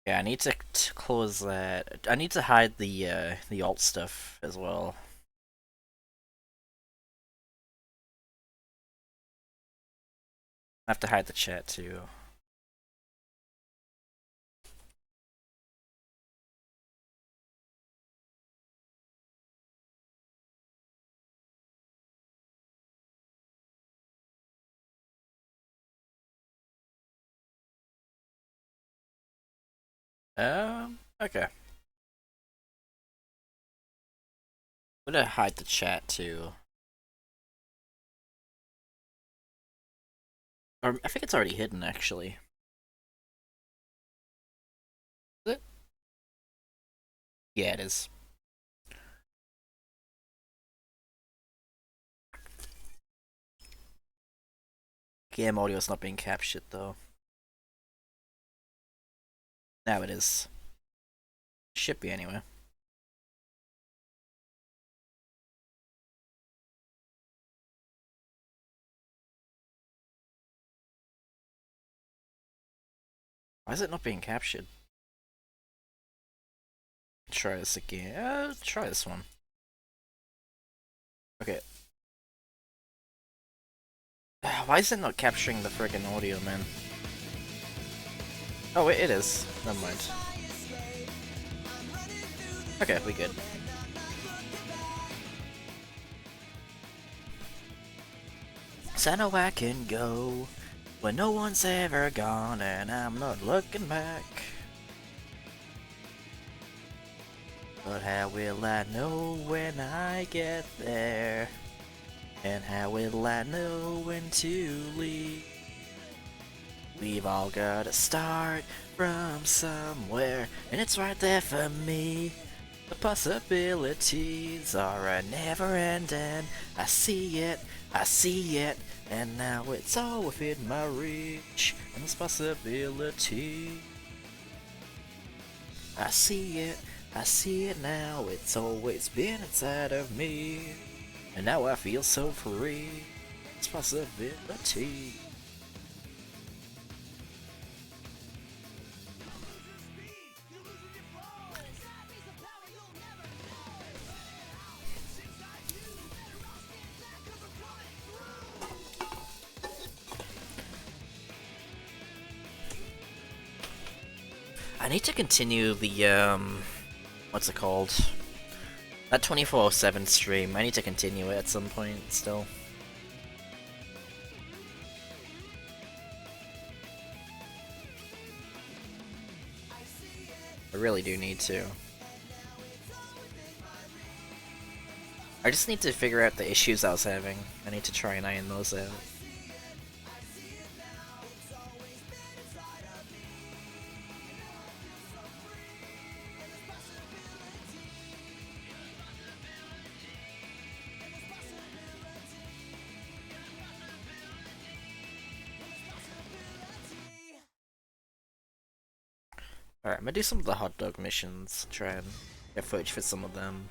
Speaker 1: Yeah, I need to close that. I need to hide the alt stuff as well. I have to hide the chat too. Okay. I'm gonna hide the chat too. Or I think it's already hidden actually. Is it? Yeah, it is. Game audio is not being captured though. Now it is. Should be anyway. Why is it not being captured? Try this again. Try this one. Okay. Why is it not capturing the friggin' audio, man? Oh, wait, it is. Never mind. Okay, we good. So I know I can go where no one's ever gone, and I'm not looking back. But how will I know when I get there? And how will I know when to leave? We've all gotta start from somewhere, and it's right there for me. The possibilities are never ending. I see it, and now it's all within my reach. And this possibility, I see it now. It's always been inside of me, and now I feel so free. It's possibility. I need to continue the, what's it called? That 24/7 stream. I need to continue it at some point still. I really do need to. I just need to figure out the issues I was having. I need to try and iron those out. Alright, I'm gonna do some of the hot dog missions, try and get footage for some of them.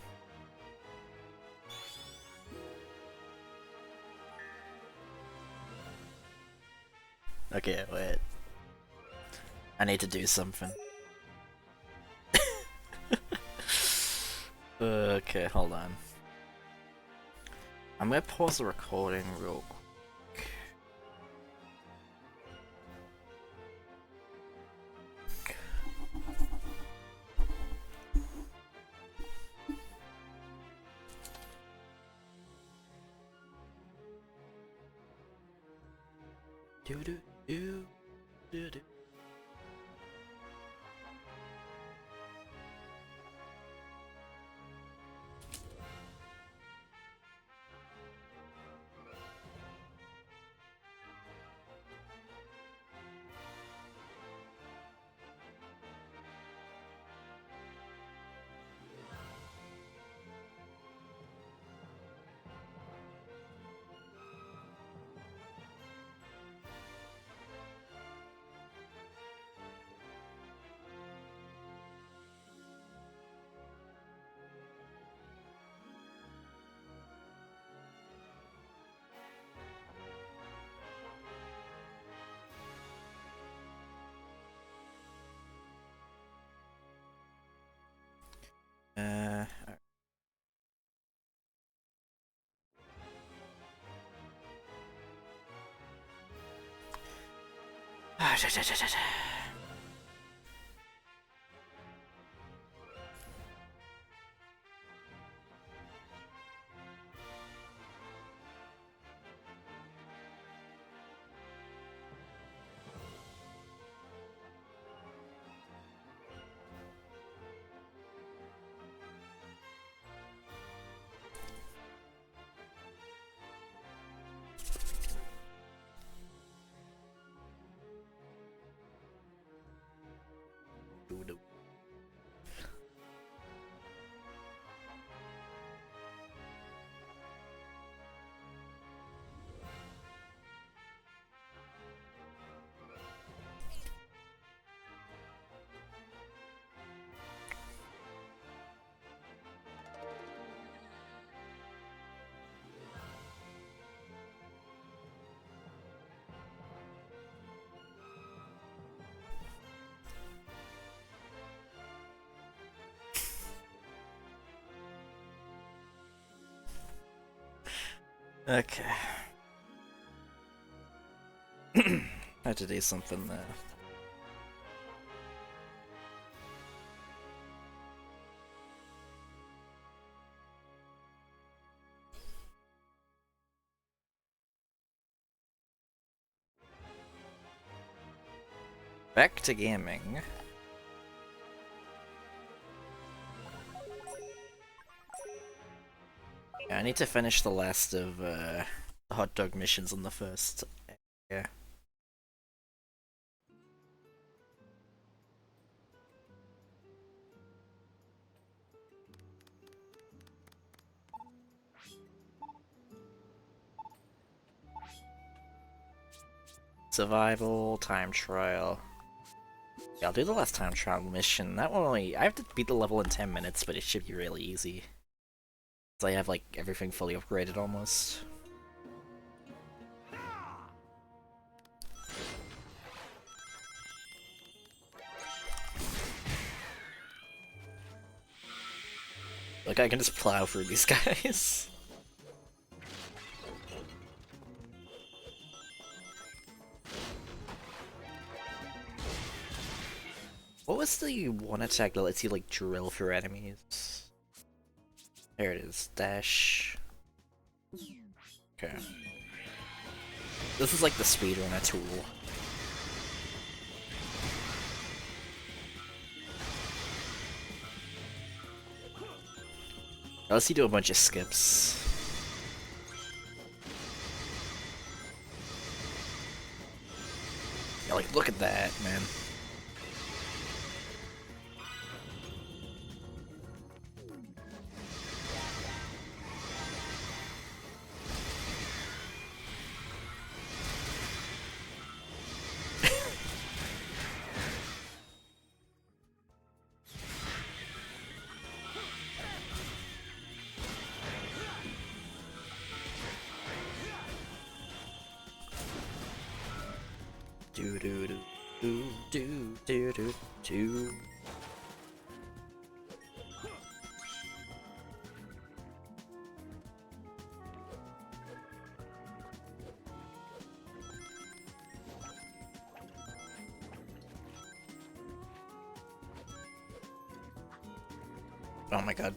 Speaker 1: Okay, wait. I need to do something. Okay, hold on. I'm gonna pause the recording real quick. Do do do do do. Alright. Okay. Had to do something there. Back to gaming. Yeah, I need to finish the last of the hot dog missions on the first. Yeah. Survival, time trial. Yeah, I'll do the last time trial mission. That one only... I have to beat the level in 10 minutes, but it should be really easy. So I have, like, everything fully upgraded almost. Like, I can just plow through these guys. What was the one attack that lets you, like, drill through enemies? There it is. Dash. Okay. This is like the speedrunner tool. Unless you do a bunch of skips. Yeah, like, look at that, man. Do do do do do do do do. Oh my god.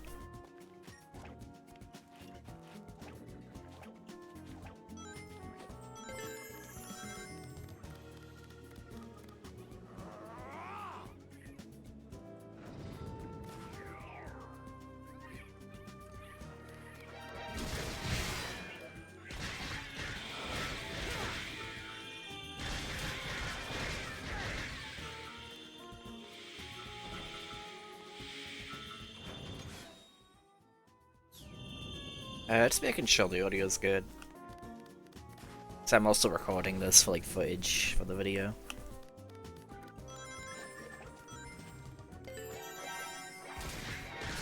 Speaker 1: Just making sure the audio's good. So I'm also recording this for like footage for the video.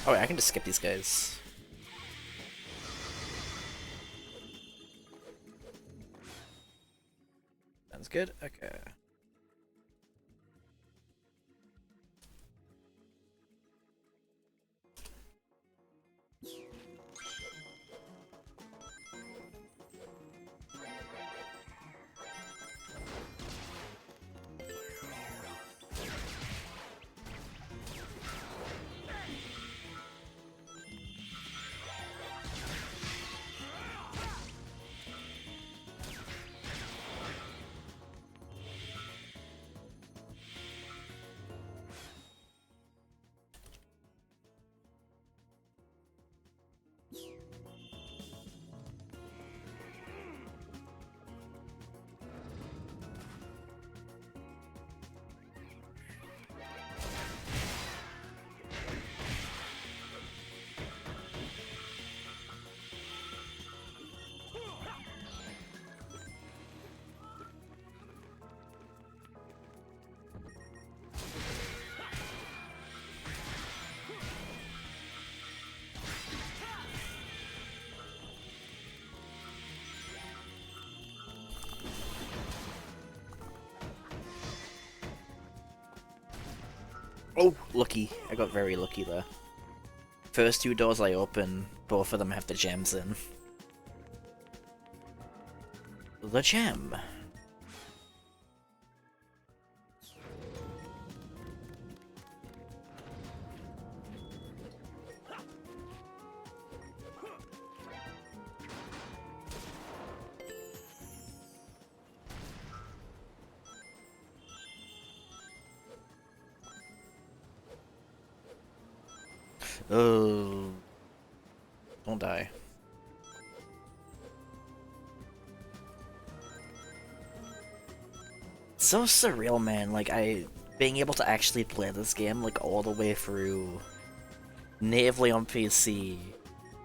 Speaker 1: Oh wait, I can just skip these guys. Sounds good? Okay. Oh, lucky. I got very lucky there. First two doors I open, both of them have the gems in. the gem. Oh, don't die. So surreal, man. Like, being able to actually play this game, like, all the way through natively on PC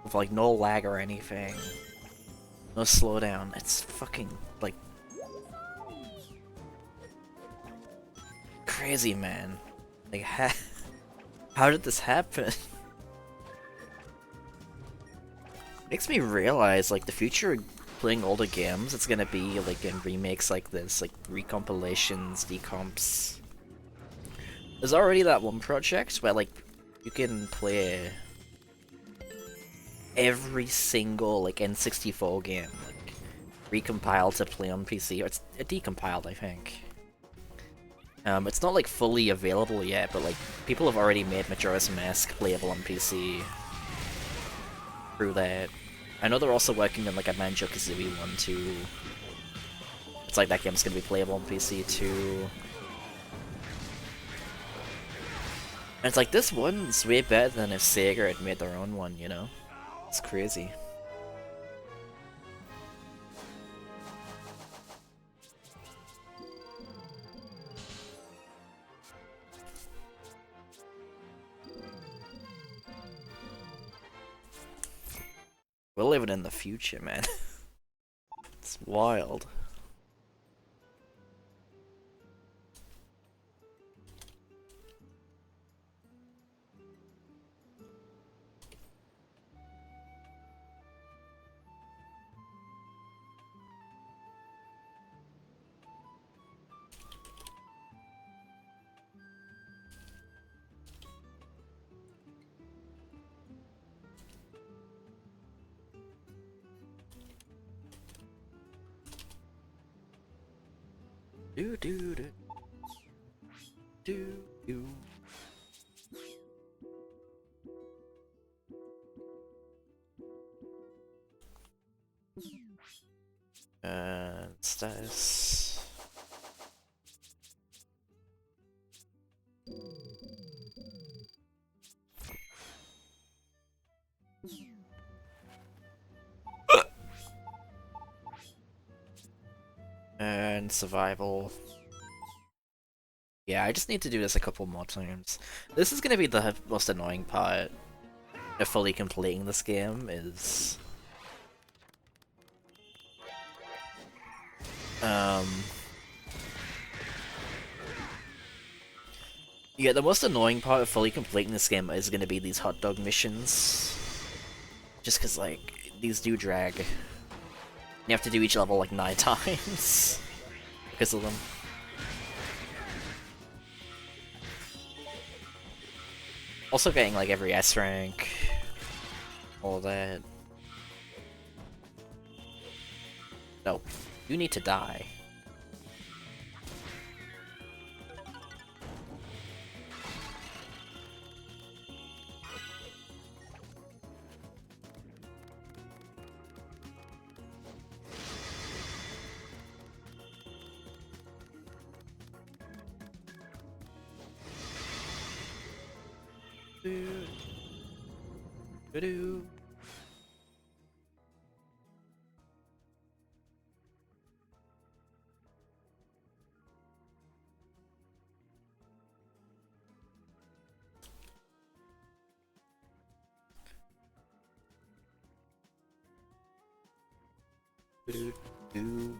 Speaker 1: with, like, no lag or anything. No slowdown. It's fucking, like, crazy, man. Like, how did this happen? Makes me realize, like, the future of playing older games, it's gonna be, like, in remakes like this, like, recompilations, decomps. There's already that one project where, like, you can play every single, like, N64 game, like, recompiled to play on PC, or it's decompiled, I think. It's not, like, fully available yet, but, like, people have already made Majora's Mask playable on PC through that. I know they're also working on, like, a Banjo-Kazooie one, too. It's like that game's gonna be playable on PC, too. And it's like, this one's way better than if Sega had made their own one, you know? It's crazy. We're living in the future, man. It's wild. Do do do do do. Status. And survival. Yeah, I just need to do this a couple more times. This is gonna be the most annoying part of fully completing this game, is yeah, the most annoying part of fully completing this game is gonna be these hot dog missions. Just cause, like, these do drag. You have to do each level like 9 times because of them. Also getting like every S rank, all that. No, you need to die. Do-do. Do.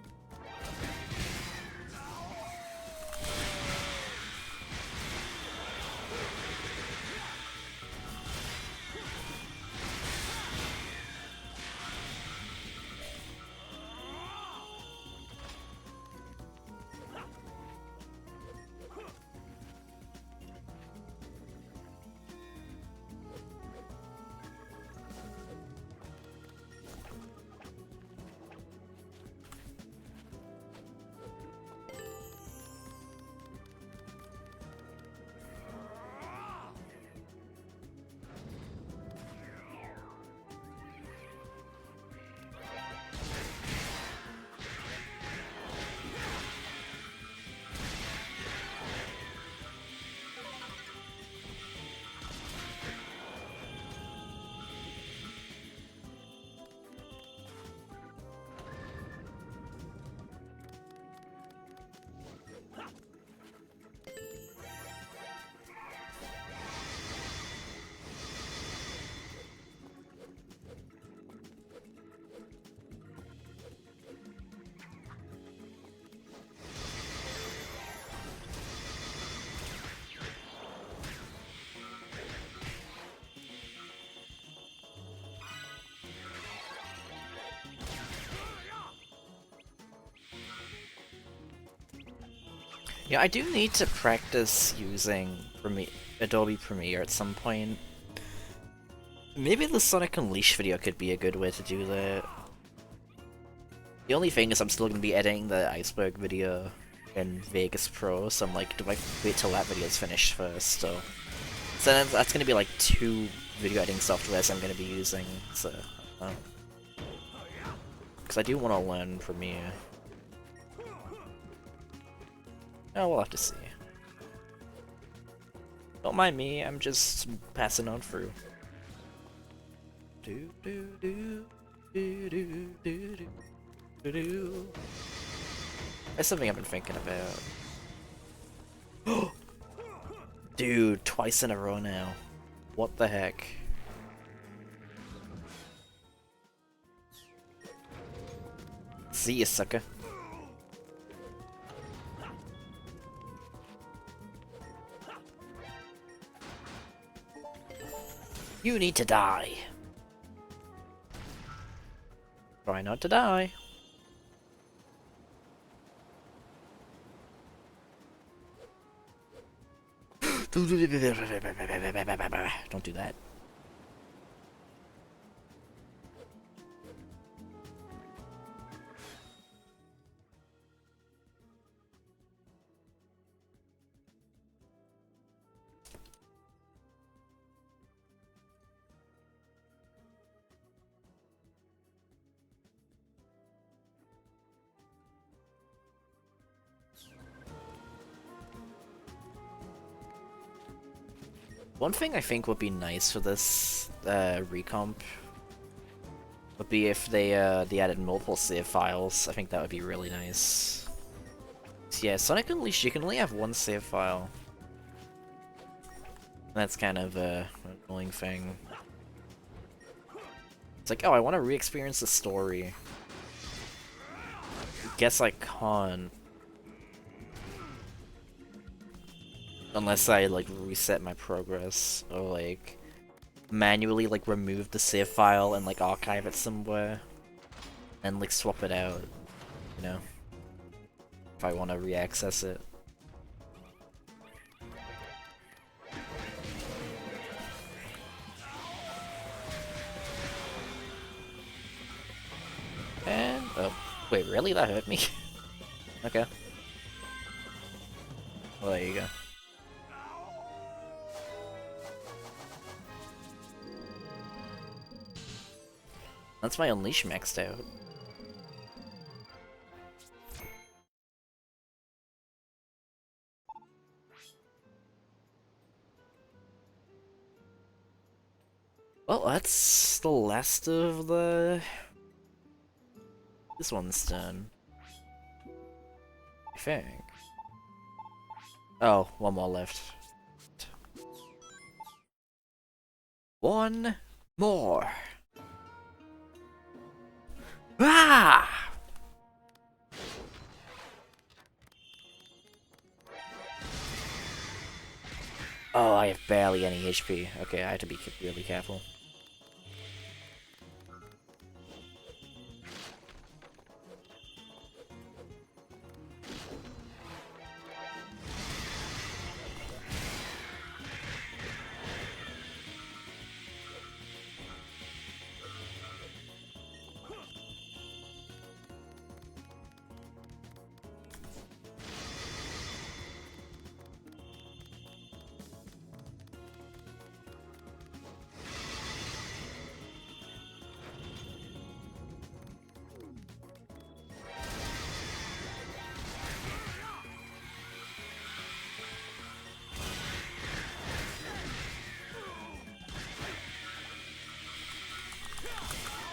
Speaker 1: Yeah, I do need to practice using Adobe Premiere at some point. Maybe the Sonic Unleashed video could be a good way to do that. The only thing is I'm still going to be editing the Iceberg video in Vegas Pro, so I'm like, do I wait till that video's finished first? So then that's going to be like 2 video editing softwares I'm going to be using, so... Because I do want to learn Premiere. Oh, we'll have to see. Don't mind me, I'm just passing on through. Do do do do do do do do. That's something I've been thinking about. Dude, twice in a row now. What the heck? See ya, sucker. You need to die. Try not to die. Don't do that. One thing I think would be nice for this recomp would be if they added multiple save files. I think that would be really nice. So yeah, Sonic Unleashed, you can only have one save file. That's kind of an annoying thing. It's like, oh, I want to re-experience the story. Guess I can't. Unless I, like, reset my progress, or, like, manually, like, remove the save file and, like, archive it somewhere. And, like, swap it out, you know? If I want to re-access it. And, oh, wait, really? That hurt me? Okay. Well, there you go. That's my Unleash maxed out. Well, that's the last of the... This one's done. I think. Oh, one more left. One more! Ah! Oh, I have barely any HP. Okay, I have to be really careful.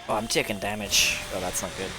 Speaker 1: Oh, I'm taking damage. Oh, that's not good.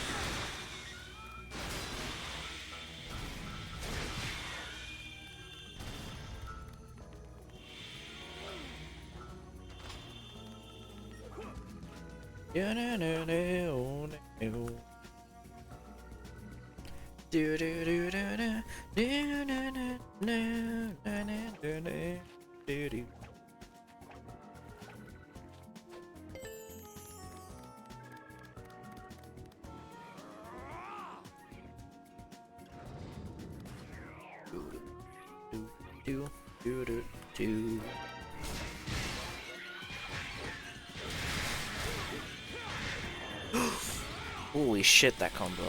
Speaker 1: do do do do. Holy shit, that combo.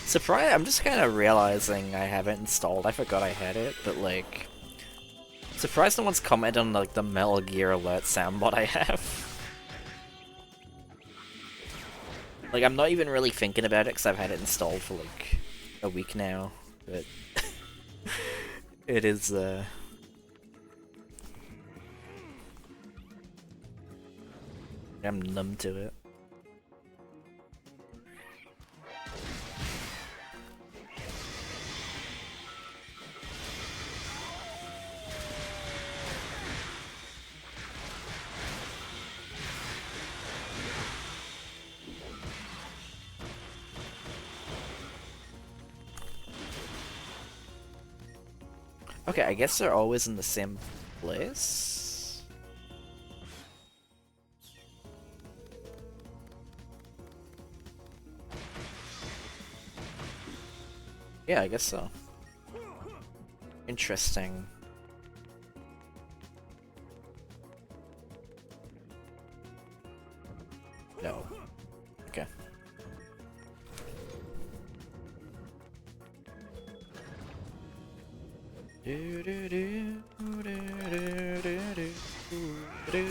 Speaker 1: Surprise! I'm just kind of realizing I have it installed. I forgot I had it, but like, surprised no one's commented on like the Metal Gear Alert soundbot I have. Like, I'm not even really thinking about it because I've had it installed for like a week now, but it is. I'm numb to it. Okay, I guess they're always in the same place. Yeah, I guess so. Interesting. No. Okay. Do do do do do do do do do do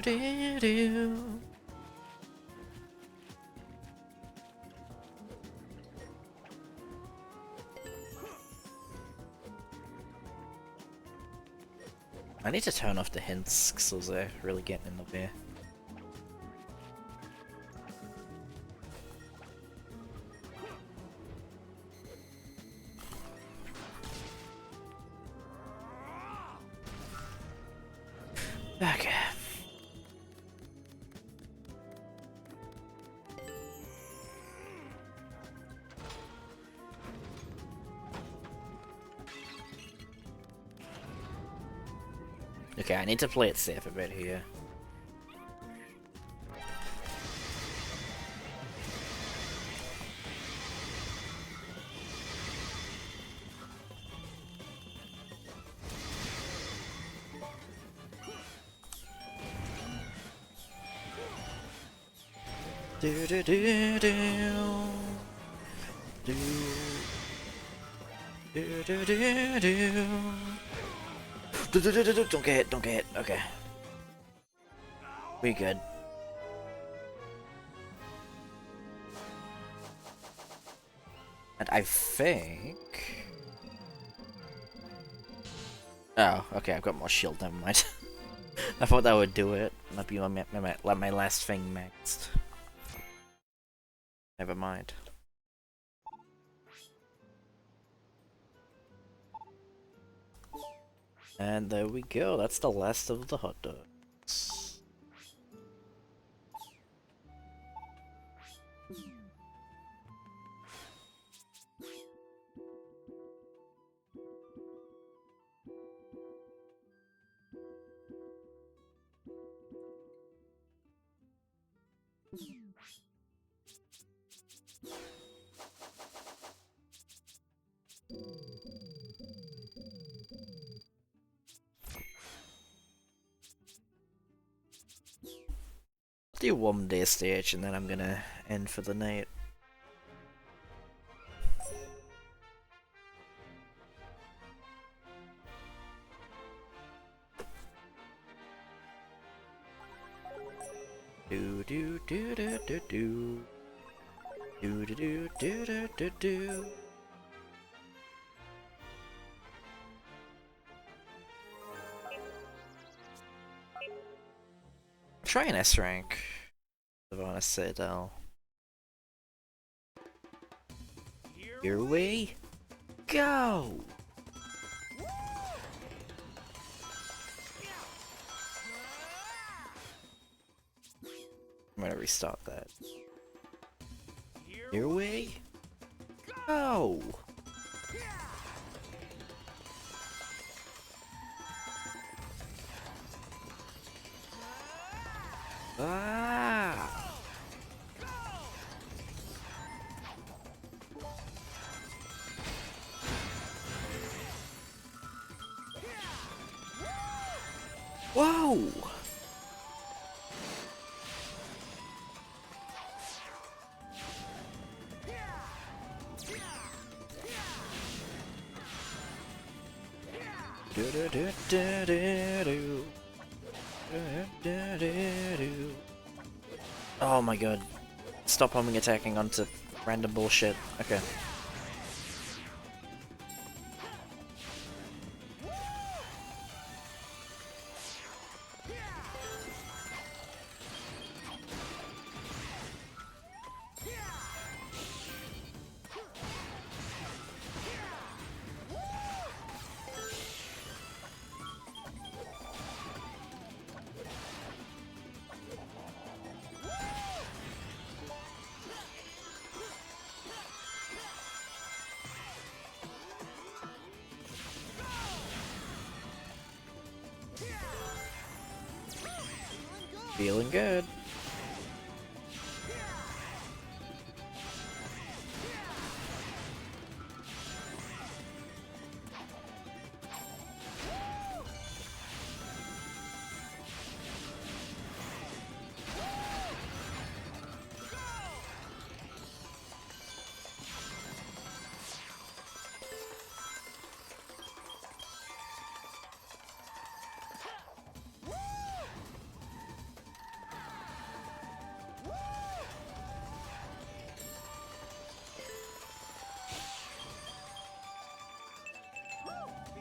Speaker 1: do do do. I need to turn off the hints because those are really getting in the way. Okay. Okay, I need to play it safe a bit here. Do do do do do do do do do. Don't get hit, don't get hit. Okay. We good. And I think... Oh, okay, I've got more shield, never mind. I thought that would do it. Might be my last thing next. Never mind. And there we go, that's the last of the hot dogs. Do one day stage and then I'm gonna end for the night. Do do do do do do Do do do do do do do. Try an S rank. Savannah Citadel. Here we go! I'm gonna restart that. Here we go! Ah! Whoa! Do do do do do do. Oh my god. Stop homing attacking onto random bullshit. Okay. Feeling good.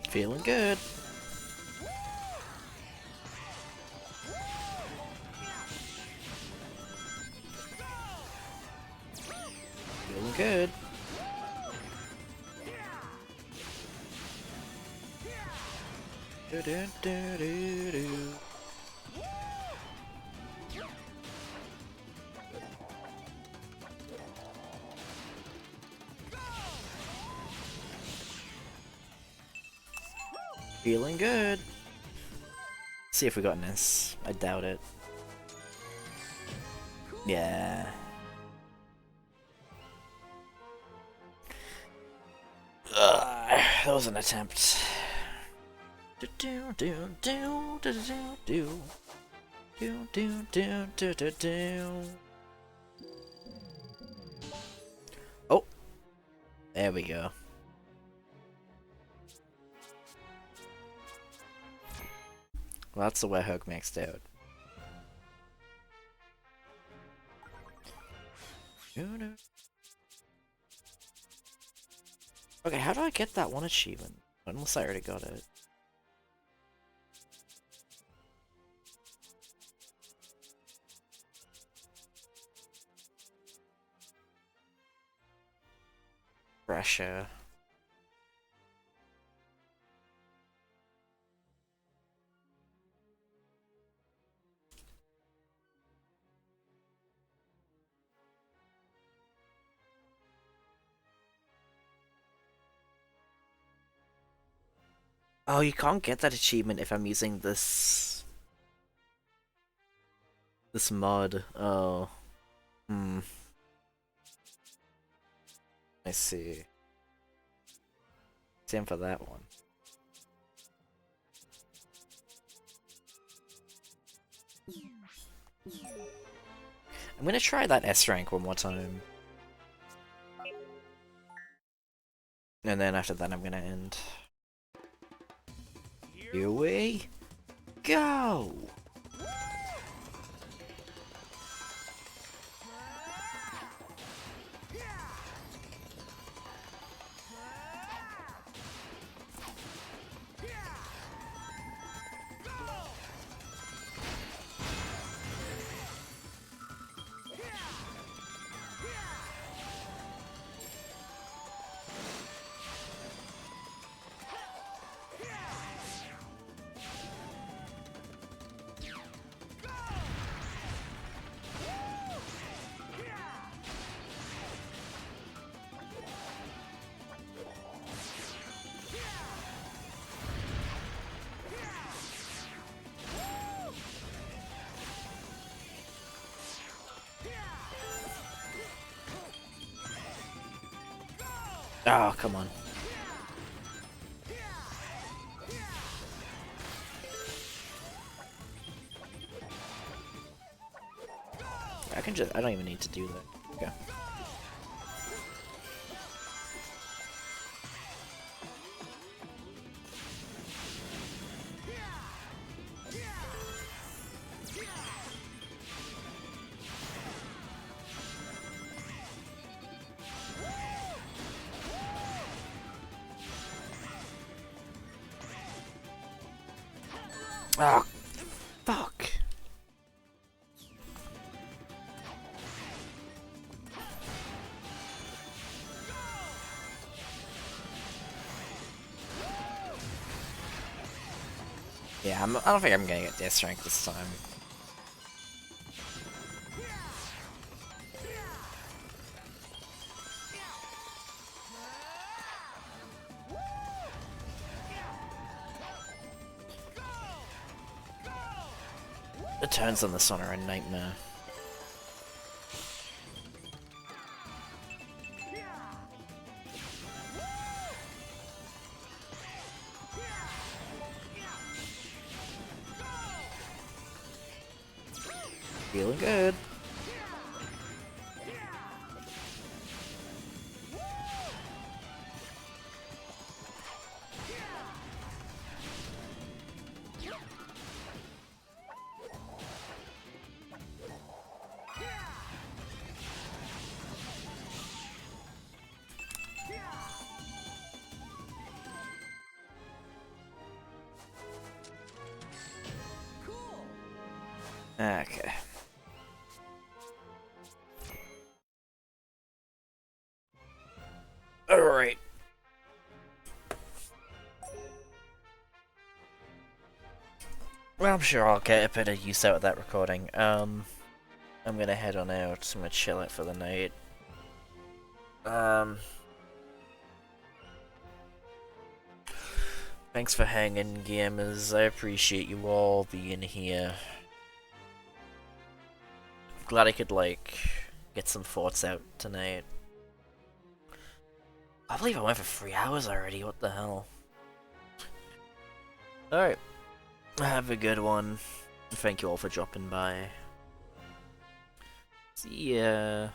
Speaker 1: Feeling good. Feeling good. Do do do do do. Feeling good. See if we got an S. I doubt it. Yeah. That was an attempt. Do do do do do do do do do do do do. Oh, there we go. Well, that's the Werehog maxed out. Okay, how do I get that one achievement? Unless I already got it. Pressure. Oh, you can't get that achievement if I'm using this mod. Oh. I see. Same for that one. I'm gonna try that S rank one more time. And then after that I'm gonna end. Here we go! Oh, come on. I don't even need to do that. Okay. Oh, fuck. Yeah, I don't think I'm gonna get Death Strike this time. The turns on this one are a nightmare. Feeling good. Okay. Alright. Well, I'm sure I'll get a bit of use out of that recording. I'm gonna head on out. I'm gonna chill out for the night. Thanks for hanging, gamers. I appreciate you all being here. Glad I could, like, get some thoughts out tonight. I believe I went for 3 hours already, what the hell? Alright. Have a good one. Thank you all for dropping by. See ya.